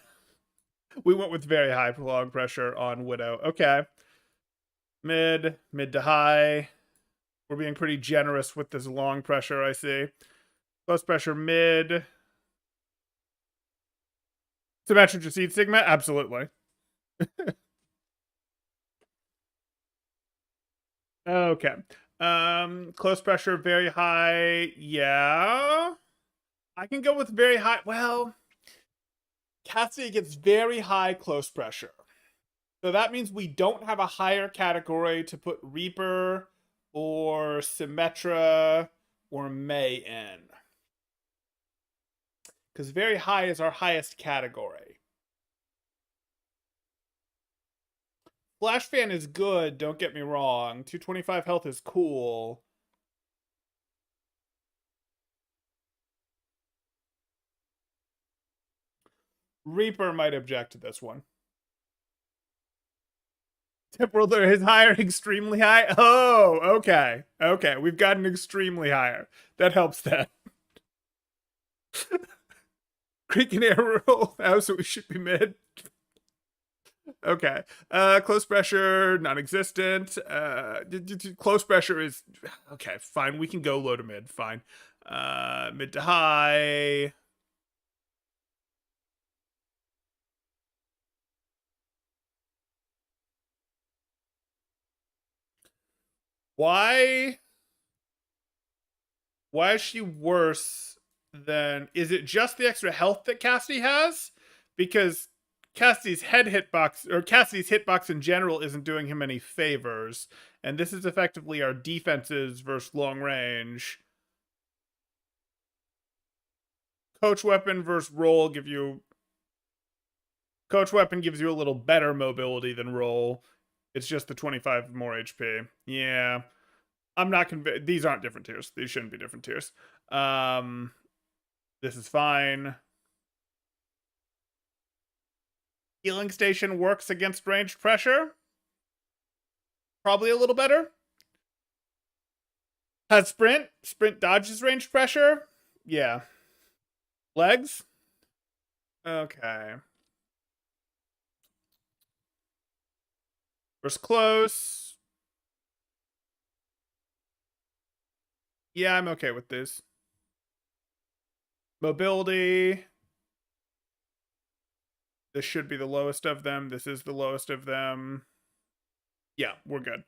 We went with very high long pressure on Widow. Okay. Mid to high. We're being pretty generous with this long pressure, I see. Close pressure mid. Symmetric seed sigma? Absolutely. Okay. Close pressure, very high. Yeah. I can go with very high. Well, Cassie gets very high close pressure. So that means we don't have a higher category to put Reaper or Symmetra or May in. Because very high is our highest category. Flash Fan is good, don't get me wrong. 225 health is cool. Reaper might object to this one. Temporal is higher, extremely high. Oh, okay. Okay, we've got an extremely higher. That helps that. Creek and air roll. Oh, so we should be mid. Okay. Close pressure, non-existent. Close pressure is okay, fine. We can go low to mid, fine. Mid to high. Why is she worse than... Is it just the extra health that Cassidy has? Because Cassidy's Cassidy's hitbox in general isn't doing him any favors. And this is effectively our defenses versus long range. Coach weapon versus roll give you... Coach weapon gives you a little better mobility than roll. It's just the 25 more HP. Yeah. I'm not convinced. These aren't different tiers. These shouldn't be different tiers. This is fine. Healing station works against ranged pressure. Probably a little better. Has sprint. Sprint dodges ranged pressure. Yeah. Legs. Okay. Versus close. Yeah, I'm okay with this. Mobility. This should be the lowest of them. This is the lowest of them. Yeah, we're good.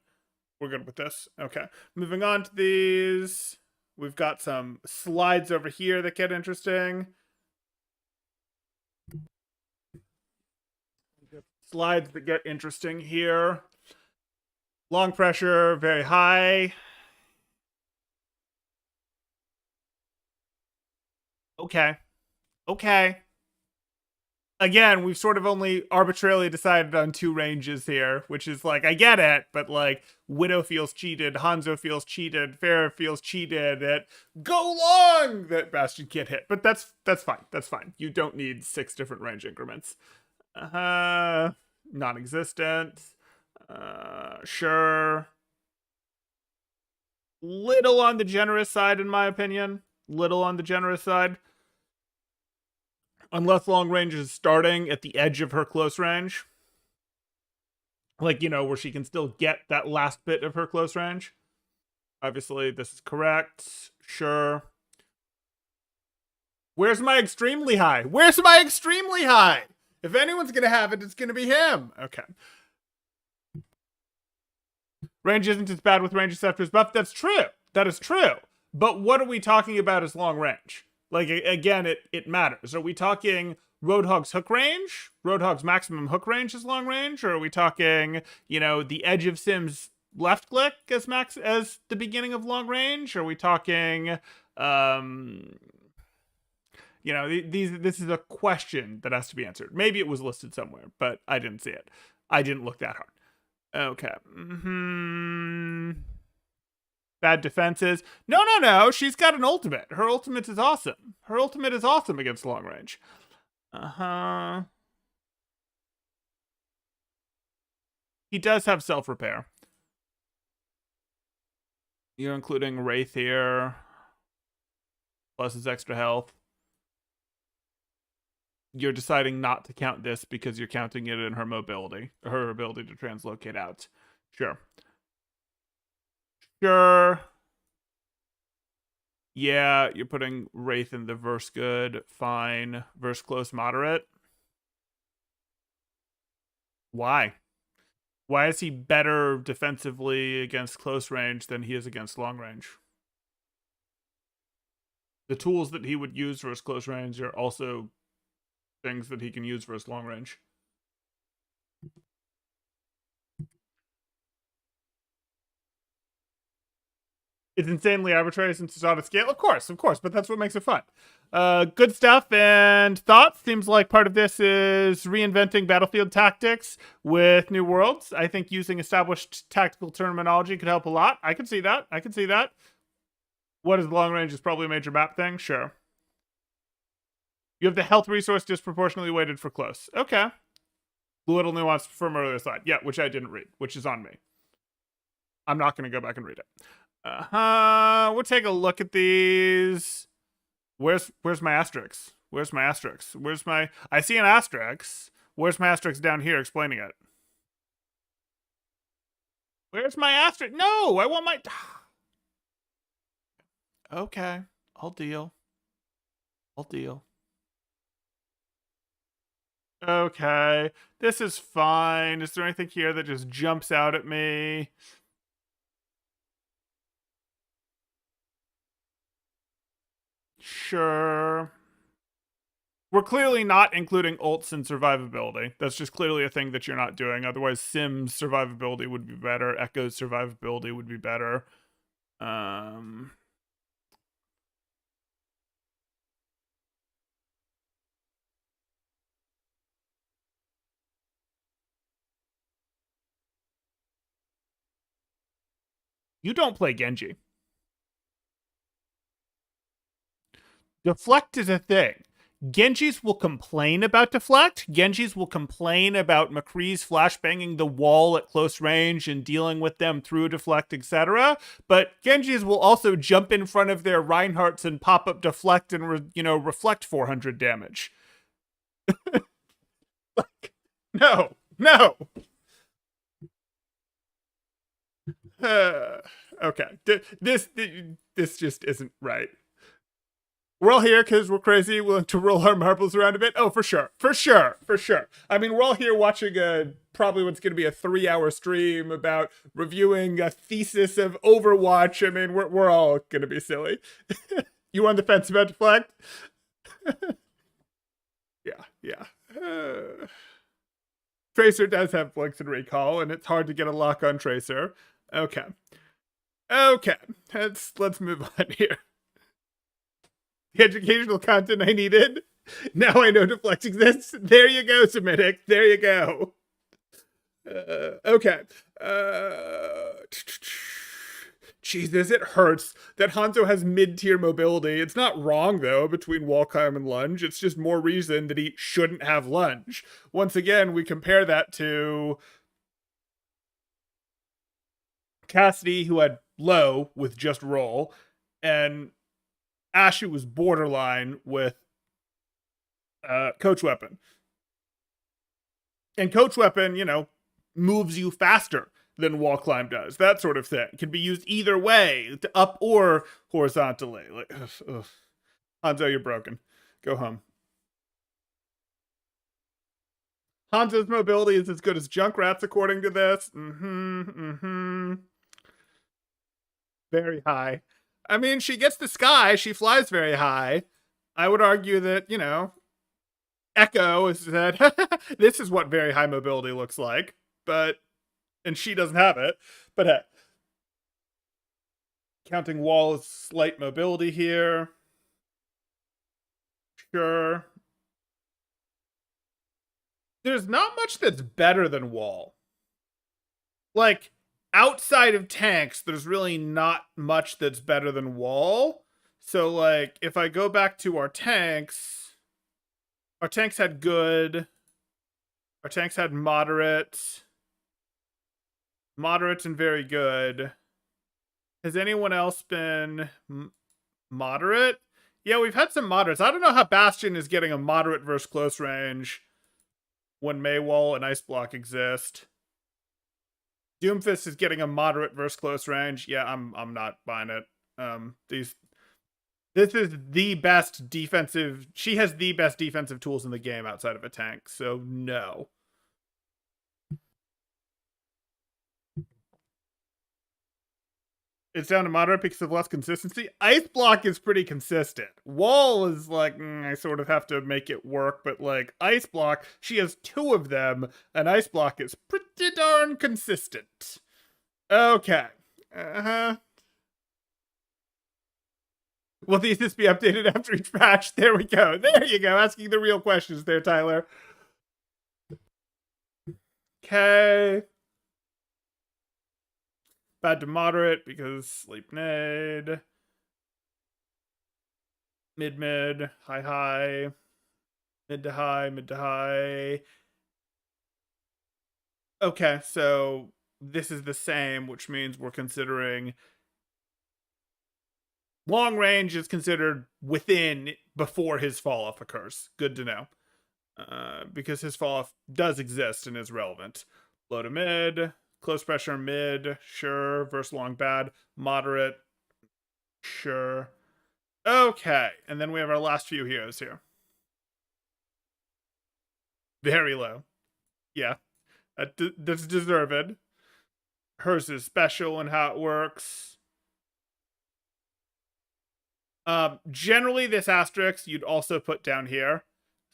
We're good with this. Okay. Moving on to these. We've got some slides over here that get interesting. Slides that get interesting here. Long pressure, very high. Okay. Okay. Again, we've sort of only arbitrarily decided on two ranges here, which is like, I get it, but like, Widow feels cheated, Hanzo feels cheated, Farah feels cheated, at Go Long that Bastion can't hit. But that's fine. That's fine. You don't need 6 different range increments. Non-existent. Sure. Little on the generous side, in my opinion. Little on the generous side. Unless long range is starting at the edge of her close range. Like, you know, where she can still get that last bit of her close range. Obviously, this is correct. Sure. Where's my extremely high? Where's my extremely high? If anyone's going to have it, it's going to be him. Okay. Range isn't as bad with range receptors buff. That's true. That is true. But what are we talking about as long range? Like, again, it matters. Are we talking Roadhog's hook range? Roadhog's maximum hook range is long range? Or are we talking, you know, the edge of Sim's left click as the beginning of long range? Are we talking, you know, this is a question that has to be answered. Maybe it was listed somewhere, but I didn't see it. I didn't look that hard. Okay. Bad defenses. No. She's got an ultimate. Her ultimate is awesome. Her ultimate is awesome against long range. Uh-huh. He does have self-repair. You're including Wraith here, plus his extra health. You're deciding not to count this because you're counting it in her mobility, her ability to translocate out. Sure. Sure. Yeah, you're putting Wraith in the verse good. Fine. Verse close moderate. Why? Why is he better defensively against close range than he is against long range? The tools that he would use for his close range are also things that he can use for his long range. It's insanely arbitrary since it's on a scale. Of course, but that's what makes it fun. Good stuff and thoughts. Seems like part of this is reinventing battlefield tactics with new worlds. I think using established tactical terminology could help a lot. I can see that. What is long range is probably a major map thing. Sure. You have the health resource disproportionately weighted for close. Okay. Little nuance from earlier slide. Yeah, which I didn't read, which is on me. I'm not going to go back and read it. We'll take a look at these. Where's my asterisk? Where's my asterisk? I see an asterisk. Where's my asterisk down here explaining it? Where's my asterisk? No, I want my... Okay, I'll deal. Okay, this is fine. Is there anything here that just jumps out at me? Sure. We're clearly not including ults in survivability. That's just clearly a thing that you're not doing. Otherwise, Sim's survivability would be better. Echo's survivability would be better. You don't play Genji. Deflect is a thing. Genjis will complain about deflect. Genjis will complain about McCree's flashbanging the wall at close range and dealing with them through deflect, etc. But Genjis will also jump in front of their Reinhardts and pop up deflect and reflect 400 damage. Like, no. Okay, this just isn't right. We're all here because we're crazy, willing to roll our marbles around a bit. Oh, for sure. I mean, we're all here watching probably what's going to be a 3-hour stream about reviewing a thesis of Overwatch. I mean, we're all going to be silly. You on the fence about deflect? Yeah. Tracer does have Blinks and Recall, and it's hard to get a lock on Tracer. Okay. Let's move on here. The educational content I needed. Now I know deflect exists. There you go, Semitic. There you go. Okay. Jesus, it hurts that Hanzo has mid-tier mobility. It's not wrong, though, between wall climb and lunge. It's just more reason that he shouldn't have lunge. Once again, we compare that to Cassidy, who had low with just roll, and Ashu was borderline with Coach Weapon. And Coach Weapon, moves you faster than wall climb does. That sort of thing. It can be used either way, to up or horizontally. Like, ugh. Hanzo, you're broken. Go home. Hanzo's mobility is as good as Junkrat's, according to this. Very high. I mean, she gets the sky. She flies very high. I would argue that, Echo is that this is what very high mobility looks like, and she doesn't have it. But hey, counting wall is slight mobility here. Sure. There's not much that's better than wall. Like, outside of tanks, there's really not much that's better than wall. So, like, if I go back to our tanks, Our tanks had good. Our tanks had moderate. Moderate and very good. Has anyone else been moderate? Yeah, we've had some moderates. I don't know how Bastion is getting a moderate versus close range when Maywall and Ice Block exist. Doomfist is getting a moderate versus close range. Yeah, I'm not buying it. This is the best defensive. She has the best defensive tools in the game outside of a tank. So no. It's down to moderate because of less consistency. Ice Block is pretty consistent. Wall is like, I sort of have to make it work, but like Ice Block, she has 2 of them, and Ice Block is pretty darn consistent. Okay. Will Thesis be updated after each patch? There we go. There you go. Asking the real questions there, Tyler. Okay. Bad to moderate because sleep nade. Mid, high, mid to high. Okay, so this is the same, which means we're considering long range is considered within before his fall off occurs. Good to know. Because his fall off does exist and is relevant. Low to mid, close pressure mid, sure. Versus long bad, moderate, sure. Okay, and then we have our last few heroes here. Very low. Yeah, that's deserved. Hers is special in how it works. Generally, this asterisk you'd also put down here.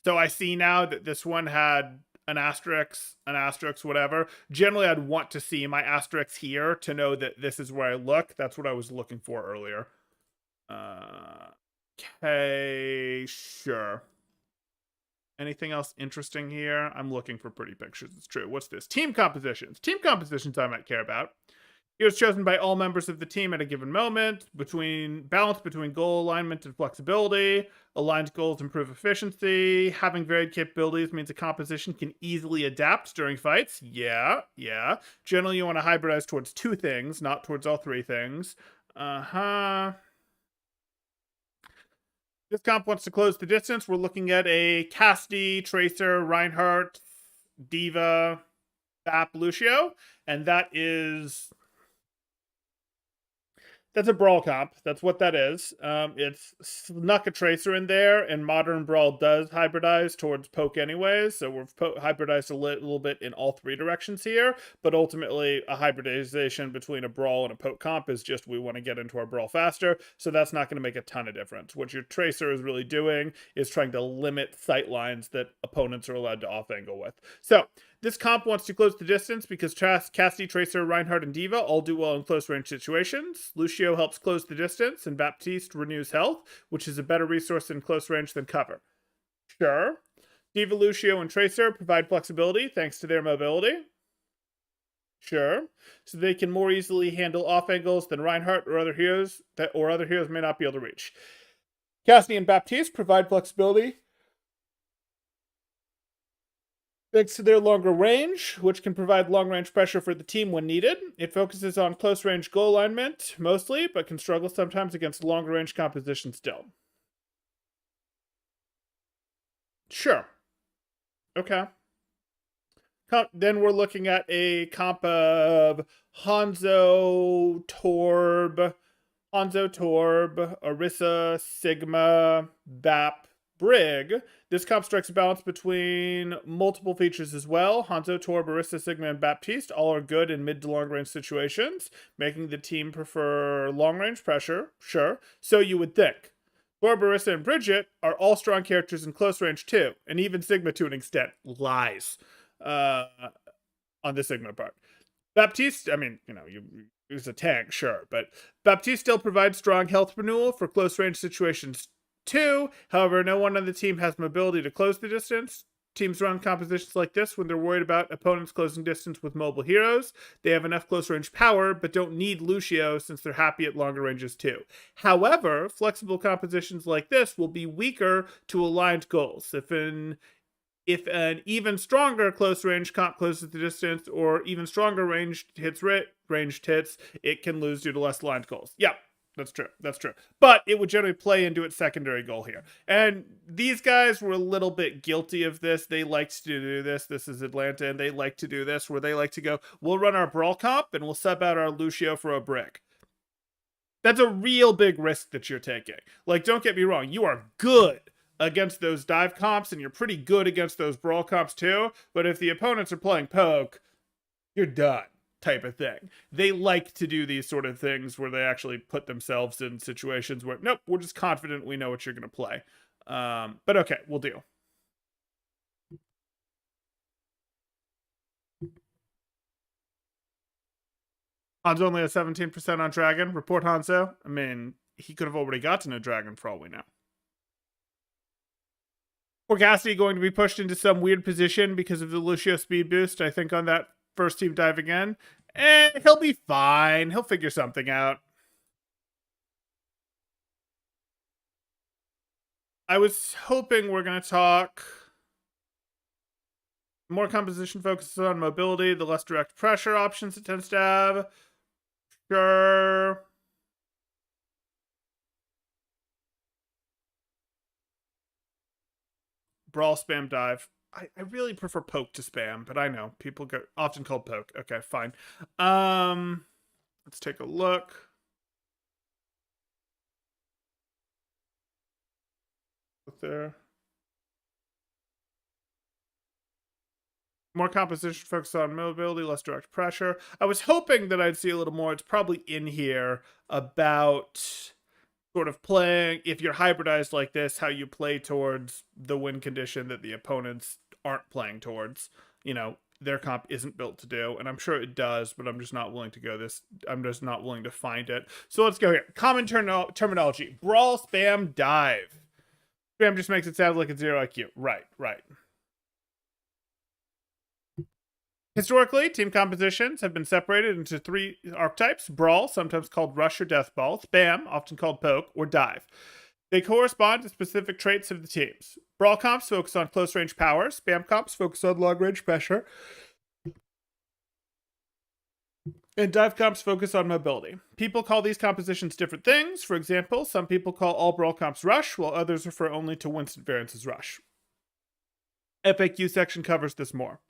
So I see now that this one had an asterisk, whatever. Generally, I'd want to see my asterisk here to know that this is where I look. That's what I was looking for earlier. Okay, sure. Anything else interesting here? I'm looking for pretty pictures. It's true. What's this? Team compositions. Team compositions I might care about. Heroes chosen by all members of the team at a given moment, balance between goal alignment and flexibility. Aligned goals improve efficiency. Having varied capabilities means a composition can easily adapt during fights. Yeah. Generally, you want to hybridize towards 2 things, not towards all 3 things. This comp wants to close the distance. We're looking at a Cassidy, Tracer, Reinhardt, Diva, Bap, Lucio, and that's a Brawl comp. That's what that is. It's snuck a Tracer in there, and Modern Brawl does hybridize towards poke anyways, so we've hybridized a little bit in all 3 directions here, but ultimately a hybridization between a Brawl and a poke comp is just we want to get into our Brawl faster, so that's not going to make a ton of difference. What your Tracer is really doing is trying to limit sight lines that opponents are allowed to off-angle with. So, this comp wants to close the distance because Cassidy, Tracer, Reinhardt, and Diva all do well in close range situations. Lucio helps close the distance, and Baptiste renews health, which is a better resource in close range than cover. Sure. Diva, Lucio, and Tracer provide flexibility thanks to their mobility. Sure. So they can more easily handle off angles than Reinhardt or other heroes may not be able to reach. Cassidy and Baptiste provide flexibility thanks to their longer range, which can provide long-range pressure for the team when needed. It focuses on close-range goal alignment, mostly, but can struggle sometimes against longer-range composition still. Sure. Okay. Then we're looking at a comp of Hanzo, Torb, Orisa, Sigma, Bap, Brig. This comp strikes a balance between multiple features as well. Hanzo, Torb, Orisa, Sigma, and Baptiste all are good in mid to long range situations, making the team prefer long range pressure. Sure. So you would think. Torb, Orisa, and Bridget are all strong characters in close range too, and even Sigma to an extent. Lies. On the Sigma part. Baptiste, I mean, he's a tank, sure, but Baptiste still provides strong health renewal for close range situations too. However, no one on the team has mobility to close the distance. Teams run compositions like this when they're worried about opponents closing distance with mobile heroes. They have enough close range power, but don't need Lucio since they're happy at longer ranges too. However, flexible compositions like this will be weaker to aligned goals. If an even stronger close range comp closes the distance, or even stronger ranged hits, it can lose due to less aligned goals. Yeah, that's true. That's true. But it would generally play into its secondary goal here. And these guys were a little bit guilty of this. They liked to do this. This is Atlanta, and they like to do this, where they like to go, we'll run our brawl comp, and we'll sub out our Lucio for a brick. That's a real big risk that you're taking. Like, don't get me wrong. You are good against those dive comps, and you're pretty good against those brawl comps too. But if the opponents are playing poke, you're done, type of thing. They like to do these sort of things where they actually put themselves in situations where, nope, we're just confident we know what you're going to play. But okay, we'll deal. Hanzo only has 17% on Dragon. Report Hanzo. I mean, he could have already gotten a Dragon for all we know. Or Cassidy going to be pushed into some weird position because of the Lucio speed boost, I think, on that first team dive again. He'll be fine. He'll figure something out. I was hoping we're going to talk more composition focuses on mobility, the less direct pressure options it tends to have. Sure. Brawl, spam, dive. I really prefer poke to spam, but I know people get often called poke. Okay, fine. Let's take a look. There. More composition focused on mobility, less direct pressure. I was hoping that I'd see a little more. It's probably in here about sort of playing, if you're hybridized like this, how you play towards the win condition that the opponents aren't playing towards. You know, their comp isn't built to do, and I'm sure it does, but I'm just not willing to go this. I'm just not willing to find it. So let's go here. Common terminology: brawl, spam, dive. Spam just makes it sound like it's 0 IQ. Right. Historically, team compositions have been separated into 3 archetypes: brawl, sometimes called rush or death ball; spam, often called poke, or dive. They correspond to specific traits of the teams. Brawl comps focus on close range power, spam comps focus on long range pressure, and dive comps focus on mobility. People call these compositions different things. For example, some people call all brawl comps rush, while others refer only to Winston variants as rush. FAQ section covers this more.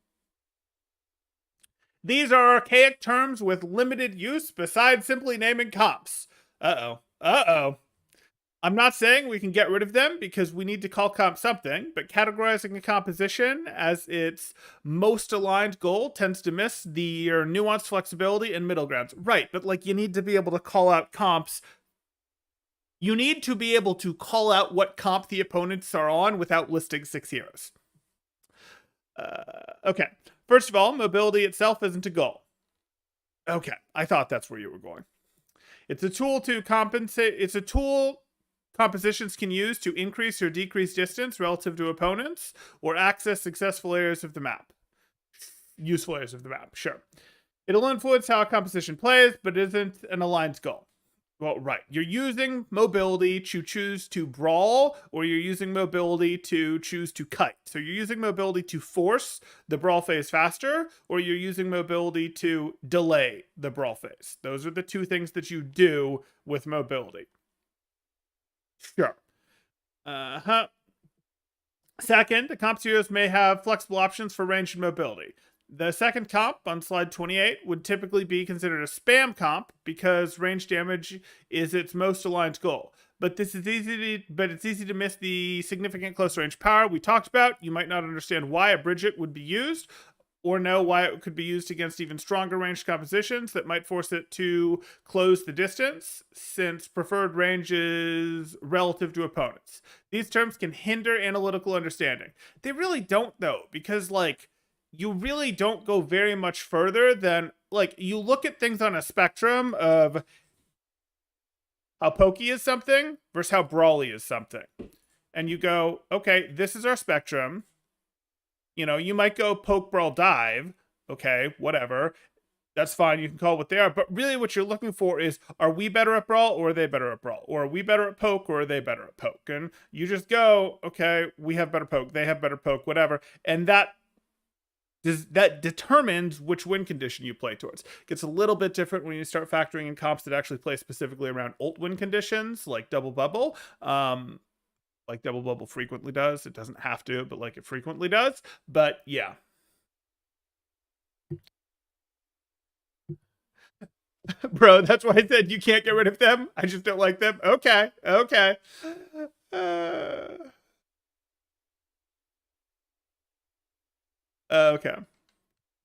These are archaic terms with limited use besides simply naming comps. Uh-oh. I'm not saying we can get rid of them because we need to call comp something, but categorizing a composition as its most aligned goal tends to miss the nuanced flexibility and middle grounds. Right, but like you need to be able to call out comps. You need to be able to call out what comp the opponents are on without listing 6 heroes. Okay. First of all, mobility itself isn't a goal. Okay, I thought that's where you were going. It's a tool to compensate. It's a tool compositions can use to increase or decrease distance relative to opponents or access successful areas of the map. Useful areas of the map, sure. It'll influence how a composition plays, but it isn't an aligned goal. Well, right. You're using mobility to choose to brawl, or you're using mobility to choose to kite. So you're using mobility to force the brawl phase faster, or you're using mobility to delay the brawl phase. Those are the 2 things that you do with mobility. Sure. Second, the comp heroes may have flexible options for range and mobility. The second comp on slide 28 would typically be considered a spam comp because range damage is its most aligned goal. But it's easy to miss the significant close range power we talked about. You might not understand why a Bridget would be used, or know why it could be used against even stronger ranged compositions that might force it to close the distance, since preferred range is relative to opponents. These terms can hinder analytical understanding. They really don't, though, because, like, you really don't go very much further than, like, you look at things on a spectrum of how pokey is something versus how brawly is something. And you go, okay, this is our spectrum. You might go poke, brawl, dive. Okay, whatever. That's fine. You can call it what they are. But really what you're looking for is, are we better at brawl or are they better at brawl? Or are we better at poke or are they better at poke? And you just go, okay, we have better poke, they have better poke, whatever. And that determines which win condition you play towards. It gets a little bit different when you start factoring in comps that actually play specifically around ult win conditions, like double bubble. Like double bubble frequently does. It doesn't have to, but like it frequently does. But yeah. Bro, that's why I said you can't get rid of them. I just don't like them. Okay. Okay. Okay.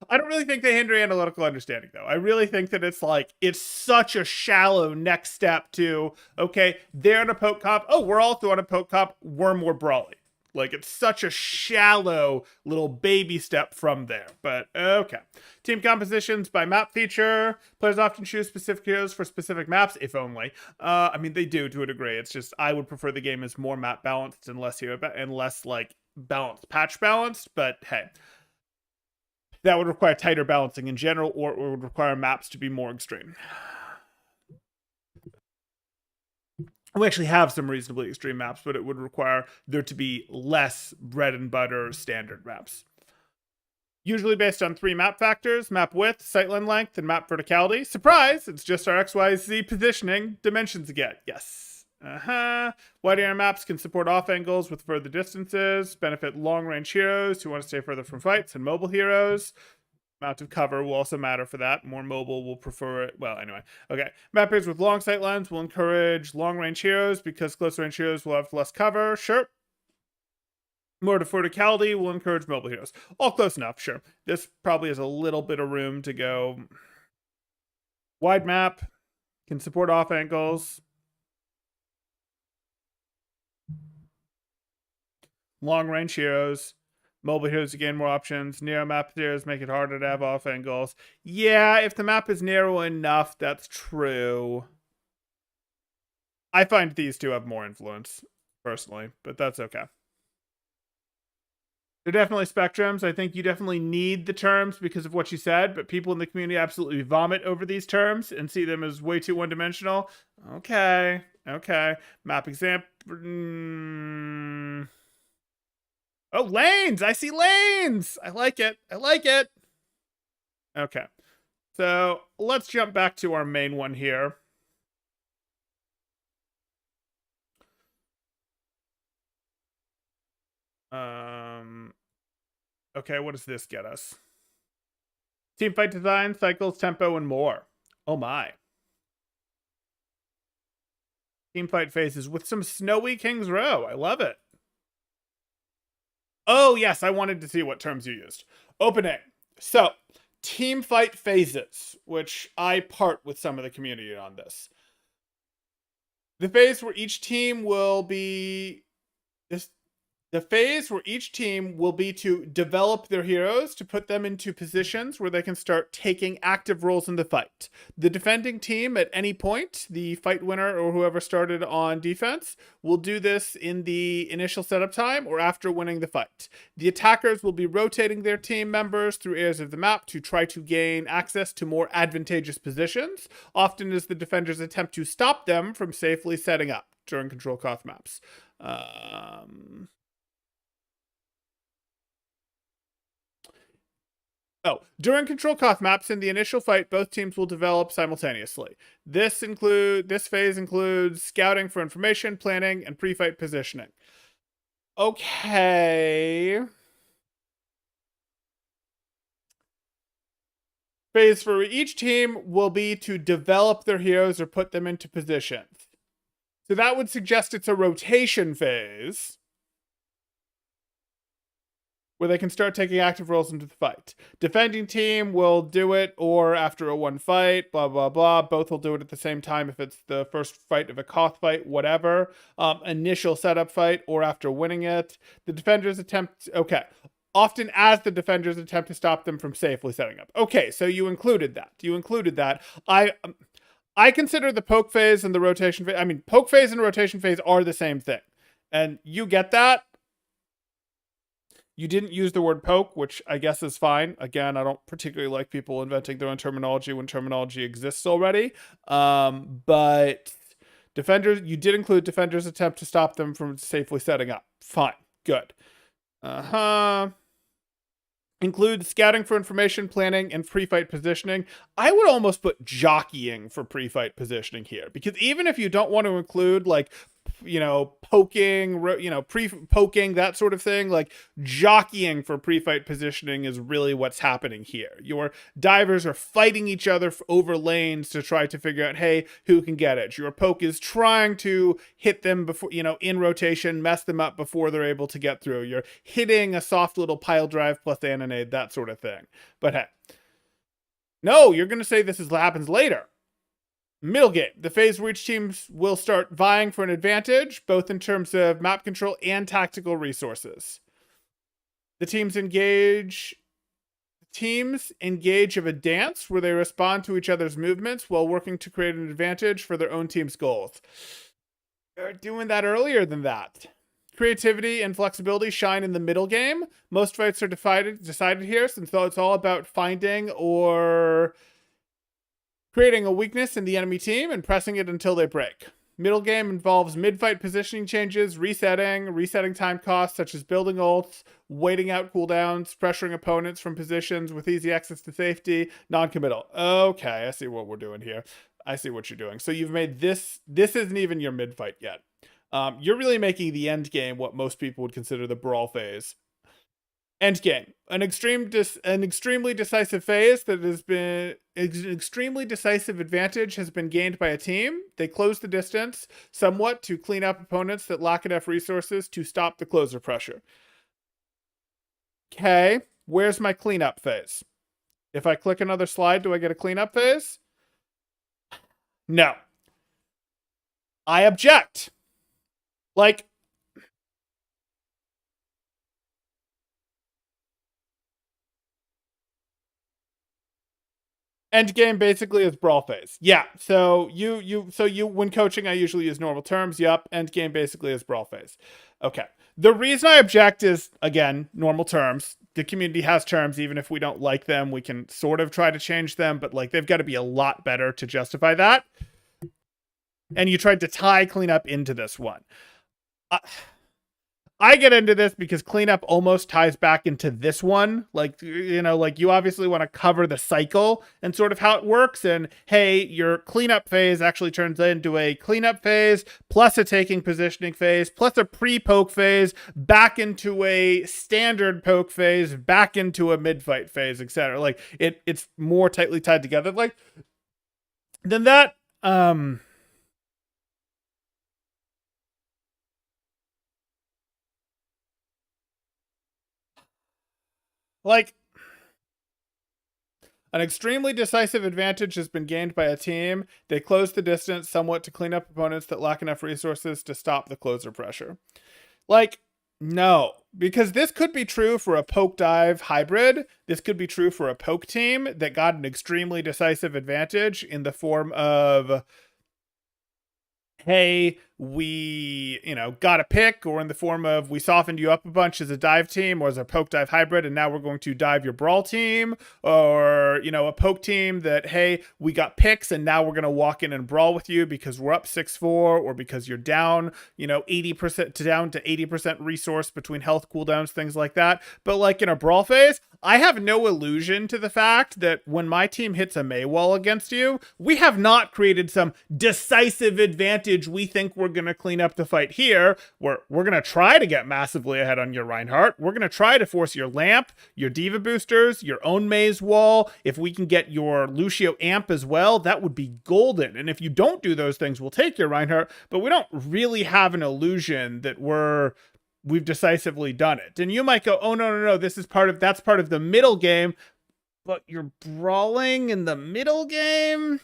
I don't really think they hinder analytical understanding, though. I really think that it's such a shallow next step to, okay, they're on a poke comp. Oh, we're also on a poke comp. We're more brawly. Like, it's such a shallow little baby step from there. But, okay. Team compositions by map feature. Players often choose specific heroes for specific maps, if only. I mean, they do to a degree. It's just, I would prefer the game is more map balanced and less hero and less, like, balanced, patch balanced. But, hey. That would require tighter balancing in general, or it would require maps to be more extreme. We actually have some reasonably extreme maps, but it would require there to be less bread and butter standard maps. Usually based on 3 map factors: map width, sightline length, and map verticality. Surprise! It's just our XYZ positioning dimensions again. Yes. Wide area maps can support off angles with further distances, benefit long range heroes who want to stay further from fights, and mobile heroes. Amount of cover will also matter for that. More mobile will prefer it. Well, anyway. Okay. Map areas with long sight lines will encourage long range heroes because close range heroes will have less cover. Sure. More to verticality will encourage mobile heroes. All close enough, sure. This probably has a little bit of room to go. Wide map can support off angles. Long range heroes. Mobile heroes to gain more options. Narrow map heroes make it harder to have off angles. Yeah, if the map is narrow enough, that's true. I find these two have more influence, personally, but that's okay. They're definitely spectrums. I think you definitely need the terms because of what you said, but people in the community absolutely vomit over these terms and see them as way too one-dimensional. Okay. Okay. Map example. Oh, lanes! I see lanes! I like it. I like it. Okay. So let's jump back to our main one here. Okay, what does this get us? Team fight design, cycles, tempo, and more. Oh my. Team fight phases with some snowy King's Row. I love it. Oh, yes, I wanted to see what terms you used. Opening. So, team fight phases, which I part with some of the community on this. The phase where each team will be the phase where each team will be to develop their heroes to put them into positions where they can start taking active roles in the fight. The defending team at any point, the fight winner or whoever started on defense, will do this in the initial setup time or after winning the fight. The attackers will be rotating their team members through areas of the map to try to gain access to more advantageous positions, often as the defenders attempt to stop them from safely setting up during control cost maps. During control cost maps in the initial fight, both teams will develop simultaneously. This phase includes scouting for information, planning, and pre-fight positioning. Okay. Phase for each team will be to develop their heroes or put them into positions. So that would suggest it's a rotation phase, where they can start taking active roles into the fight. Defending team will do it, or after a one fight, blah, blah, blah. Both will do it at the same time if it's the first fight of a Koth fight, whatever. Initial setup fight, or after winning it. The defenders attempt... Okay. Often as the defenders attempt to stop them from safely setting up. Okay, so you included that. I consider the poke phase and the rotation phase... I mean, poke phase and rotation phase are the same thing. And you get that. You didn't use the word poke, which I guess is fine. Again, I don't particularly like people inventing their own terminology when terminology exists already. But defenders, you did include defenders' attempt to stop them from safely setting up. Fine. Good. Uh-huh. Include scouting for information, planning, and pre-fight positioning. I would almost put jockeying for pre-fight positioning here, because even if you don't want to include like, poking, pre-poking, that sort of thing, like jockeying for pre-fight positioning is really what's happening here. Your divers are fighting each other over lanes to try to figure out, hey, who can get it. Your poke is trying to hit them before, in rotation, mess them up before they're able to get through. You're hitting a soft little pile drive plus annonade, that sort of thing. But hey, no, you're going to say this happens later. Middle game, the phase where each team will start vying for an advantage, both in terms of map control and tactical resources. The teams engage of a dance where they respond to each other's movements while working to create an advantage for their own team's goals. They're doing that earlier than that. Creativity and flexibility shine in the middle game. Most fights are decided here, since it's all about finding or creating a weakness in the enemy team and pressing it until they break. Middle game involves mid-fight positioning changes, resetting time costs such as building ults, waiting out cooldowns, pressuring opponents from positions with easy access to safety, non-committal. Okay, I see what we're doing here. I see what you're doing. So you've made this isn't even your mid-fight yet. You're really making the end game what most people would consider the brawl phase. End game, an extremely decisive phase that has been an extremely decisive advantage has been gained by a team. They close the distance somewhat to clean up opponents that lack enough resources to stop the closer pressure. Okay, where's my cleanup phase? If I click another slide, do I get a cleanup phase? No. I object. Like, end game basically is brawl phase. Yeah. So you when coaching, I usually use normal terms. Yep. End game basically is brawl phase. Okay. The reason I object is, again, normal terms. The community has terms. Even if we don't like them, we can sort of try to change them, but like they've got to be a lot better to justify that. And you tried to tie cleanup into this one. I get into this because cleanup almost ties back into this one. Like, you obviously want to cover the cycle and sort of how it works. And hey, your cleanup phase actually turns into a cleanup phase plus a taking positioning phase plus a pre-poke phase back into a standard poke phase back into a mid-fight phase, etc. Like it's more tightly tied together. Like than that, like, an extremely decisive advantage has been gained by a team. They close the distance somewhat to clean up opponents that lack enough resources to stop the closer pressure. Like, no, because this could be true for a poke dive hybrid. This could be true for a poke team that got an extremely decisive advantage in the form of, hey, we, got a pick, or in the form of we softened you up a bunch as a dive team or as a poke dive hybrid, and now we're going to dive your brawl team, or, a poke team that, hey, we got picks and now we're going to walk in and brawl with you because we're up 6-4 or because you're down, 80% to down to 80% resource between health cooldowns, things like that. But like in a brawl phase, I have no illusion to the fact that when my team hits a Maywall against you, we have not created some decisive advantage we think we're going to clean up the fight here. We're going to try to get massively ahead on your Reinhardt. We're going to try to force your Lamp, your Diva boosters, your own Maze Wall. If we can get your Lucio Amp as well, that would be golden. And if you don't do those things, we'll take your Reinhardt, but we don't really have an illusion that we've decisively done it. And you might go, oh, no, that's part of the middle game, but you're brawling in the middle game?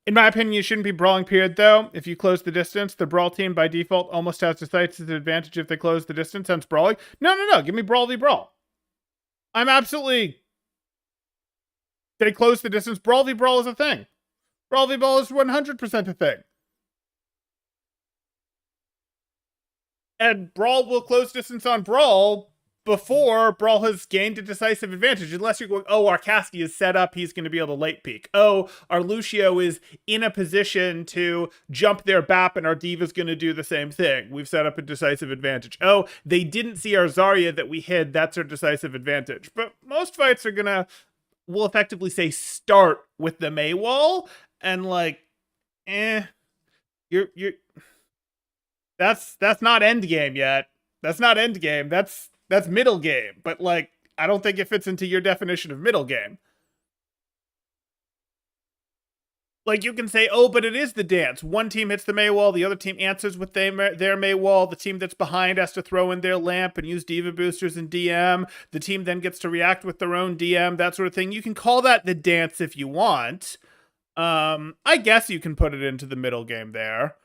In my opinion, you shouldn't be brawling, period, though. If you close the distance, the brawl team by default almost has decisive advantage if they close the distance, hence brawling. No, give me brawl v brawl. I'm absolutely... They close the distance, brawl v brawl is a thing. Brawl v brawl is 100% a thing. And Brawl will close distance on Brawl before Brawl has gained a decisive advantage, unless you're going, oh, our Cassidy is set up, he's going to be able to late peek. Oh, our Lucio is in a position to jump their BAP, and our Diva's going to do the same thing. We've set up a decisive advantage. Oh, they didn't see our Zarya that we hid, that's our decisive advantage. But most fights are going to, will effectively say, start with the Mei wall, and like, you're that's not end game yet. That's not end game. That's middle game. But like, I don't think it fits into your definition of middle game. Like, you can say, oh, but it is the dance. One team hits the Mei wall, the other team answers with their Mei wall. The team that's behind has to throw in their lamp and use Diva boosters and DM. The team then gets to react with their own DM, that sort of thing. You can call that the dance if you want. I guess you can put it into the middle game there.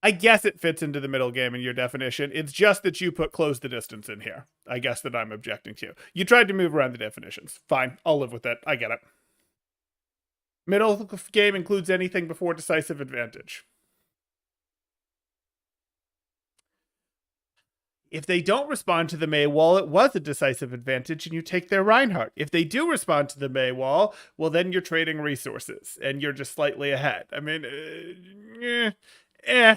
I guess it fits into the middle game in your definition. It's just that you put close the distance in here. I guess that I'm objecting to. You tried to move around the definitions. Fine, I'll live with it. I get it. Middle game includes anything before decisive advantage. If they don't respond to the Mei wall, it was a decisive advantage and you take their Reinhardt. If they do respond to the Mei wall, well, then you're trading resources and you're just slightly ahead. I mean,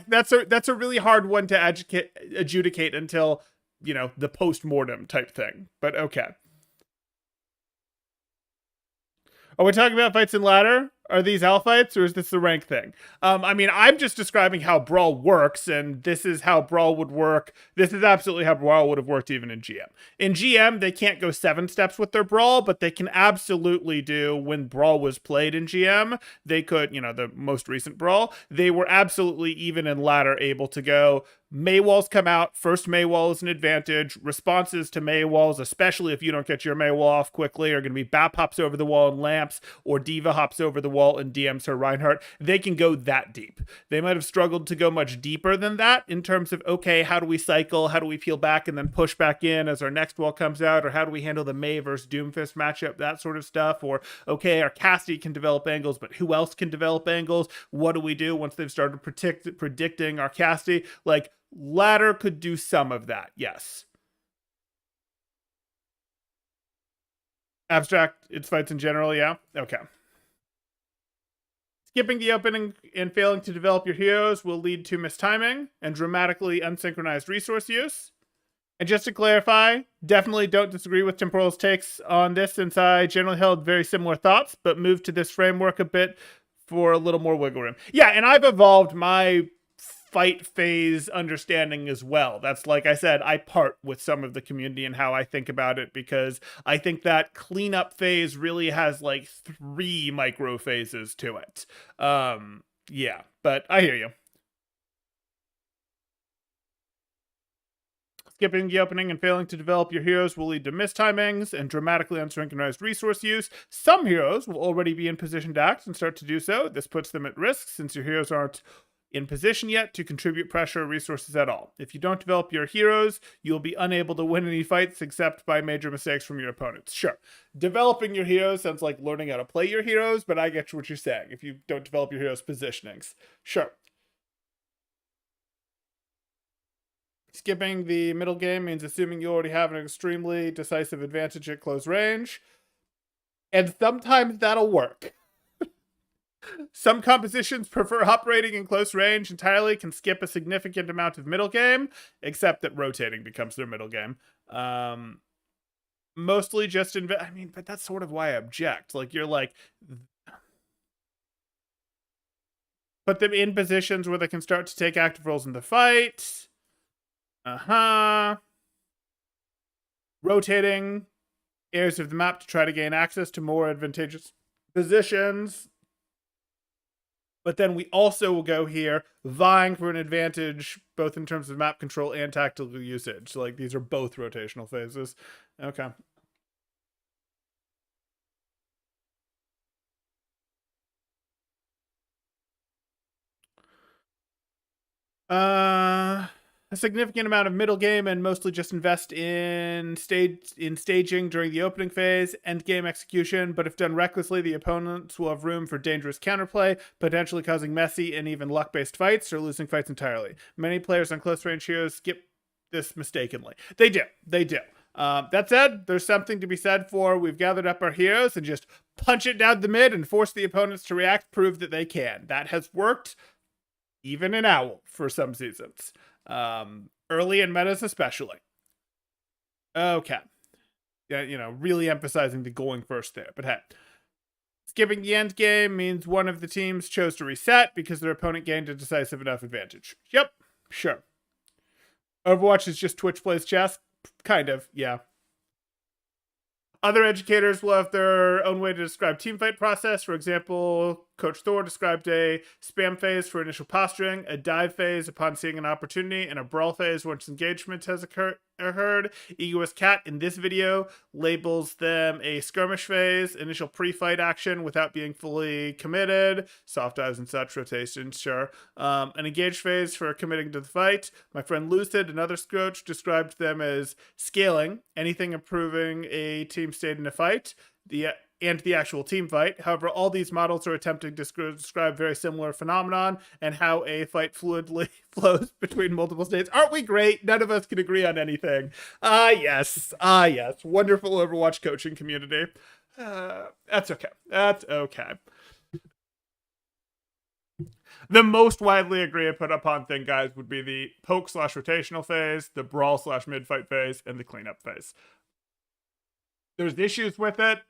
that's a really hard one to adjudicate until, you know, the post-mortem type thing. But okay. Are we talking about fights in ladder? Are these Al fights, or is this the rank thing? I mean, I'm just describing how Brawl works, and this is how Brawl would work. This is absolutely how Brawl would have worked even in GM. In GM, they can't go 7 steps with their Brawl, but they can absolutely do, when Brawl was played in GM, they could, you know, the most recent Brawl, they were absolutely, even in ladder, able to go, Mei walls come out. First Mei wall is an advantage. Responses to Mei walls, especially if you don't get your Mei wall off quickly, are going to be Bap hops over the wall and lamps, or Diva hops over the wall and DMs her Reinhardt. They can go that deep. They might have struggled to go much deeper than that in terms of, okay, how do we cycle? How do we peel back and then push back in as our next wall comes out? Or how do we handle the Mei versus Doomfist matchup? That sort of stuff. Or, okay, our Cassidy can develop angles, but who else can develop angles? What do we do once they've started predicting our Cassidy? Like, ladder could do some of that, yes. Abstract, its fights in general, yeah? Okay. Skipping the opening and failing to develop your heroes will lead to mistiming and dramatically unsynchronized resource use. And just to clarify, definitely don't disagree with Temporal's takes on this, since I generally held very similar thoughts, but moved to this framework a bit for a little more wiggle room. Yeah, and I've evolved my fight phase understanding as well. That's, like I said, I part with some of the community and how I think about it, because I think that cleanup phase really has like 3 micro phases to it. Yeah, but I hear you. Skipping the opening and failing to develop your heroes will lead to mistimings and dramatically unsynchronized resource use. Some heroes will already be in position to act and start to do so. This puts them at risk, since your heroes aren't in position yet to contribute pressure or resources at all. If you don't develop your heroes, you'll be unable to win any fights except by major mistakes from your opponents. Sure, developing your heroes sounds like learning how to play your heroes, but I get what you're saying. If you don't develop your heroes' positionings, sure. Skipping the middle game means assuming you already have an extremely decisive advantage at close range. And sometimes that'll work. Some compositions prefer operating in close range entirely, can skip a significant amount of middle game, except that rotating becomes their middle game. Mostly just I mean, but that's sort of why I object. Like, you're like, put them in positions where they can start to take active roles in the fight. Rotating areas of the map to try to gain access to more advantageous positions. But then we also will go here, vying for an advantage, both in terms of map control and tactical usage. So, like, these are both rotational phases. Okay. a significant amount of middle game and mostly just invest in staging during the opening phase, end game execution, but if done recklessly, the opponents will have room for dangerous counterplay, potentially causing messy and even luck-based fights or losing fights entirely. Many players on close range heroes skip this mistakenly. They do. That said, there's something to be said for we've gathered up our heroes and just punch it down the mid and force the opponents to react, prove that they can. That has worked, even in Owl, for some seasons. Early in metas especially. Okay. Yeah, really emphasizing the going first there. But hey, skipping the end game means one of the teams chose to reset because their opponent gained a decisive enough advantage. Yep, sure. Overwatch is just Twitch plays chess? Kind of, yeah. Other educators will have their own way to describe teamfight process. For example, Coach Thor described a spam phase for initial posturing, a dive phase upon seeing an opportunity, and a brawl phase once engagement has occurred. Egoist Cat in this video labels them a skirmish phase, initial pre-fight action without being fully committed, soft dives and such, rotations, sure. An engaged phase for committing to the fight. My friend Lucid, another Scroach, described them as scaling, anything improving a team state in a fight. And the actual team fight. However, all these models are attempting to describe very similar phenomenon and how a fight fluidly flows between multiple states. Aren't we great? None of us can agree on anything. Yes. Wonderful Overwatch coaching community. That's okay. The most widely agreed upon thing, guys, would be the poke/rotational phase, the brawl/mid-fight phase, and the cleanup phase. There's issues with it.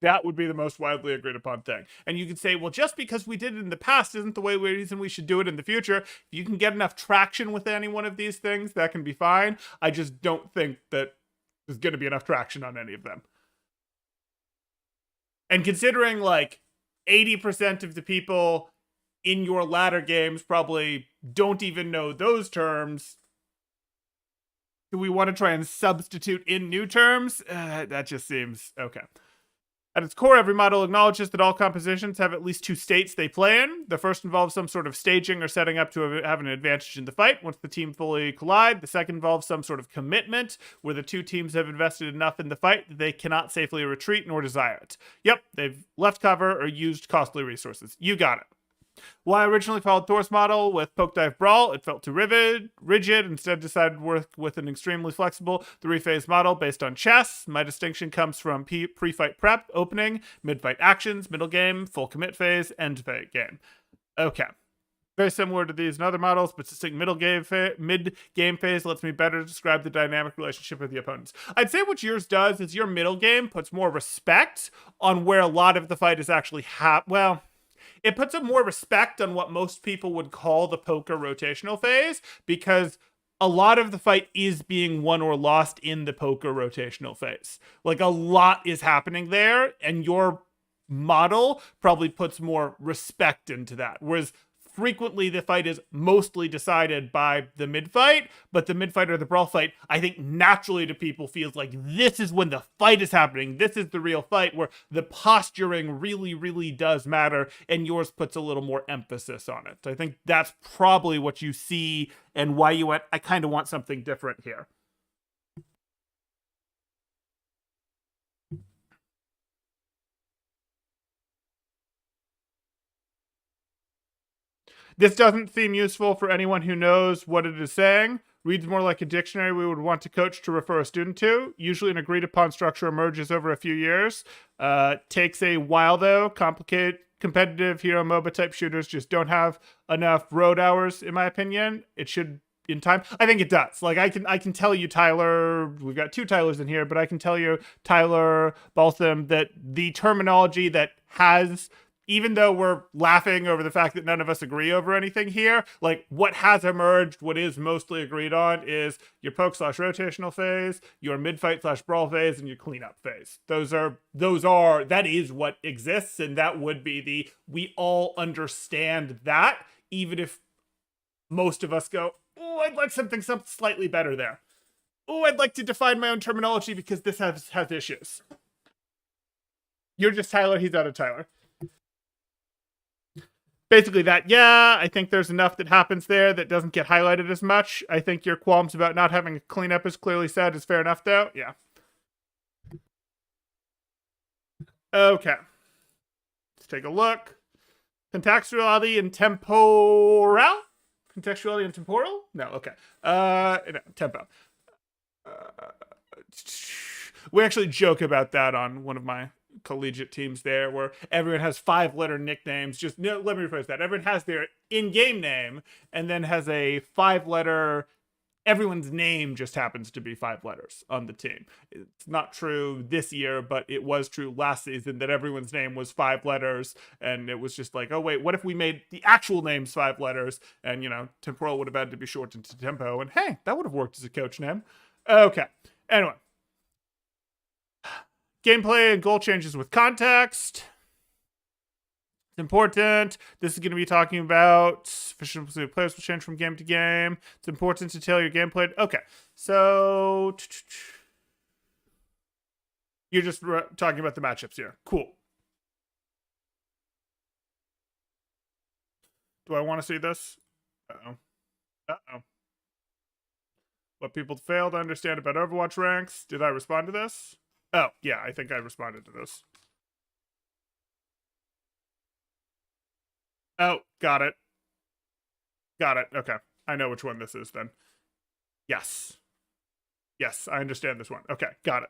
That would be the most widely agreed upon thing. And you could say, well, just because we did it in the past isn't the reason we should do it in the future. If you can get enough traction with any one of these things, that can be fine. I just don't think that there's going to be enough traction on any of them. And considering like 80% of the people in your ladder games probably don't even know those terms, do we want to try and substitute in new terms? That just seems okay. At its core, every model acknowledges that all compositions have at least two states they play in. The first involves some sort of staging or setting up to have an advantage in the fight once the team fully collide. The second involves some sort of commitment where the two teams have invested enough in the fight that they cannot safely retreat nor desire it. Yep, they've left cover or used costly resources. You got it. While I originally followed Thor's model with Poke Dive Brawl, it felt too rigid, instead decided to work with an extremely flexible 3-phase model based on chess. My distinction comes from pre-fight prep, opening, mid-fight actions, middle game, full commit phase, end fight game. Okay. Very similar to these and other models, but distinct mid-game phase lets me better describe the dynamic relationship with the opponents. I'd say what yours does is your middle game puts more respect on where a lot of the fight is actually it puts more respect on what most people would call the poker rotational phase, because a lot of the fight is being won or lost in the poker rotational phase. Like, a lot is happening there, and your model probably puts more respect into that. Whereas frequently the fight is mostly decided by the mid-fight, but the mid-fight or the brawl fight, I think naturally to people feels like this is when the fight is happening. This is the real fight, where the posturing really, really does matter, and yours puts a little more emphasis on it. I think that's probably what you see and why you went, I kind of want something different here. This doesn't seem useful for anyone who knows what it is saying. Reads more like a dictionary we would want a coach to refer a student to. Usually an agreed upon structure emerges over a few years. Takes a while though. Competitive hero MOBA type shooters just don't have enough road hours, in my opinion. It should in time. I think it does. Like, I can tell you, Tyler, we've got two Tylers in here, but I can tell you, Tyler Baltham, that the terminology that has, even though we're laughing over the fact that none of us agree over anything here, like, what has emerged, what is mostly agreed on, is your poke/rotational phase, your mid-fight/brawl phase, and your cleanup phase. That is what exists, and that would be we all understand that, even if most of us go, oh, I'd like something slightly better there. Oh, I'd like to define my own terminology because this has issues. You're just Tyler, he's out of Tyler. basically that, yeah, I think there's enough that happens there that doesn't get highlighted as much. I think your qualms about not having a cleanup as clearly said is fair enough, though. Yeah. Okay. Let's take a look. Contextuality and temporal? Contextuality and temporal? No, okay. No, tempo. We actually joke about that on one of my collegiate teams there, where everyone has 5-letter nicknames. Just no, let me rephrase that. Everyone has their in-game name and then has a 5-letter. Everyone's name just happens to be 5 letters on the team. It's not true this year, but it was true last season that everyone's name was 5 letters, and it was just like, oh wait, what if we made the actual names 5 letters? And temporal would have had to be shortened to tempo, and hey, that would have worked as a coach name. Okay. Anyway, gameplay and goal changes with context. It's important. This is going to be talking about efficiency of players will change from game to game. It's important to tailor your gameplay. Okay, so you're just talking about the matchups here. Cool. Do I want to see this? Uh-oh. Uh-oh. What people fail to understand about Overwatch ranks. Did I respond to this? Oh, yeah, I think I responded to this. Oh, got it. Got it. Okay. I know which one this is then. Yes. Yes, I understand this one. Okay, got it.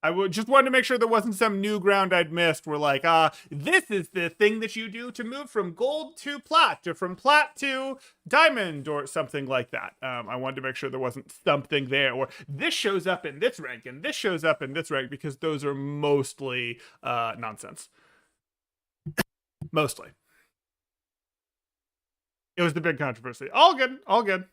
I just wanted to make sure there wasn't some new ground I'd missed where, like, this is the thing that you do to move from gold to plat, or from plat to diamond, or something like that. I wanted to make sure there wasn't something there, or this shows up in this rank, and this shows up in this rank, because those are mostly nonsense. Mostly. It was the big controversy. All good, all good.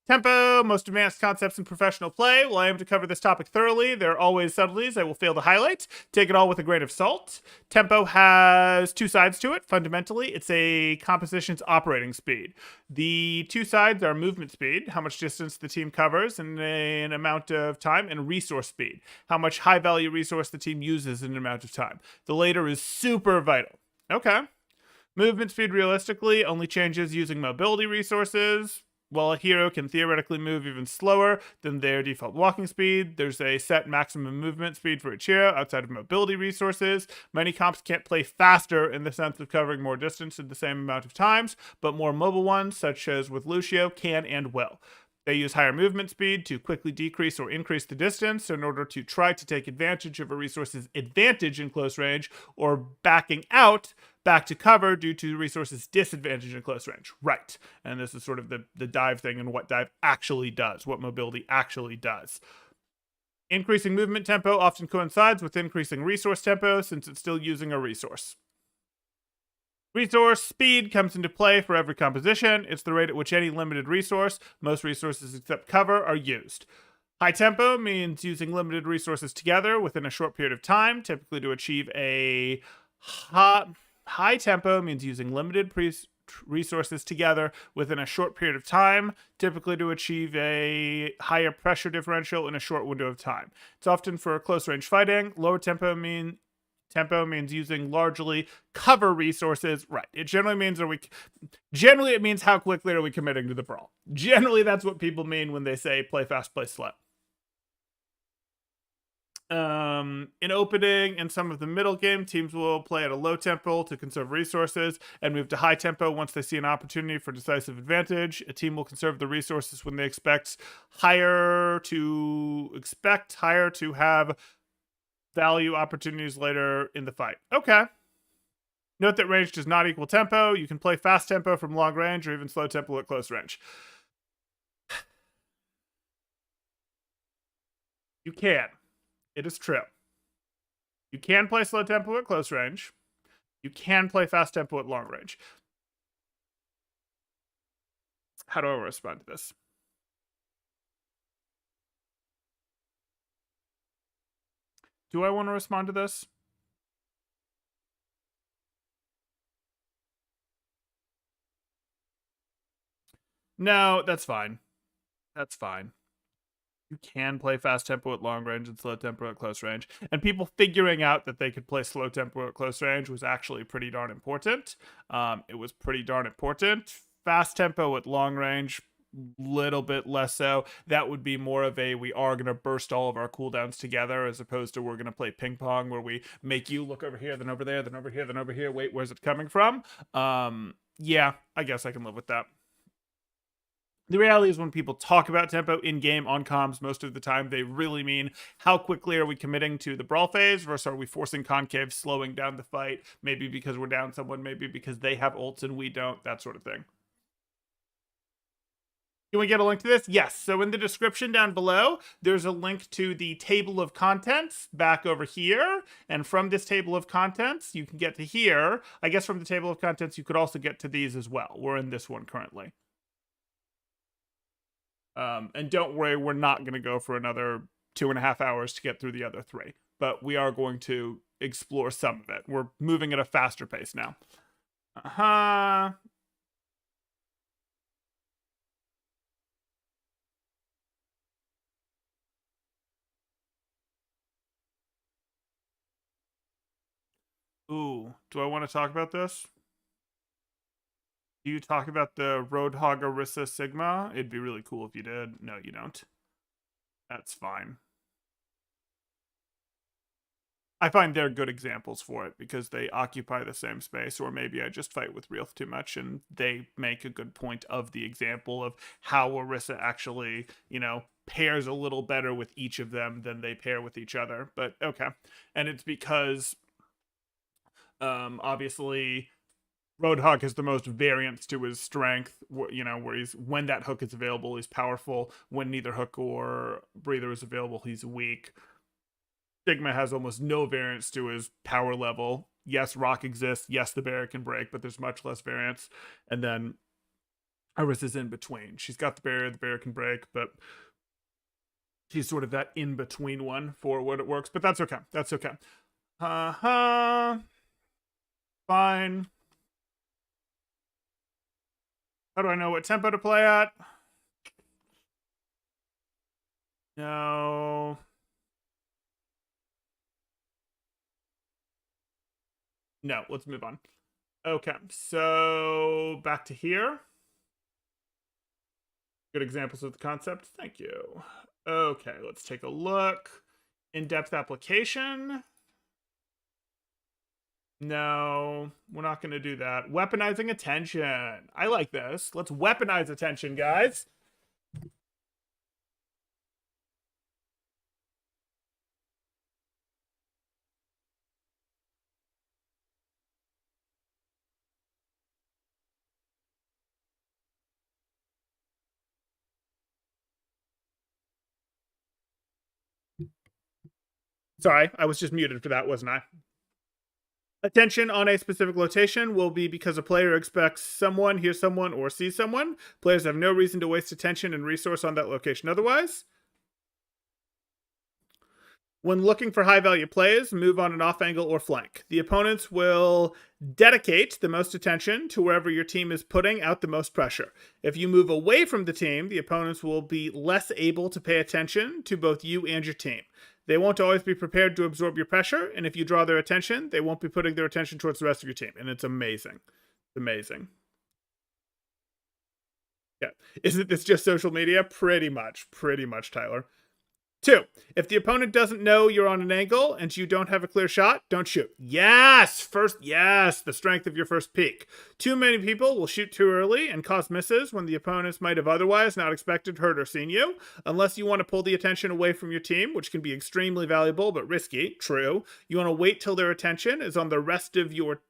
Tempo, most advanced concepts in professional play. While I aim to cover this topic thoroughly, there are always subtleties I will fail to highlight. Take it all with a grain of salt. Tempo has 2 sides to it. Fundamentally, it's a composition's operating speed. The 2 sides are movement speed, how much distance the team covers in an amount of time, and resource speed, how much high-value resource the team uses in an amount of time. The later is super vital. Okay. Movement speed realistically only changes using mobility resources. While a hero can theoretically move even slower than their default walking speed, there's a set maximum movement speed for each hero outside of mobility resources. Many comps can't play faster in the sense of covering more distance in the same amount of times, but more mobile ones, such as with Lucio, can and will. They use higher movement speed to quickly decrease or increase the distance in order to try to take advantage of a resource's advantage in close range, or backing out back to cover due to the resource's disadvantage in close range. Right. And this is sort of the dive thing and what dive actually does, what mobility actually does. Increasing movement tempo often coincides with increasing resource tempo since it's still using a resource. Resource speed comes into play for every composition. It's the rate at which any limited resource, most resources except cover, are used. High tempo means using limited resources together within a short period of time, typically to achieve a high tempo means using limited resources together within a short period of time, typically to achieve a higher pressure differential in a short window of time. It's often for close range fighting. Lower tempo means using largely cover resources. Right. It generally means it means how quickly are we committing to the brawl. Generally, that's what people mean when they say play fast, play slow. In opening and some of the middle game, teams will play at a low tempo to conserve resources and move to high tempo once they see an opportunity for decisive advantage. A team will conserve the resources when they expect higher to have value opportunities later in the fight. Okay. Note that range does not equal tempo. You can play fast tempo from long range or even slow tempo at close range. You can. It is true. You can play slow tempo at close range. You can play fast tempo at long range. How do I respond to this? Do I want to respond to this? No, that's fine. That's fine. You can play fast tempo at long range and slow tempo at close range. And people figuring out that they could play slow tempo at close range was actually pretty darn important. It was pretty darn important. Fast tempo at long range, little bit less so. That would be more of a, we are going to burst all of our cooldowns together, as opposed to we're going to play ping pong, where we make you look over here, then over there, then over here, then over here. Wait, where's it coming from? Yeah, I guess I can live with that. The reality is, when people talk about tempo in-game on comms, most of the time they really mean how quickly are we committing to the brawl phase versus are we forcing concave, slowing down the fight, maybe because we're down someone, maybe because they have ults and we don't, that sort of thing. Can we get a link to this? Yes. So in the description down below, there's a link to the table of contents back over here. And from this table of contents, you can get to here. I guess from the table of contents, you could also get to these as well. We're in this one currently. And don't worry, we're not going to go for another 2.5 hours to get through the other 3. But we are going to explore some of it. We're moving at a faster pace now. Ooh, do I want to talk about this? Do you talk about the Roadhog Orisa Sigma? It'd be really cool if you did. No, you don't. That's fine. I find they're good examples for it because they occupy the same space, or maybe I just fight with Realth too much and they make a good point of the example of how Orisa actually, you know, pairs a little better with each of them than they pair with each other. But okay. And it's because obviously Roadhog has the most variance to his strength, you know, where he's, when that hook is available, he's powerful. When neither hook or breather is available, he's weak. Sigma has almost no variance to his power level. Yes, rock exists. Yes, the barrier can break, but there's much less variance. And then Iris is in between. She's got the barrier can break, but she's sort of that in-between one for what it works. But that's okay. That's okay. Fine. How do I know what tempo to play at? No. No, let's move on. Okay, so back to here. Good examples of the concept. Thank you. Okay, let's take a look. In-depth application. No, we're not going to do that. Weaponizing attention. I like this. Let's weaponize attention, guys. Sorry, I was just muted for that, wasn't I? Attention on a specific location will be because a player expects someone, hears someone, or sees someone. Players have no reason to waste attention and resource on that location otherwise. When looking for high-value plays, move on an off-angle or flank. The opponents will dedicate the most attention to wherever your team is putting out the most pressure. If you move away from the team, the opponents will be less able to pay attention to both you and your team. They won't always be prepared to absorb your pressure, and if you draw their attention, they won't be putting their attention towards the rest of your team. And it's amazing. It's amazing. Yeah. Isn't this just social media? Pretty much, Tyler. 2, if the opponent doesn't know you're on an angle and you don't have a clear shot, don't shoot. Yes! The strength of your first peek. Too many people will shoot too early and cause misses when the opponents might have otherwise not expected, heard, or seen you. Unless you want to pull the attention away from your team, which can be extremely valuable but risky, true. You want to wait till their attention is on the rest of your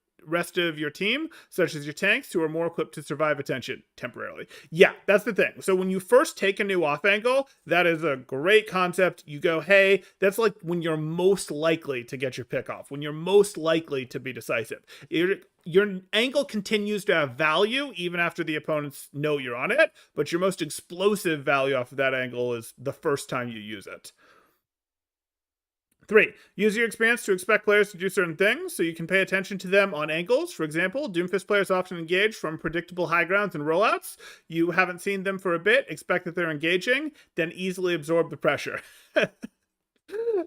team, such as your tanks, who are more equipped to survive attention temporarily. Yeah, that's the thing. So when you first take a new off angle, that is a great concept. You go, hey, that's like when you're most likely to get your pick off, when you're most likely to be decisive. Your angle continues to have value even after the opponents know you're on it, but your most explosive value off of that angle is the first time you use it. 3. Use your experience to expect players to do certain things, so you can pay attention to them on angles. For example, Doomfist players often engage from predictable high grounds and rollouts. You haven't seen them for a bit, expect that they're engaging, then easily absorb the pressure.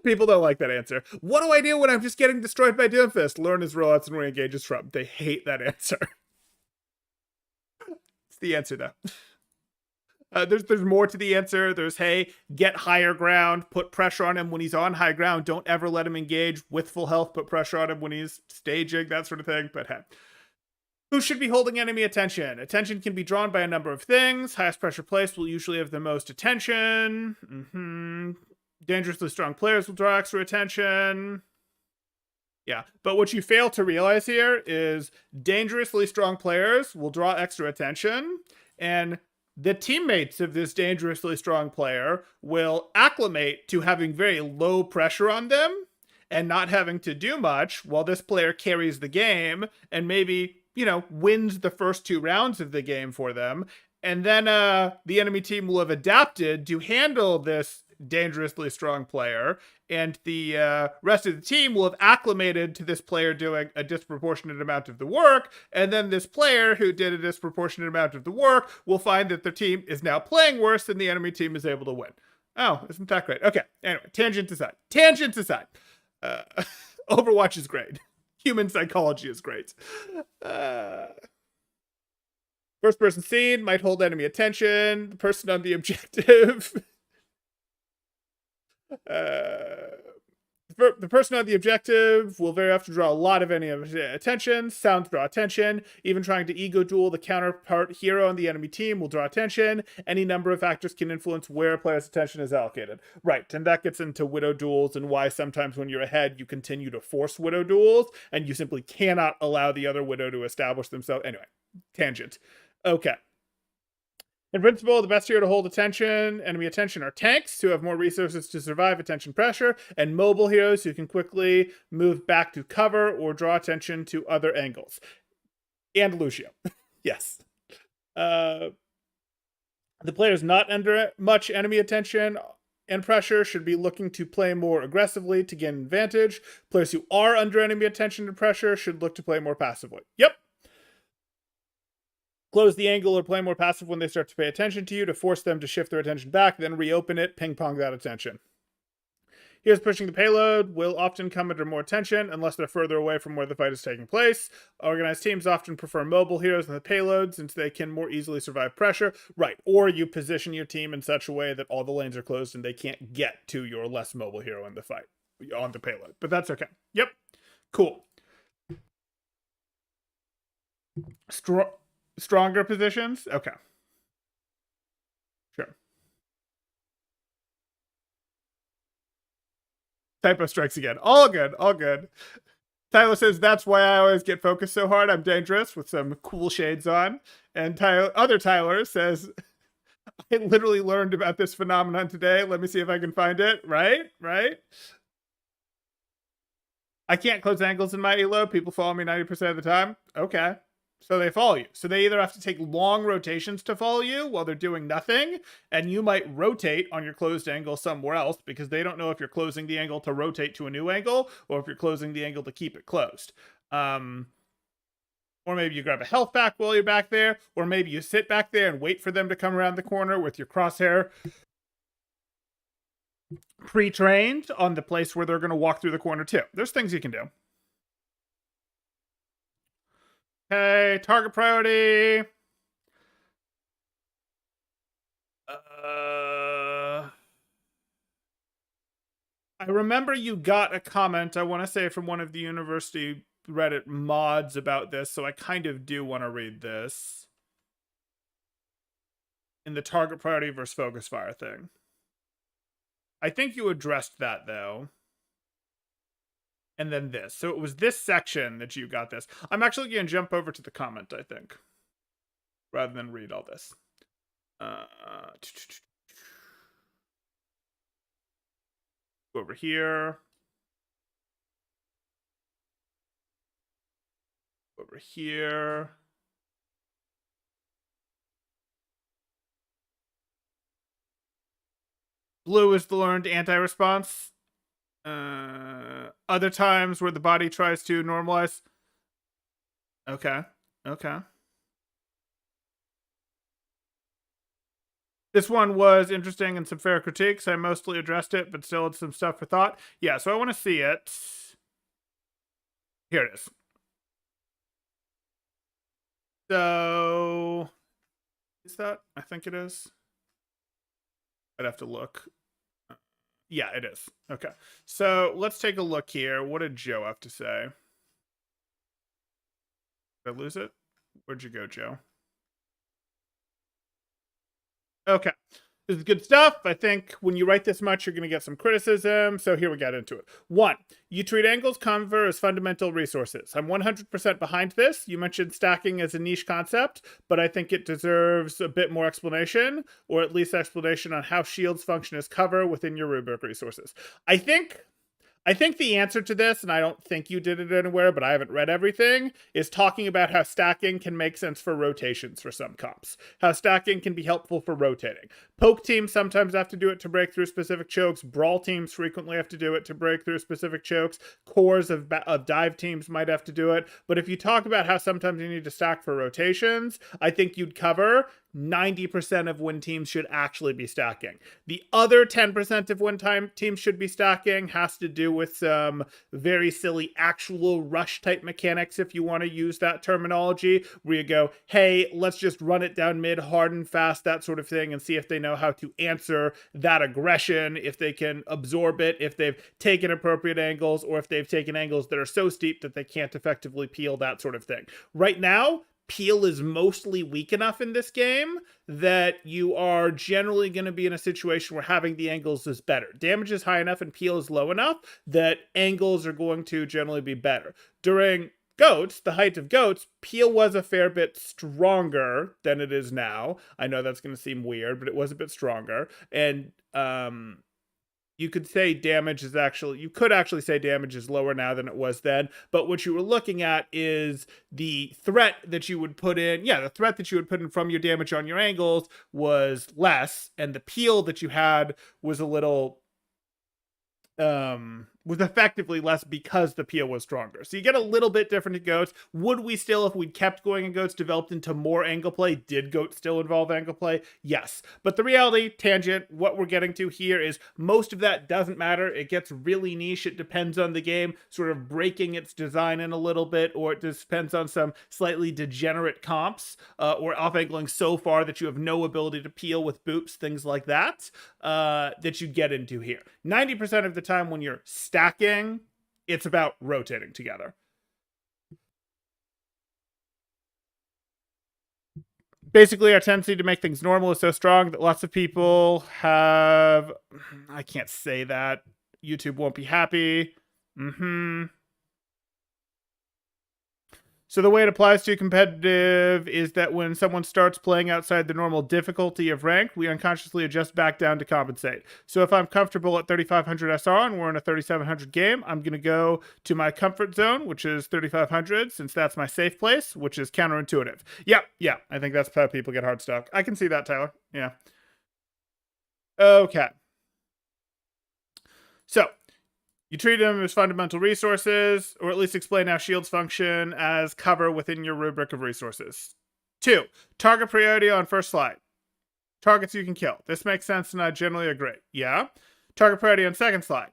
People don't like that answer. What do I do when I'm just getting destroyed by Doomfist? Learn his rollouts and where he engages from. They hate that answer. It's the answer, though. There's more to the answer. There's, hey, get higher ground, put pressure on him when he's on high ground. Don't ever let him engage with full health. Put pressure on him when he's staging, that sort of thing. But hey. Who should be holding enemy attention? Attention can be drawn by a number of things. Highest pressure place will usually have the most attention. Dangerously strong players will draw extra attention. Yeah, but what you fail to realize here is dangerously strong players will draw extra attention, and the teammates of this dangerously strong player will acclimate to having very low pressure on them and not having to do much while this player carries the game and maybe, wins the first 2 rounds of the game for them. And then the enemy team will have adapted to handle this dangerously strong player, and the rest of the team will have acclimated to this player doing a disproportionate amount of the work, and then this player who did a disproportionate amount of the work will find that their team is now playing worse and the enemy team is able to win. Oh, isn't that great? Okay, anyway, tangent aside. Overwatch is great. Human psychology is great. First person seen might hold enemy attention. The person on the objective the person on the objective will very often draw a lot of enemy attention. Sounds draw attention. Even trying to ego duel the counterpart hero on the enemy team will draw attention. Any number of factors can influence where a player's attention is allocated. Right, and that gets into widow duels and why sometimes when you're ahead you continue to force widow duels and you simply cannot allow the other widow to establish themselves. Anyway, tangent. Okay. In principle, the best hero to hold enemy attention are tanks, who have more resources to survive attention pressure, and mobile heroes who can quickly move back to cover or draw attention to other angles. And Lucio. Yes. The players not under much enemy attention and pressure should be looking to play more aggressively to gain advantage. Players who are under enemy attention and pressure should look to play more passively. Yep. Close the angle or play more passive when they start to pay attention to you to force them to shift their attention back, then reopen it, ping-pong that attention. Heroes pushing the payload will often come under more attention unless they're further away from where the fight is taking place. Organized teams often prefer mobile heroes than the payload since they can more easily survive pressure. Right, or you position your team in such a way that all the lanes are closed and they can't get to your less mobile hero in the fight on the payload. But that's okay. Yep. Cool. Stronger positions? Okay. Sure. Typo strikes again. All good, all good. Tyler says, that's why I always get focused so hard. I'm dangerous, with some cool shades on. And other Tyler says, I literally learned about this phenomenon today. Let me see if I can find it. Right? I can't close angles in my elo. People follow me 90% of the time. Okay. So they follow you. So they either have to take long rotations to follow you while they're doing nothing, and you might rotate on your closed angle somewhere else because they don't know if you're closing the angle to rotate to a new angle or if you're closing the angle to keep it closed. Or maybe you grab a health pack while you're back there, or maybe you sit back there and wait for them to come around the corner with your crosshair pre-trained on the place where they're going to walk through the corner too. There's things you can do. Okay, target priority. I remember you got a comment, I want to say from one of the university Reddit mods about this, so I kind of do want to read this. In the target priority versus focus fire thing. I think you addressed that, though. And then this. So it was this section that you got this. I'm actually going to jump over to the comment, I think, rather than read all this. Over here. Over here. Blue is the learned anti-response. Other times where the body tries to normalize. Okay. Okay. This one was interesting and some fair critiques. I mostly addressed it, but still had some stuff for thought. Yeah, so I want to see it. Here it is. So, is that? I think it is. I'd have to look. Yeah, it is. Okay. So let's take a look here. What did Joe have to say? Did I lose it? Where'd you go, Joe? Okay. This is good stuff. I think when you write this much, you're going to get some criticism. So here we get into it. 1. You treat angles cover as fundamental resources. I'm 100% behind this. You mentioned stacking as a niche concept, but I think it deserves a bit more explanation, or at least explanation on how shields function as cover within your rubric resources. I think the answer to this, and I don't think you did it anywhere, but I haven't read everything, is talking about how stacking can make sense for rotations for some comps. How stacking can be helpful for rotating. Poke teams sometimes have to do it to break through specific chokes. Brawl teams frequently have to do it to break through specific chokes. Cores of dive teams might have to do it. But if you talk about how sometimes you need to stack for rotations, I think you'd cover 90% of when teams should actually be stacking. The other 10% of when teams should be stacking has to do with some very silly actual rush type mechanics, if you want to use that terminology, where you go, hey, let's just run it down mid hard and fast, that sort of thing, and see if they know how to answer that aggression, if they can absorb it, if they've taken appropriate angles, or if they've taken angles that are so steep that they can't effectively peel, that sort of thing. Right now, peel is mostly weak enough in this game that you are generally going to be in a situation where having the angles is better. Damage is high enough and peel is low enough that angles are going to generally be better. During Goats, the height of Goats, peel was a fair bit stronger than it is now. I know that's going to seem weird, but it was a bit stronger. And you could say damage is actually, you could actually say damage is lower now than it was then, but what you were looking at is the threat that you would put in. Yeah, the threat that you would put in from your damage on your angles was less, and the peel that you had was a little, was effectively less because the peel was stronger. So you get a little bit different in Goats. Would we still, if we'd kept going in Goats, developed into more angle play? Did Goats still involve angle play? Yes. But the reality, tangent, what we're getting to here is most of that doesn't matter. It gets really niche. It depends on the game sort of breaking its design in a little bit, or it just depends on some slightly degenerate comps, or off-angling so far that you have no ability to peel with boops, things like that, that you get into here. 90% of the time when you're stacking, it's about rotating together. Basically, our tendency to make things normal is so strong that lots of people have, I can't say that, YouTube won't be happy. So the way it applies to competitive is that when someone starts playing outside the normal difficulty of rank, we unconsciously adjust back down to compensate. So if I'm comfortable at 3500 SR and we're in a 3700 game, I'm going to go to my comfort zone, which is 3500, since that's my safe place, which is counterintuitive. Yeah, I think that's how people get hard stuck. I can see that, Tyler. Yeah. Okay. So, you treat them as fundamental resources, or at least explain how shields function as cover within your rubric of resources. 2. Target priority on first slide. Targets you can kill. This makes sense, and I generally agree. Yeah. Target priority on second slide.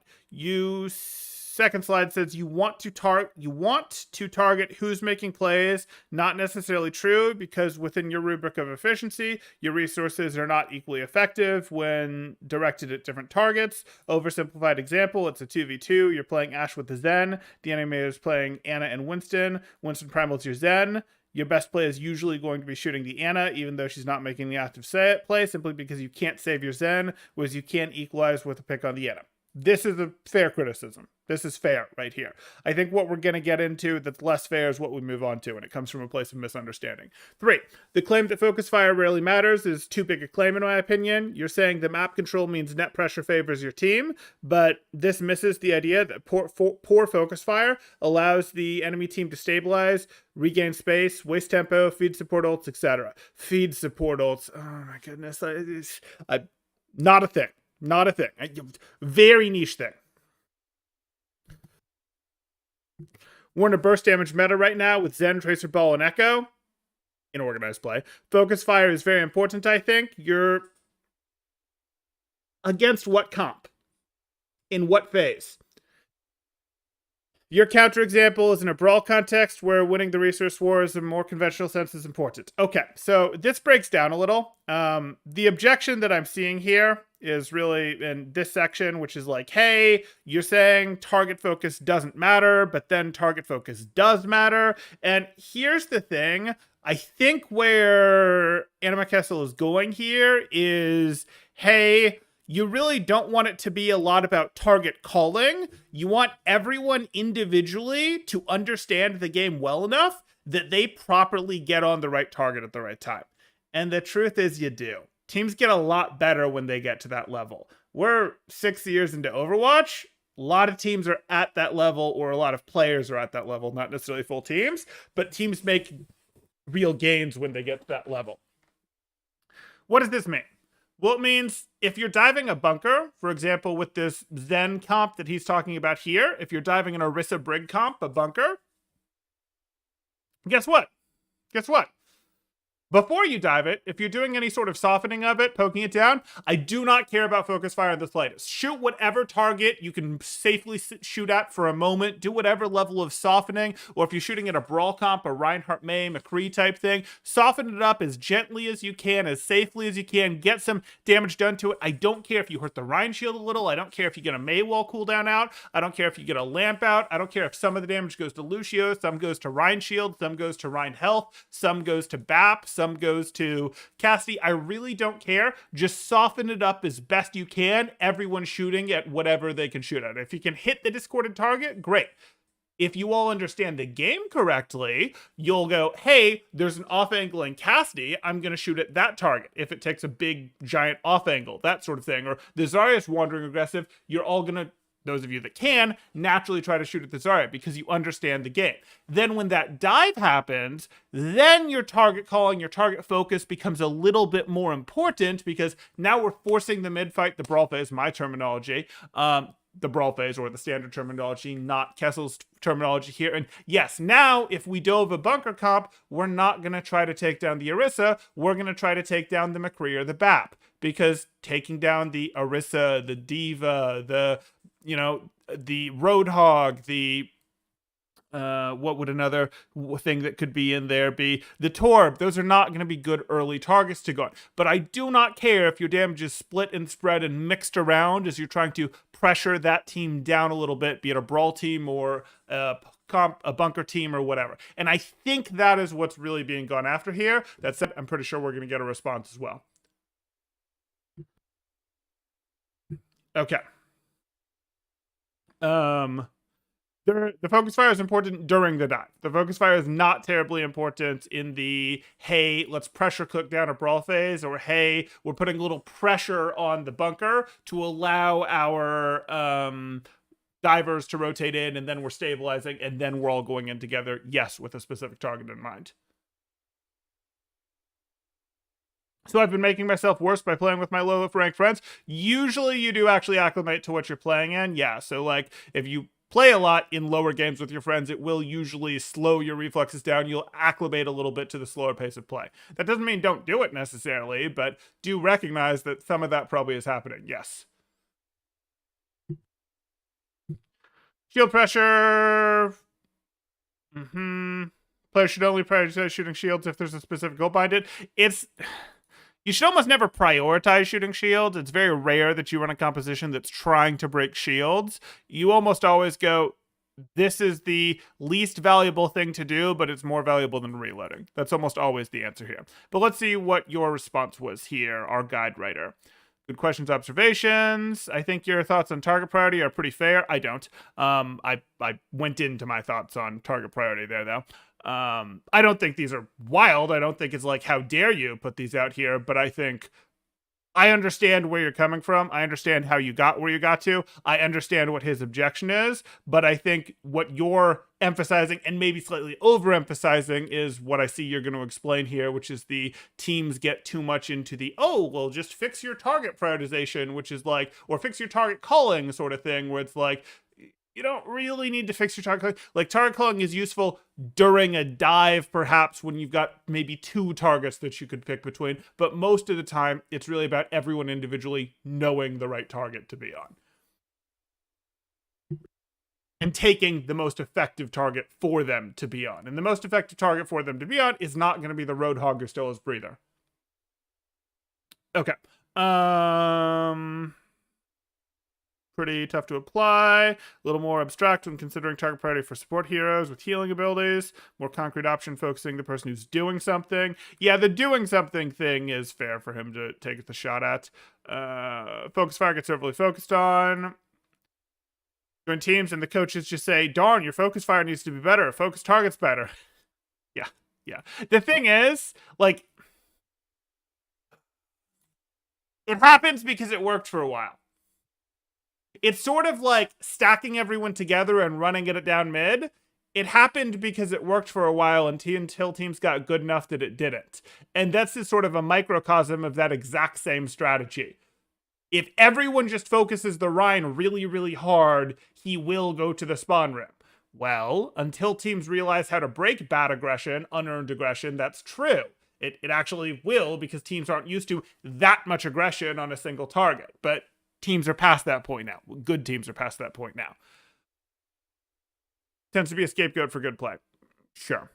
Second slide says you want to target who's making plays. Not necessarily true, because within your rubric of efficiency, your resources are not equally effective when directed at different targets. Oversimplified example, it's a 2v2. You're playing Ashe with the Zen. The enemy is playing Anna and Winston. Winston Primal's your Zen. Your best play is usually going to be shooting the Anna, even though she's not making the active play, simply because you can't save your Zen, whereas you can't equalize with a pick on the Anna. This is a fair criticism. This is fair right here. I think what we're going to get into that's less fair is what we move on to, and it comes from a place of misunderstanding. 3, the claim that focus fire rarely matters is too big a claim in my opinion. You're saying the map control means net pressure favors your team, but this misses the idea that poor focus fire allows the enemy team to stabilize, regain space, waste tempo, feed support ults, etc. Feed support ults. Oh my goodness. Not a thing. Not a thing. Very niche thing. We're in a burst damage meta right now with Zen, Tracer Ball, and Echo in organized play. Focus Fire is very important, I think. You're against what comp? In what phase? Your counterexample is in a brawl context where winning the resource wars in a more conventional sense is important. Okay, so this breaks down a little. The objection that I'm seeing here is really in this section, which is like, hey, you're saying target focus doesn't matter, but then target focus does matter. And here's the thing. I think where Anima Kessel is going here is, hey, you really don't want it to be a lot about target calling. You want everyone individually to understand the game well enough that they properly get on the right target at the right time. And the truth is you do. Teams get a lot better when they get to that level. We're 6 years into Overwatch. A lot of teams are at that level, or a lot of players are at that level, not necessarily full teams, but teams make real gains when they get to that level. What does this mean? Well, it means if you're diving a bunker, for example, with this Zen comp that he's talking about here, if you're diving an Orisa Brig comp, a bunker, guess what? Guess what? Before you dive it, if you're doing any sort of softening of it, poking it down, I do not care about focus fire in the slightest. Shoot whatever target you can safely shoot at for a moment. Do whatever level of softening, or if you're shooting at a brawl comp, a Reinhardt May, McCree type thing, soften it up as gently as you can, as safely as you can. Get some damage done to it. I don't care if you hurt the Rein shield a little. I don't care if you get a May wall cooldown out. I don't care if you get a lamp out. I don't care if some of the damage goes to Lucio, some goes to Rein shield, some goes to Rein health, some goes to BAP, some goes to Cassidy. I really don't care. Just soften it up as best you can. Everyone shooting at whatever they can shoot at. If you can hit the discorded target, great. If you all understand the game correctly, you'll go, hey, there's an off angle in Cassidy. I'm going to shoot at that target. If it takes a big, giant off angle, that sort of thing. Or the Zarya's wandering aggressive, you're all going to, those of you that can, naturally try to shoot at the Zarya because you understand the game. Then when that dive happens, then your target calling, your target focus becomes a little bit more important because now we're forcing the mid fight, the brawl phase, my terminology, the brawl phase or the standard terminology, not Kessel's terminology here. And yes, now if we dove a bunker comp, we're not going to try to take down the Orisa. We're going to try to take down the McCree or the BAP because taking down the Orisa, the Diva, the Roadhog, the what would another thing that could be in there be? The Torb. Those are not going to be good early targets to go on. But I do not care if your damage is split and spread and mixed around as you're trying to pressure that team down a little bit, be it a brawl team or a bunker team or whatever. And I think that is what's really being gone after here. That said, I'm pretty sure we're going to get a response as well. Okay. The focus fire is important during the dive. The focus fire is not terribly important in the, hey, let's pressure cook down a brawl phase, or hey, we're putting a little pressure on the bunker to allow our divers to rotate in, and then we're stabilizing, and then we're all going in together, yes, with a specific target in mind. So I've been making myself worse by playing with my low rank friends. Usually you do actually acclimate to what you're playing in. Yeah, so like if you play a lot in lower games with your friends, it will usually slow your reflexes down. You'll acclimate a little bit to the slower pace of play. That doesn't mean don't do it necessarily, but do recognize that some of that probably is happening. Yes. Shield pressure. Players should only prioritize shooting shields if there's a specific goal behind it. You should almost never prioritize shooting shields. It's very rare that you run a composition that's trying to break shields. You almost always go, this is the least valuable thing to do, but it's more valuable than reloading. That's almost always the answer here. But let's see what your response was here, our guide writer. Good questions, observations. I think your thoughts on target priority are pretty fair. I don't. I went into my thoughts on target priority there, though. I don't think these are wild. I don't think it's like, how dare you put these out here, but I think I understand where you're coming from. I understand how you got where you got to. I understand what his objection is, but I think what you're emphasizing and maybe slightly overemphasizing is what I see you're going to explain here, which is the teams get too much into the, oh, well, just fix your target prioritization, which is like, or fix your target calling sort of thing, where it's like, You don't really need to fix your target culling. Like, target culling is useful during a dive, perhaps, when you've got maybe 2 targets that you could pick between. But most of the time, it's really about everyone individually knowing the right target to be on. And taking the most effective target for them to be on. And the most effective target for them to be on is not going to be the Roadhog or Stilla's Breather. Okay. Pretty tough to apply. A little more abstract when considering target priority for support heroes with healing abilities. More concrete option focusing the person who's doing something. Yeah, the doing something thing is fair for him to take the shot at. Focus fire gets overly focused on. Join teams and the coaches just say, darn, your focus fire needs to be better. Focus target's better. Yeah. The thing is, like, it happens because it worked for a while. It's sort of like stacking everyone together and running it down mid. It happened because it worked for a while until teams got good enough that it didn't. And that's just sort of a microcosm of that exact same strategy. If everyone just focuses the Rhine really, really hard, he will go to the spawn rim. Well, until teams realize how to break bad aggression, unearned aggression, that's true. It actually will, because teams aren't used to that much aggression on a single target. But teams are past that point now. Good teams are past that point now. Tends to be a scapegoat for good play. Sure.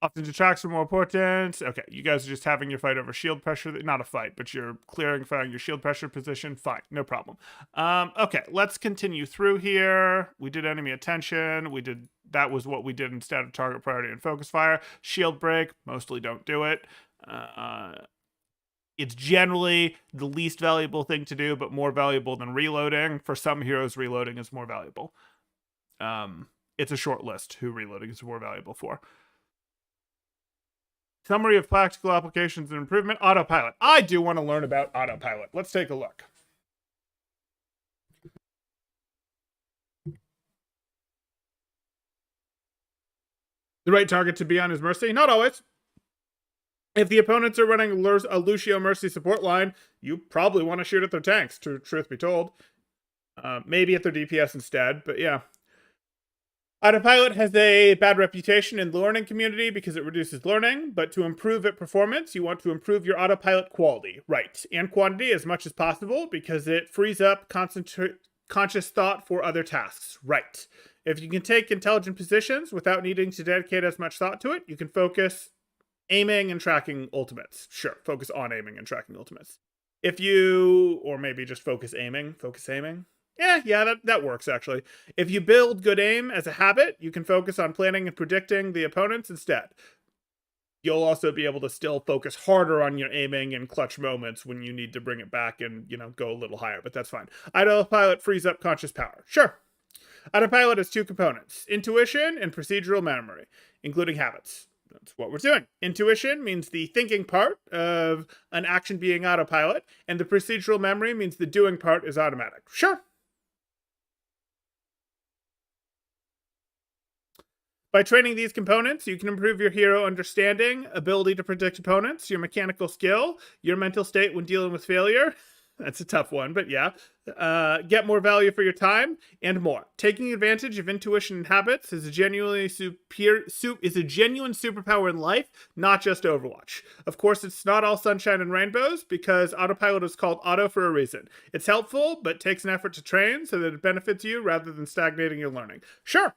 Often detracts from more important. Okay, you guys are just having your fight over shield pressure. Not a fight, but you're clarifying your shield pressure position. Fine, no problem. Okay, let's continue through here. We did enemy attention. That was what we did instead of target priority and focus fire. Shield break, mostly don't do it. It's generally the least valuable thing to do, but more valuable than reloading. For some heroes, reloading is more valuable. It's a short list who reloading is more valuable for. Summary of practical applications and improvement. Autopilot. I do want to learn about autopilot. Let's take a look. The right target to be on is Mercy? Not always. If the opponents are running a Lucio Mercy support line, you probably want to shoot at their tanks, truth be told. Maybe at their DPS instead, but yeah. Autopilot has a bad reputation in the learning community because it reduces learning, but to improve its performance, you want to improve your autopilot quality, right, and quantity as much as possible because it frees up conscious thought for other tasks, right. If you can take intelligent positions without needing to dedicate as much thought to it, you can focus aiming and tracking ultimates. Sure, focus on aiming and tracking ultimates. Or maybe just focus aiming. Yeah, that works, actually. If you build good aim as a habit, you can focus on planning and predicting the opponents instead. You'll also be able to still focus harder on your aiming in clutch moments when you need to bring it back and, go a little higher, but that's fine. Autopilot frees up conscious power. Sure. Autopilot has 2 components, intuition and procedural memory, including habits. That's what we're doing. Intuition means the thinking part of an action being autopilot, and the procedural memory means the doing part is automatic. Sure. By training these components, you can improve your hero understanding, ability to predict opponents, your mechanical skill, your mental state when dealing with failure. That's a tough one, but yeah. Get more value for your time, and more. Taking advantage of intuition and habits is a genuine superpower in life, not just Overwatch. Of course, it's not all sunshine and rainbows, because autopilot is called auto for a reason. It's helpful, but takes an effort to train so that it benefits you rather than stagnating your learning. Sure.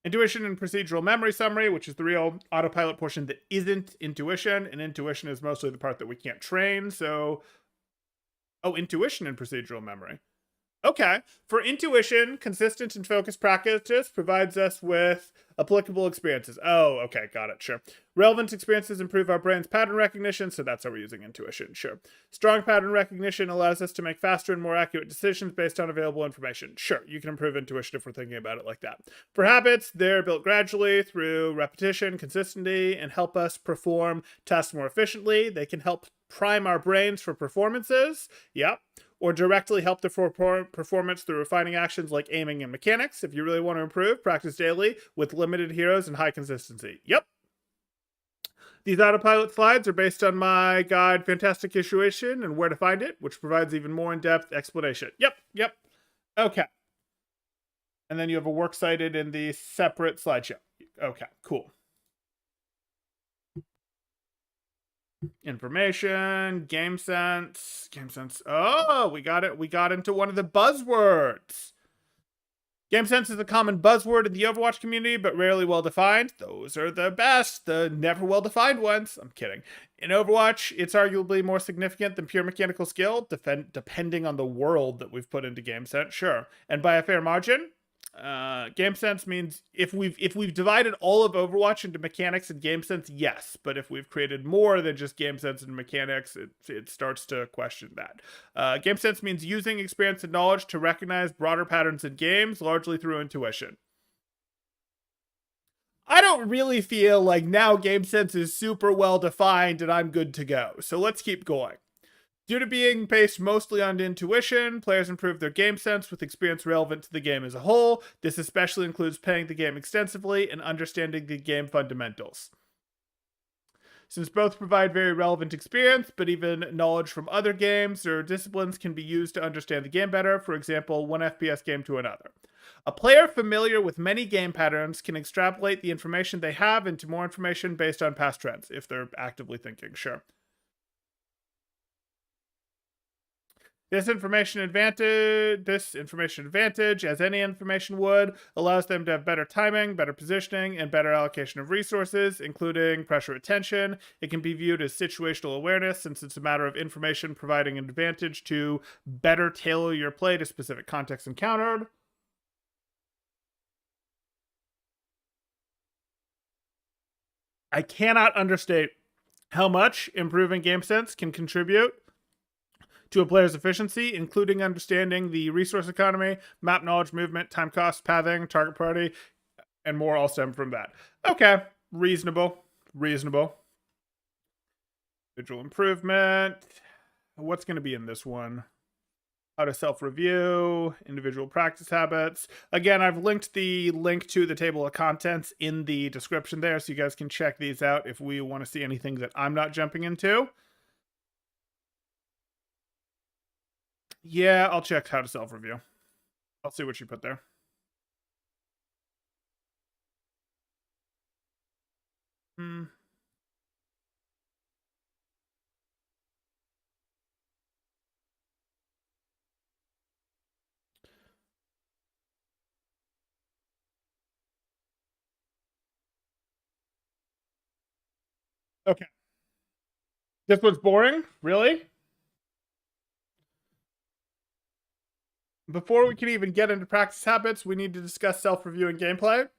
Intuition and procedural memory summary, which is the real autopilot portion that isn't intuition, and intuition is mostly the part that we can't train, so... Oh, intuition and procedural memory. Okay. For intuition, consistent and focused practice provides us with applicable experiences. Oh, okay, got it, sure. Relevant experiences improve our brain's pattern recognition, so that's how we're using intuition, sure. Strong pattern recognition allows us to make faster and more accurate decisions based on available information. Sure, you can improve intuition if we're thinking about it like that. For habits, they're built gradually through repetition, consistency, and help us perform tasks more efficiently. They can help prime our brains for performances. Yep. Or directly help the performance through refining actions like aiming and mechanics. If you really want to improve, practice daily with limited heroes and high consistency. Yep. These autopilot slides are based on my guide, Fantastic Situation and Where to Find It, which provides even more in-depth explanation. Yep. Okay. And then you have a works cited in the separate slideshow. Okay, cool. Information, game sense. Oh, we got it. We got into one of the buzzwords. Game sense is a common buzzword in the Overwatch community, but rarely well defined. Those are the best, the never well defined ones. I'm kidding. In Overwatch, it's arguably more significant than pure mechanical skill, depending on the world that we've put into game sense, sure. And by a fair margin, game sense means if we've divided all of Overwatch into mechanics and game sense, yes. But if we've created more than just game sense and mechanics, it starts to question that. Game sense means using experience and knowledge to recognize broader patterns in games, largely through intuition. I don't really feel like now game sense is super well defined and I'm good to go. So let's keep going. Due to being based mostly on intuition, players improve their game sense with experience relevant to the game as a whole. This especially includes playing the game extensively and understanding the game fundamentals. Since both provide very relevant experience, but even knowledge from other games or disciplines can be used to understand the game better, for example, one FPS game to another. A player familiar with many game patterns can extrapolate the information they have into more information based on past trends, if they're actively thinking, sure. This information advantage, as any information would, allows them to have better timing, better positioning, and better allocation of resources, including pressure retention. It can be viewed as situational awareness, since it's a matter of information providing an advantage to better tailor your play to specific contexts encountered. I cannot understate how much improving game sense can contribute to a player's efficiency, including understanding the resource economy, map knowledge, movement, time cost, pathing, target priority, and more all stem from that. Okay, reasonable. Visual improvement. What's going to be in this one? How to self-review, individual practice habits. Again, I've linked the link to the table of contents in the description there, so you guys can check these out if we want to see anything that I'm not jumping into. Yeah, I'll check how to self-review. I'll see what you put there. Okay. This was boring? Really? Before we can even get into practice habits, we need to discuss self-review and gameplay.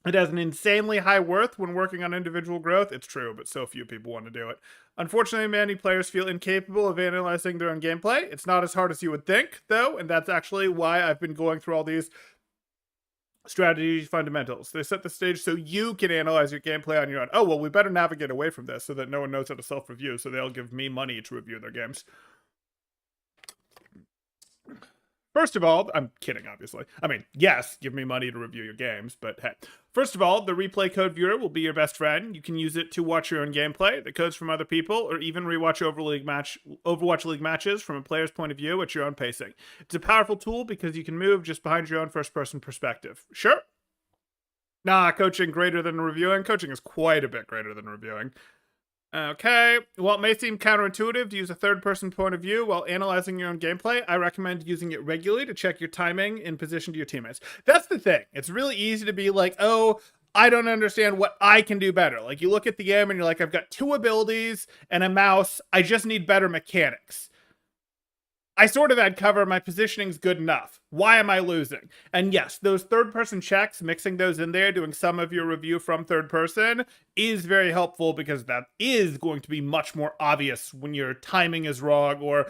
It has an insanely high worth when working on individual growth. It's true, but so few people want to do it. Unfortunately, many players feel incapable of analyzing their own gameplay. It's not as hard as you would think, though, and that's actually why I've been going through all these strategy fundamentals. They set the stage so you can analyze your gameplay on your own. Oh, well, we better navigate away from this so that no one knows how to self-review, so they'll give me money to review their games. First of all, I'm kidding, obviously. I mean, yes, give me money to review your games, but hey. First of all, the replay code viewer will be your best friend. You can use it to watch your own gameplay, the codes from other people, or even rewatch Overwatch League matches from a player's point of view at your own pacing. It's a powerful tool because you can move just behind your own first-person perspective. Sure? Nah, coaching greater than reviewing? Coaching is quite a bit greater than reviewing. Okay, while it may seem counterintuitive to use a third-person point of view while analyzing your own gameplay, I recommend using it regularly to check your timing in position to your teammates. That's the thing. It's really easy to be like, oh, I don't understand what I can do better. Like, you look at the game and you're like, I've got 2 abilities and a mouse. I just need better mechanics. I sort of had cover. My positioning's good enough. Why am I losing? And yes, those third-person checks, mixing those in there, doing some of your review from third person is very helpful because that is going to be much more obvious when your timing is wrong or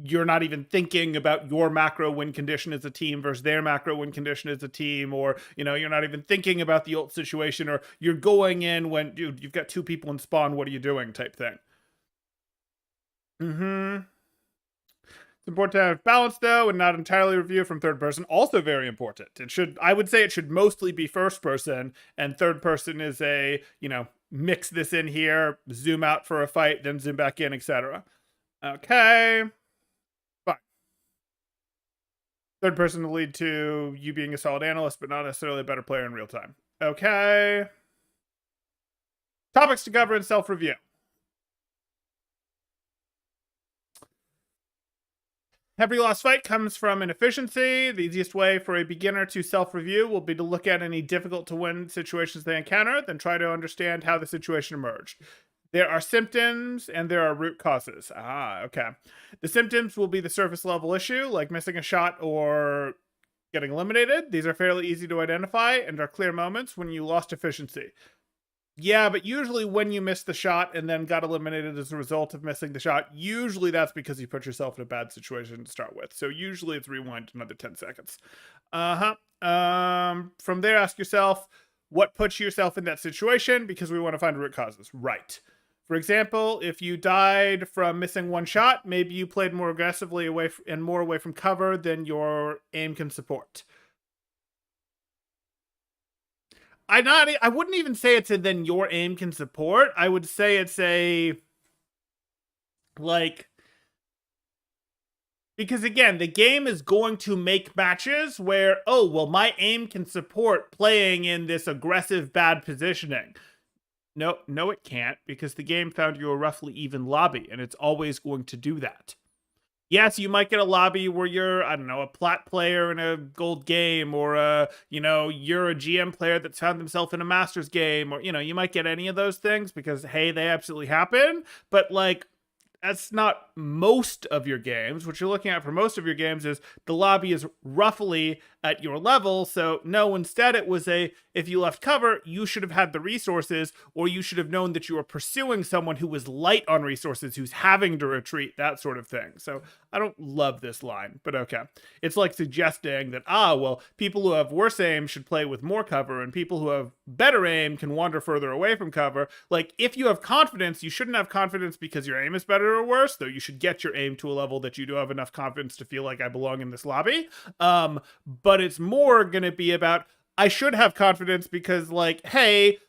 you're not even thinking about your macro win condition as a team versus their macro win condition as a team, or, you know, you're not even thinking about the ult situation, or you're going in when, dude, you've got 2 people in spawn, what are you doing type thing. It's important to have balance, though, and not entirely review from third person. Also very important. I would say it should mostly be first person, and third person is a, you know, mix this in here, zoom out for a fight, then zoom back in, etc. Okay. Fine. Third person to lead to you being a solid analyst, but not necessarily a better player in real time. Okay. Topics to cover in self-review. Every lost fight comes from inefficiency. The easiest way for a beginner to self-review will be to look at any difficult-to-win situations they encounter, then try to understand how the situation emerged. There are symptoms and there are root causes. Okay. The symptoms will be the surface level issue, like missing a shot or getting eliminated. These are fairly easy to identify and are clear moments when you lost efficiency. Yeah, but usually when you miss the shot and then got eliminated as a result of missing the shot, usually that's because you put yourself in a bad situation to start with. So usually it's rewind another 10 seconds. From there, ask yourself, what puts yourself in that situation? Because we want to find root causes. Right. For example, if you died from missing one shot, maybe you played more aggressively and more away from cover than your aim can support. I wouldn't even say it's a then your aim can support. I would say it's a like, because again, the game is going to make matches where, oh, well, my aim can support playing in this aggressive bad positioning. No, it can't, because the game found you a roughly even lobby, and it's always going to do that. Yes, you might get a lobby where you're, I don't know, a plat player in a gold game, or you're a GM player that's found himself in a Masters game, or, you might get any of those things because, hey, they absolutely happen. But like, that's not most of your games. What you're looking at for most of your games is the lobby is roughly at your level. So no, instead it was if you left cover, you should have had the resources, or you should have known that you were pursuing someone who was light on resources, who's having to retreat, that sort of thing. So I don't love this line, but okay. It's like suggesting that, well, people who have worse aim should play with more cover, and people who have better aim can wander further away from cover. Like, if you have confidence, you shouldn't have confidence because your aim is better or worse, though you should get your aim to a level that you do have enough confidence to feel like I belong in this lobby. But it's more going to be about, I should have confidence because, like, hey,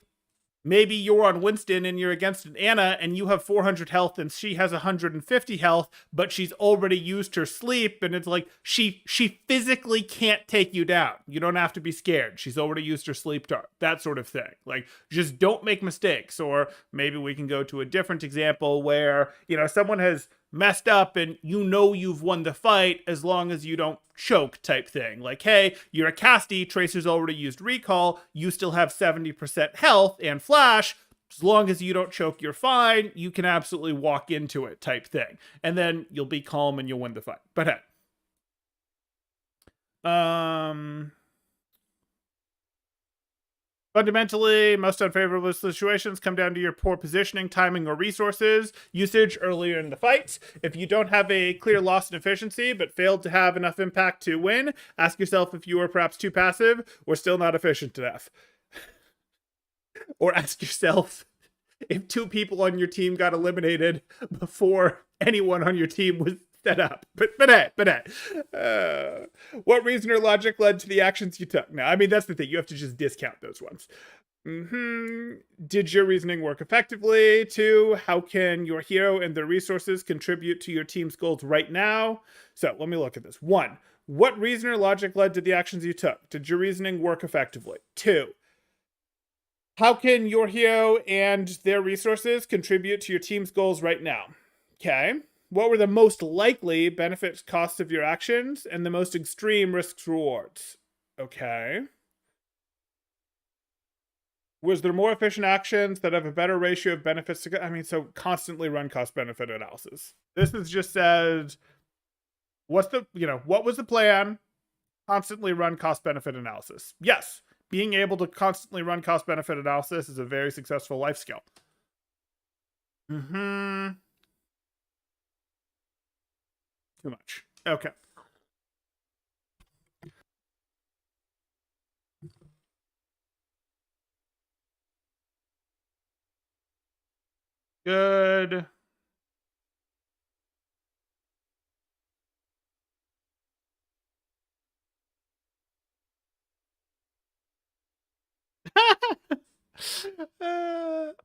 maybe you're on Winston and you're against an Anna and you have 400 health and she has 150 health, but she's already used her sleep, and it's like she physically can't take you down. You don't have to be scared. She's already used her sleep dart. That sort of thing. Like, just don't make mistakes. Or maybe we can go to a different example where, someone has messed up and you've won the fight as long as you don't choke, type thing. Like, hey, you're a casty, Tracer's already used recall, you still have 70% health and flash, as long as you don't choke, you're fine, you can absolutely walk into it, type thing. And then you'll be calm and you'll win the fight. But hey. Fundamentally, most unfavorable situations come down to your poor positioning, timing, or resources usage earlier in the fight. If you don't have a clear loss in efficiency but failed to have enough impact to win, ask yourself if you were perhaps too passive or still not efficient enough. Or ask yourself if two people on your team got eliminated before anyone on your team was set up. But what reason or logic led to the actions you took? Now, I mean, that's the thing. You have to just discount those ones. Did your reasoning work effectively? 2, how can your hero and their resources contribute to your team's goals right now? So let me look at this. 1, what reason or logic led to the actions you took? Did your reasoning work effectively? 2, how can your hero and their resources contribute to your team's goals right now? Okay. What were the most likely benefits costs of your actions and the most extreme risks rewards? Okay. Was there more efficient actions that have a better ratio of benefits to, so constantly run cost benefit analysis. This is just said, what was the plan? Constantly run cost benefit analysis. Yes. Being able to constantly run cost benefit analysis is a very successful life skill. Too much. Okay. Good.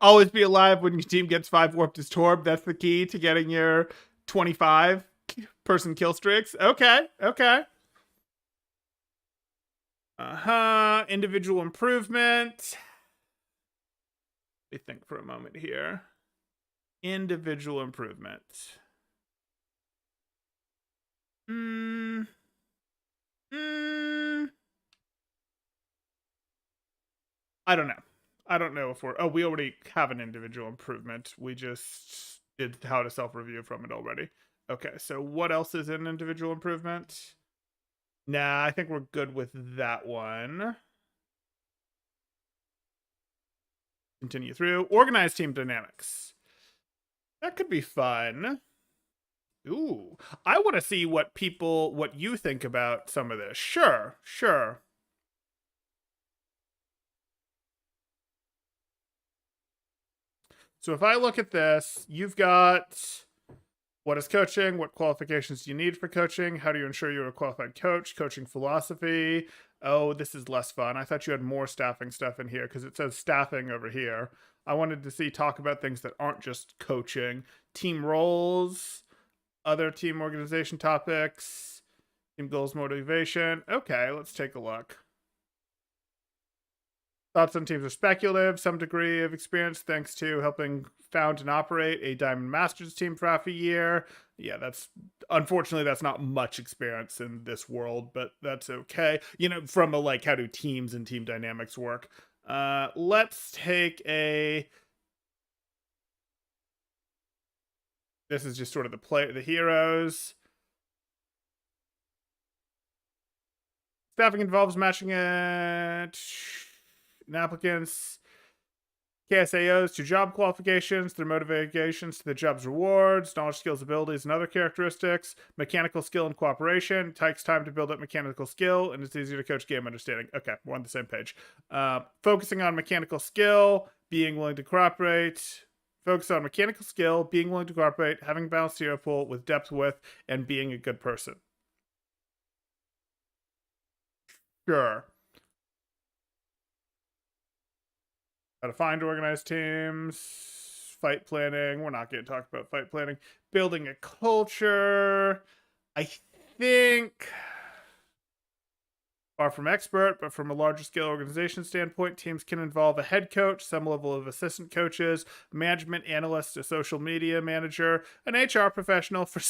Always be alive when your team gets 5 warped as Torb. That's the key to getting your 25 person kill streaks. Okay. Individual improvement. Let me think for a moment here. Individual improvement. I don't know. I don't know if we're... Oh, we already have an individual improvement. We just did how to self-review from it already. Okay, so what else is an individual improvement? Nah, I think we're good with that one. Continue through. Organized team dynamics. That could be fun. Ooh, I want to see what you think about some of this. Sure. So if I look at this, you've got what is coaching? What qualifications do you need for coaching? How do you ensure you're a qualified coach? Coaching philosophy. Oh, this is less fun. I thought you had more staffing stuff in here because it says staffing over here. I wanted to talk about things that aren't just coaching. Team roles, other team organization topics, team goals, motivation. Okay, let's take a look. Thoughts on teams are speculative, some degree of experience thanks to helping found and operate a Diamond Masters team for half a year. Yeah, unfortunately that's not much experience in this world, but that's okay. From a how do teams and team dynamics work. Let's take a... This is just sort of the heroes. Staffing involves matching an applicant's KSAOs to job qualifications, their motivations to the job's rewards, knowledge, skills, abilities, and other characteristics, mechanical skill and cooperation. It takes time to build up mechanical skill, and it's easier to coach game understanding. Okay, we're on the same page. Focusing on mechanical skill, being willing to cooperate. Focus on mechanical skill, being willing to cooperate, having balanced hero pool with depth width, and being a good person. Sure. How to find organized teams, fight planning. We're not going to talk about fight planning. Building a culture. I think, far from expert, but from a larger scale organization standpoint, teams can involve a head coach, some level of assistant coaches, management analyst, a social media manager, an HR professional for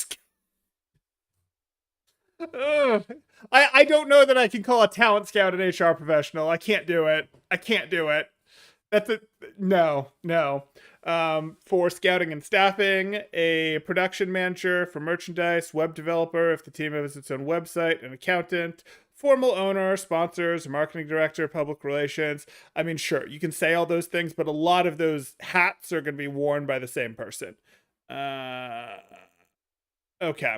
I don't know that I can call a talent scout an HR professional. I can't do it. That's no. For scouting and staffing, a production manager for merchandise, web developer if the team has its own website, an accountant, formal owner, sponsors, marketing director, public relations. I mean, sure, you can say all those things, but a lot of those hats are going to be worn by the same person. Okay.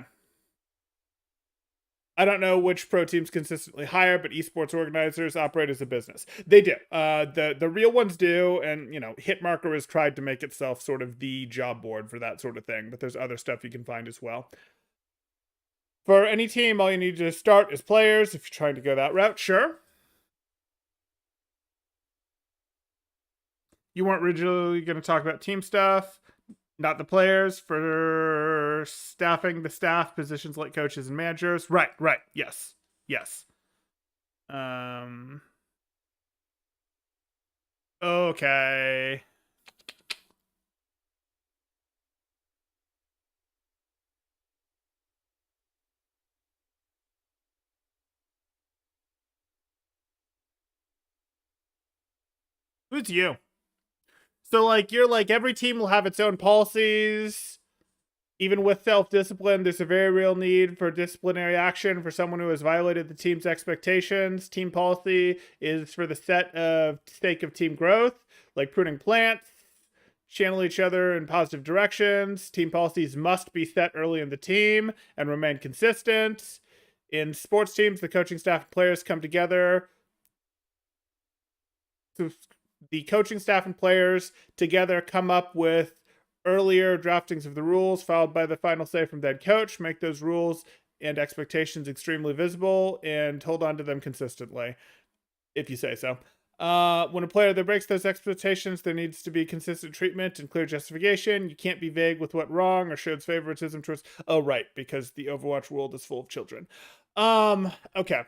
I don't know which pro teams consistently hire, but esports organizers operate as a business. They do. The real ones do, and Hitmarker has tried to make itself sort of the job board for that sort of thing, but there's other stuff you can find as well. For any team, all you need to start is players. If you're trying to go that route, sure. You weren't originally going to talk about team stuff. Not the players. For staffing the staff, positions like coaches and managers. Right. Yes. Okay. Who's you? So you're every team will have its own policies. Even with self-discipline, there's a very real need for disciplinary action for someone who has violated the team's expectations. Team policy is for the sake of team growth, like pruning plants, channel each other in positive directions. Team policies must be set early in the team and remain consistent. In sports teams, the coaching staff and players come together. The coaching staff and players together come up with earlier draftings of the rules, followed by the final say from the head coach, make those rules and expectations extremely visible, and hold on to them consistently, if you say so. When a player that breaks those expectations, there needs to be consistent treatment and clear justification. You can't be vague with what wrong or shows favoritism towards. Oh, right, because the Overwatch world is full of children. Okay.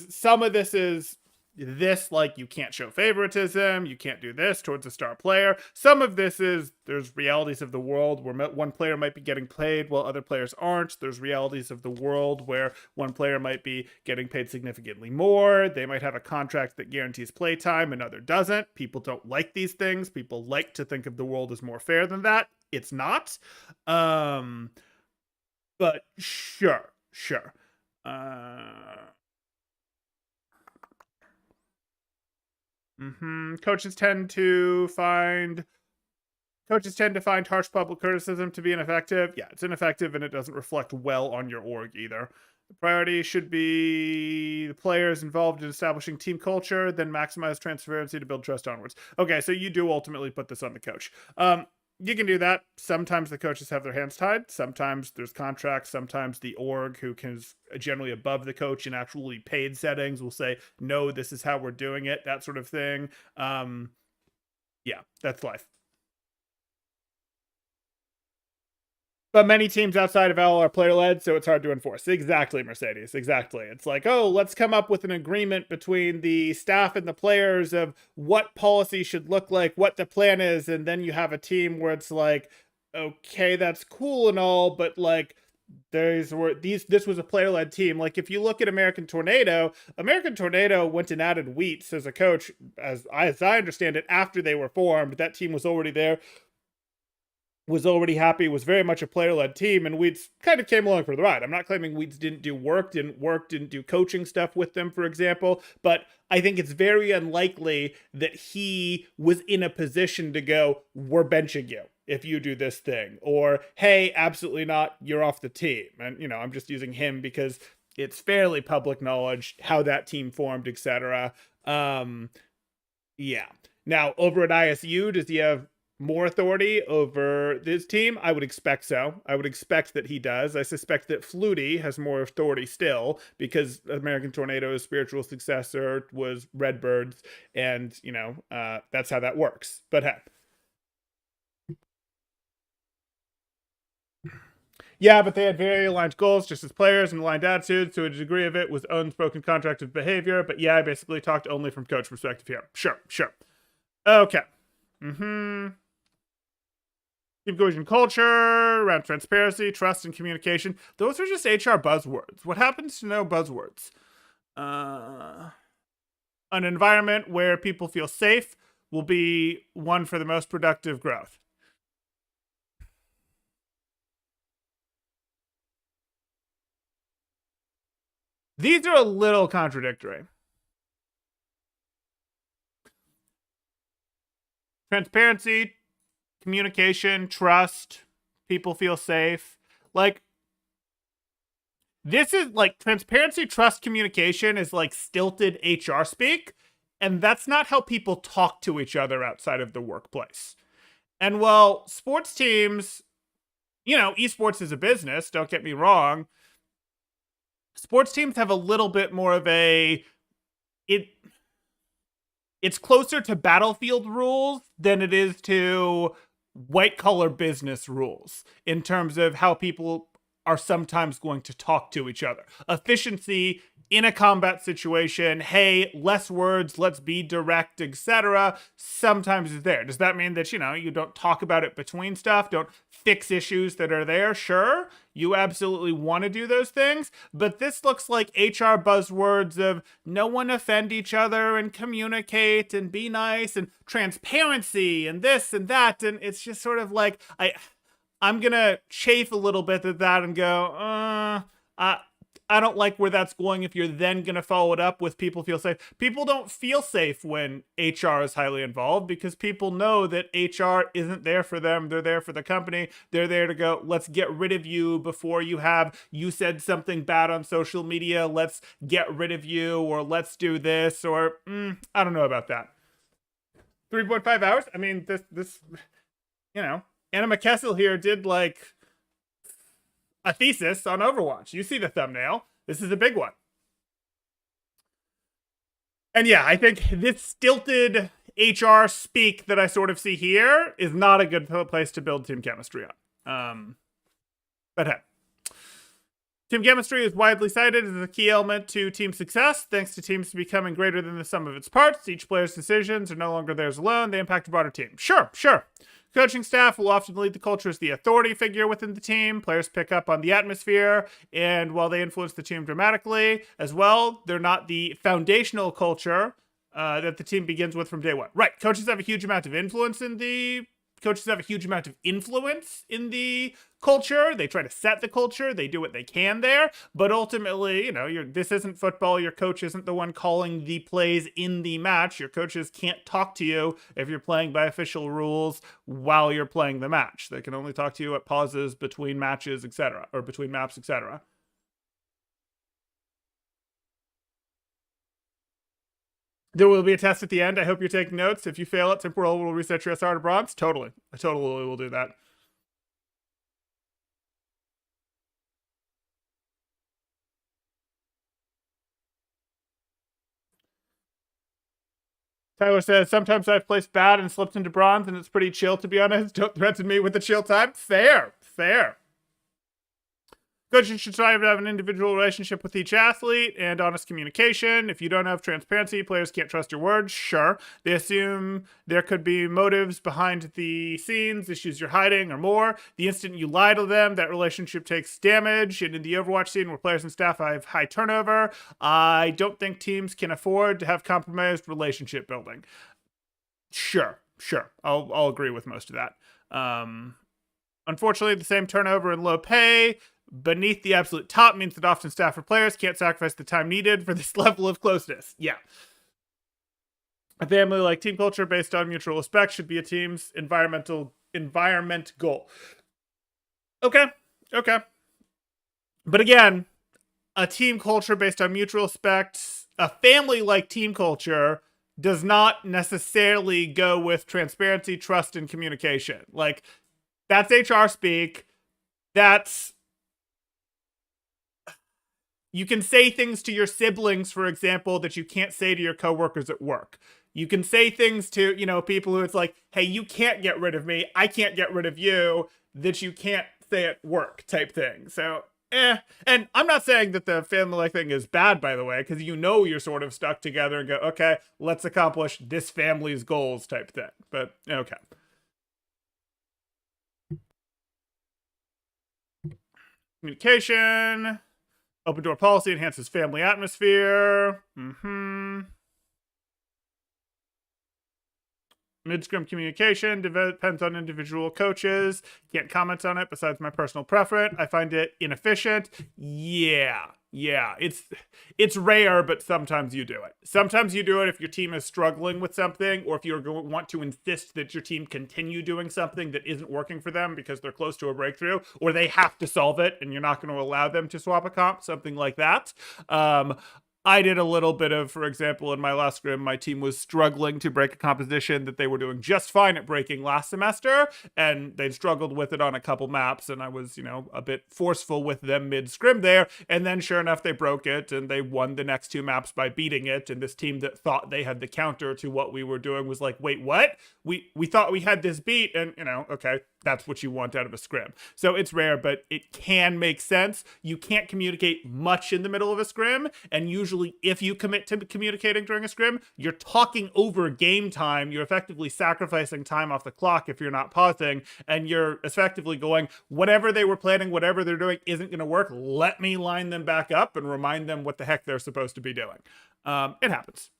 Some of this is this, like, you can't show favoritism, you can't do this towards a star player. Some of this is there's realities of the world where one player might be getting paid while other players aren't. There's realities of the world where one player might be getting paid significantly more. They might have a contract that guarantees playtime, another doesn't. People don't like these things. People like to think of the world as more fair than that. It's not. But sure. Coaches tend to find harsh public criticism to be ineffective. Yeah, it's ineffective and it doesn't reflect well on your org either. The priority should be the players involved in establishing team culture, then maximize transparency to build trust onwards. Okay, so you do ultimately put this on the coach. You can do that. Sometimes the coaches have their hands tied. Sometimes there's contracts. Sometimes the org, who is generally above the coach in actually paid settings, will say, no, this is how we're doing it, that sort of thing. Yeah, that's life. But many teams outside of L are player-led, so it's hard to enforce. Exactly, Mercedes. Exactly. It's like, oh, let's come up with an agreement between the staff and the players of what policy should look like, what the plan is, and then you have a team where it's like, okay, that's cool and all, but like, this was a player-led team. Like, if you look at American Tornado went and added Wheats as a coach, as I understand it, after they were formed. That team was already there, was already happy, was very much a player-led team, and Weeds kind of came along for the ride. I'm not claiming Weeds didn't do coaching stuff with them, for example, but I think it's very unlikely that he was in a position to go, we're benching you if you do this thing, or, hey, absolutely not, you're off the team. And, I'm just using him because it's fairly public knowledge how that team formed, etc. Yeah. Now, over at ISU, does he have more authority over this team? I would expect so. I would expect that he does. I suspect that Flutie has more authority still, because American Tornado's spiritual successor was Redbirds, and that's how that works. But hey. Yeah, but they had very aligned goals, just as players, and aligned attitudes. To a degree of it was unspoken contracted behavior. But yeah, I basically talked only from coach perspective here. Sure. Okay. Team cohesion culture, around transparency, trust, and communication. Those are just HR buzzwords. What happens to no buzzwords? An environment where people feel safe will be one for the most productive growth. These are a little contradictory. Transparency, communication, trust, people feel safe. Like, this is like transparency, trust, communication is like stilted HR speak, and that's not how people talk to each other outside of the workplace. And while sports teams, esports is a business, don't get me wrong, sports teams have a little bit more of it's closer to battlefield rules than it is to white collar business rules in terms of how people are sometimes going to talk to each other. Efficiency in a combat situation, hey, less words, let's be direct, etc., sometimes is there. Does that mean that, you don't talk about it between stuff, don't fix issues that are there? Sure, you absolutely want to do those things, but this looks like HR buzzwords of no one offend each other and communicate and be nice and transparency and this and that, and it's just sort of like, I'm gonna chafe a little bit at that and go, I don't like where that's going if you're then going to follow it up with people feel safe. People don't feel safe when HR is highly involved, because people know that HR isn't there for them. They're there for the company. They're there to go, let's get rid of you before you said something bad on social media. Let's get rid of you, or let's do this, or I don't know about that. 3.5 hours? I mean, this Anna McKessel here did like a thesis on Overwatch. You see the thumbnail. This is a big one. And yeah, I think this stilted HR speak that I sort of see here is not a good place to build team chemistry on. But hey. Team chemistry is widely cited as a key element to team success. Thanks to teams becoming greater than the sum of its parts, each player's decisions are no longer theirs alone. They impact a broader team. Sure. Coaching staff will often lead the culture as the authority figure within the team. Players pick up on the atmosphere, and while they influence the team dramatically as well, they're not the foundational culture that the team begins with from day one. Right. Coaches have a huge amount of influence in the culture. They try to set the culture. They do what they can there. But ultimately, this isn't football. Your coach isn't the one calling the plays in the match. Your coaches can't talk to you if you're playing by official rules while you're playing the match. They can only talk to you at pauses between matches, etc., or between maps, etc. There will be a test at the end. I hope you're taking notes. If you fail it, Temporal will reset your SR to bronze. Totally. I totally will do that. Tyler says, sometimes I've placed bad and slipped into bronze, and it's pretty chill, to be honest. Don't threaten me with the chill time. Fair. Coaches should strive to have an individual relationship with each athlete and honest communication. If you don't have transparency, players can't trust your words. Sure. They assume there could be motives behind the scenes, issues you're hiding, or more. The instant you lie to them, that relationship takes damage. And in the Overwatch scene where players and staff have high turnover, I don't think teams can afford to have compromised relationship building. Sure. I'll agree with most of that. Unfortunately, the same turnover and low pay beneath the absolute top means that often staff or players can't sacrifice the time needed for this level of closeness. Yeah. A family like team culture based on mutual respect should be a team's environment goal. Okay. But again, a team culture based on mutual respect, a family like team culture does not necessarily go with transparency, trust, and communication. Like, that's HR speak. You can say things to your siblings, for example, that you can't say to your coworkers at work. You can say things to, people who it's like, hey, you can't get rid of me, I can't get rid of you, that you can't say at work type thing. So, And I'm not saying that the family thing is bad, by the way, because you're sort of stuck together and go, okay, let's accomplish this family's goals type thing. But, okay. Communication. Open door policy enhances family atmosphere. Mid-scrim communication depends on individual coaches. Can't comment on it besides my personal preference. I find it inefficient. Yeah. It's rare, but sometimes you do it. Sometimes you do it if your team is struggling with something, or if you want to insist that your team continue doing something that isn't working for them because they're close to a breakthrough, or they have to solve it and you're not going to allow them to swap a comp, something like that. I did a little bit of, for example, in my last scrim, my team was struggling to break a composition that they were doing just fine at breaking last semester, and they'd struggled with it on a couple maps, and I was, a bit forceful with them mid-scrim there, and then sure enough, they broke it, and they won the next two maps by beating it, and this team that thought they had the counter to what we were doing was like, wait, what? We thought we had this beat, and, okay, that's what you want out of a scrim. So it's rare, but it can make sense. You can't communicate much in the middle of a scrim, and usually if you commit to communicating during a scrim, you're talking over game time. You're effectively sacrificing time off the clock if you're not pausing, and you're effectively going, whatever they were planning, whatever they're doing isn't going to work. Let me line them back up and remind them what the heck they're supposed to be doing. It happens.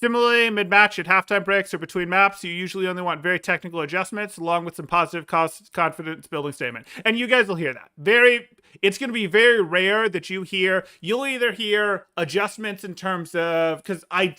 Similarly, mid-match at halftime breaks or between maps, you usually only want very technical adjustments along with some positive confidence building statement. And you guys will hear that. It's going to be very rare that you'll either hear adjustments in terms of, because I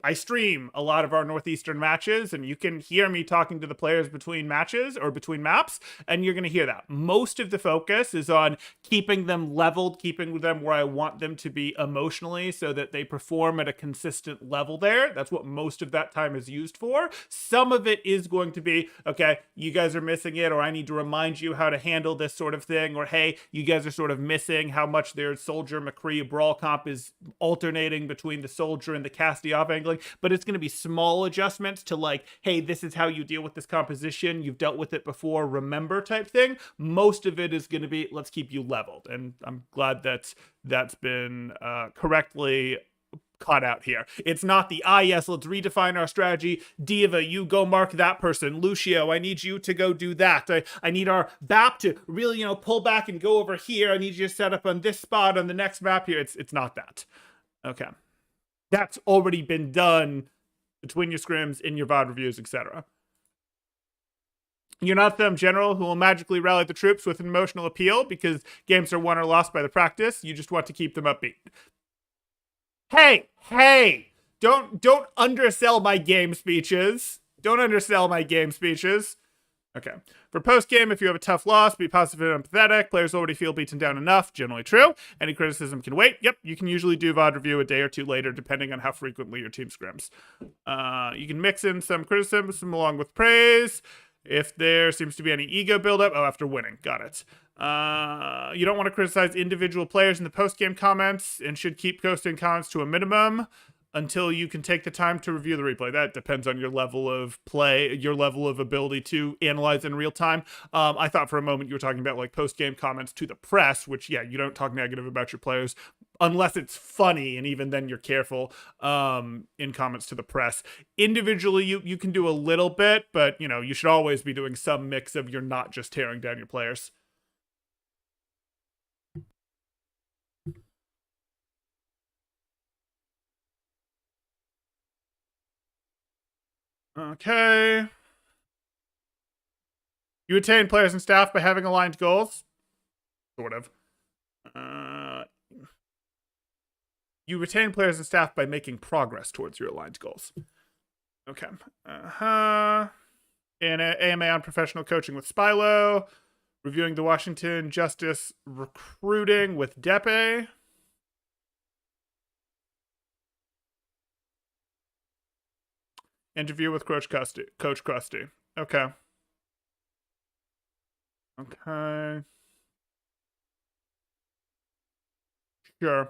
I stream a lot of our Northeastern matches, and you can hear me talking to the players between matches or between maps, and you're going to hear that. Most of the focus is on keeping them leveled, keeping them where I want them to be emotionally so that they perform at a consistent level there. That's what most of that time is used for. Some of it is going to be, okay, you guys are missing it, or I need to remind you how to handle this sort of thing, or hey, you guys are sort of missing how much their Soldier McCree brawl comp is alternating between the Soldier and the Castiaf angling. But it's going to be small adjustments to like, hey, this is how you deal with this composition. You've dealt with it before, remember type thing. Most of it is going to be, let's keep you leveled. And I'm glad that's been correctly caught out here. It's not the, yes, let's redefine our strategy. Diva, you go mark that person. Lucio, I need you to go do that. I need our BAP to really, pull back and go over here. I need you to set up on this spot on the next map here. It's not that. Okay. That's already been done between your scrims, in your VOD reviews, etc. You're not them general who will magically rally the troops with an emotional appeal because games are won or lost by the practice. You just want to keep them upbeat. Hey, don't undersell my game speeches. Don't undersell my game speeches. Okay. For post-game, if you have a tough loss, be positive and empathetic. Players already feel beaten down enough. Generally true. Any criticism can wait. Yep, you can usually do VOD review a day or two later, depending on how frequently your team scrims. You can mix in some criticism along with praise. If there seems to be any ego buildup, after winning. Got it. You don't want to criticize individual players in the post-game comments and should keep posting comments to a minimum until you can take the time to review the replay. That depends on your level of play, your level of ability to analyze in real time. I thought for a moment you were talking about like post-game comments to the press, which, yeah, you don't talk negative about your players unless it's funny, and even then you're careful in comments to the press. Individually, you can do a little bit, but, you should always be doing some mix of you're not just tearing down your players. Okay. You retain players and staff by having aligned goals. Sort of. You retain players and staff by making progress towards your aligned goals. Okay. And AMA on professional coaching with Spilo. Reviewing the Washington Justice recruiting with Depe. Interview with Coach Krusty. Okay. Okay. Sure.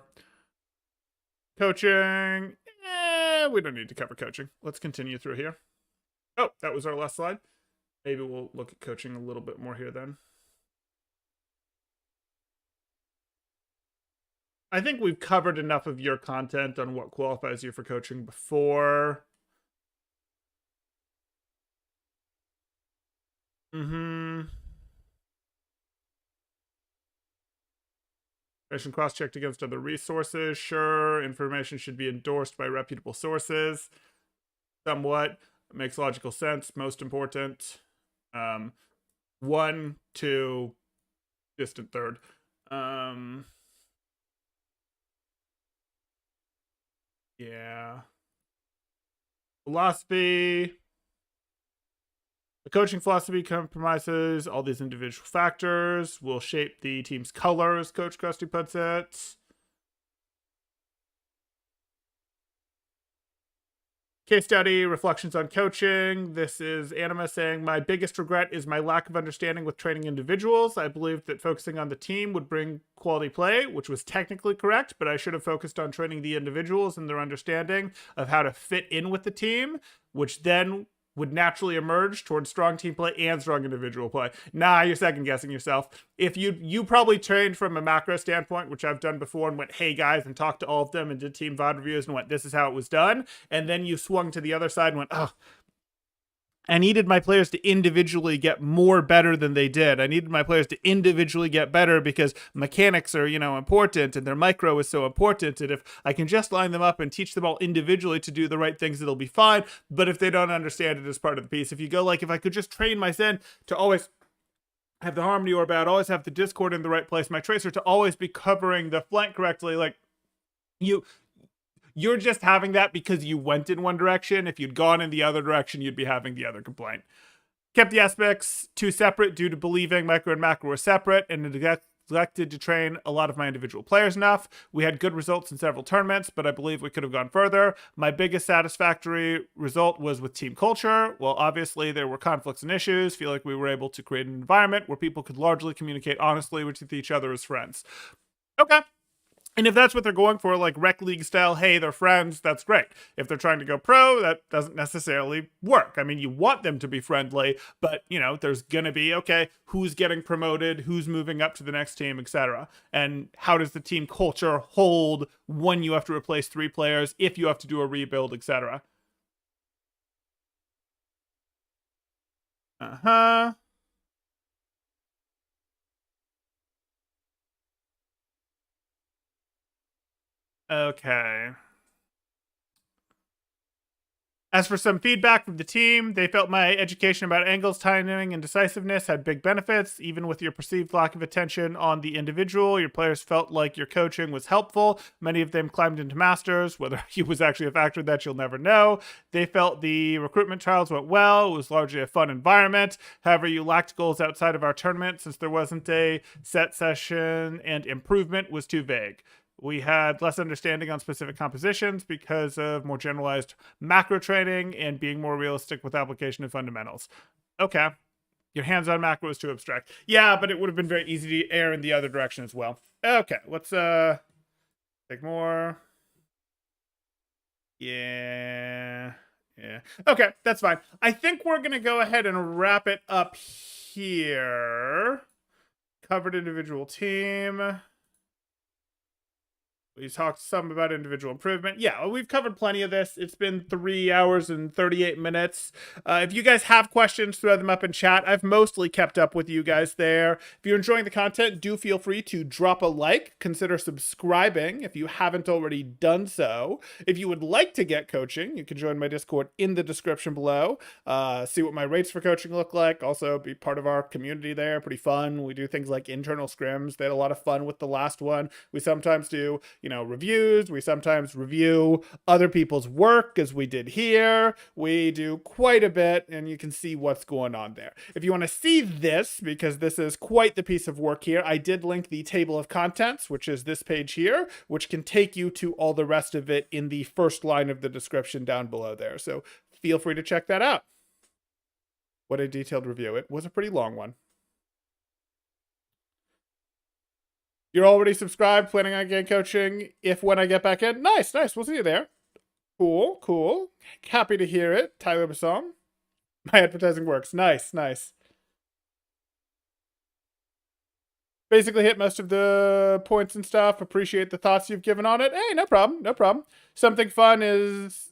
Coaching. We don't need to cover coaching. Let's continue through here. Oh, that was our last slide. Maybe we'll look at coaching a little bit more here then. I think we've covered enough of your content on what qualifies you for coaching before. Information cross-checked against other resources. Sure. Information should be endorsed by reputable sources. Somewhat. Makes logical sense. Most important. 1, 2, distant third. Yeah. Philosophy. The coaching philosophy compromises all these individual factors, will shape the team's color, as Coach Krusty puts it. Case study, reflections on coaching. This is Anima saying, my biggest regret is my lack of understanding with training individuals. I believed that focusing on the team would bring quality play, which was technically correct, but I should have focused on training the individuals and their understanding of how to fit in with the team, which then would naturally emerge towards strong team play and strong individual play. Nah, you're second guessing yourself. If you probably trained from a macro standpoint, which I've done before, and went, hey guys, and talked to all of them and did team VOD reviews and went, this is how it was done. And then you swung to the other side and went, I needed my players to individually get more better than they did. I needed my players to individually get better because mechanics are, important, and their micro is so important. And if I can just line them up and teach them all individually to do the right things, it'll be fine. But if they don't understand it as part of the piece, if you go like, if I could just train my Zen to always have the Harmony Orb out, always have the Discord in the right place, my Tracer to always be covering the flank correctly, like You're just having that because you went in one direction. If you'd gone in the other direction, you'd be having the other complaint. Kept the aspects two separate due to believing micro and macro were separate and neglected to train a lot of my individual players enough. We had good results in several tournaments, but I believe we could have gone further. My biggest satisfactory result was with team culture. Well, obviously there were conflicts and issues. Feel like we were able to create an environment where people could largely communicate honestly with each other as friends. Okay. And if that's what they're going for, like rec league style, hey, they're friends, that's great. If they're trying to go pro, that doesn't necessarily work. I mean, you want them to be friendly, but, you know, there's going to be, okay, who's getting promoted, who's moving up to the next team, etc. And how does the team culture hold when you have to replace 3 players, if you have to do a rebuild, etc. Uh-huh. Okay. As for some feedback from the team, they felt my education about angles, timing, and decisiveness had big benefits. Even with your perceived lack of attention on the individual, your players felt like your coaching was helpful. Many of them climbed into masters, whether it was actually a factor that you'll never know. They felt the recruitment trials went well. It was largely a fun environment. However, you lacked goals outside of our tournament since there wasn't a set session and improvement was too vague. We had less understanding on specific compositions because of more generalized macro training and being more realistic with application of fundamentals. Okay. Your hands-on macro is too abstract. Yeah, but it would have been very easy to err in the other direction as well. Okay, let's take more. Yeah. Okay, that's fine. I think we're gonna go ahead and wrap it up here. Covered individual team. We talked some about individual improvement. Yeah, we've covered plenty of this. It's been 3 hours and 38 minutes. If you guys have questions, throw them up in chat. I've mostly kept up with you guys there. If you're enjoying the content, do feel free to drop a like. Consider subscribing if you haven't already done so. If you would like to get coaching, you can join my Discord in the description below. See what my rates for coaching look like. Also, be part of our community there. Pretty fun. We do things like internal scrims. They had a lot of fun with the last one. We sometimes do reviews. We sometimes review other people's work, as we did here. We do quite a bit, and you can see what's going on there. If you want to see this, because this is quite the piece of work here, I did link the table of contents, which is this page here, which can take you to all the rest of it in the first line of the description down below there. So feel free to check that out. What a detailed review. It was a pretty long one. You're already subscribed, planning on getting coaching when I get back in. Nice. We'll see you there. Cool. Happy to hear it. Tyler Bassom. My advertising works. Nice. Basically hit most of the points and stuff. Appreciate the thoughts you've given on it. Hey, no problem. Something fun is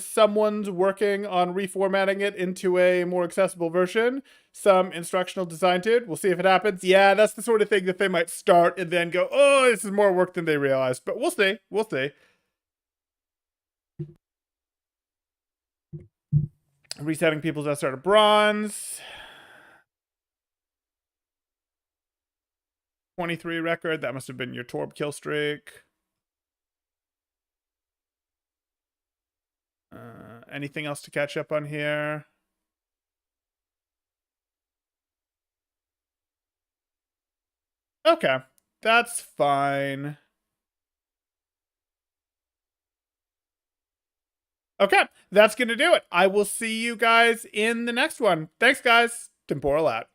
someone's working on reformatting it into a more accessible version. Some instructional design dude. We'll see if it happens. Yeah, that's the sort of thing that they might start and then go, oh, this is more work than they realized. But we'll see. Resetting people's SR to bronze. 23 record. That must have been your Torb kill streak. Anything else to catch up on here? Okay, that's fine. Okay, that's going to do it. I will see you guys in the next one. Thanks, guys. Temporal out.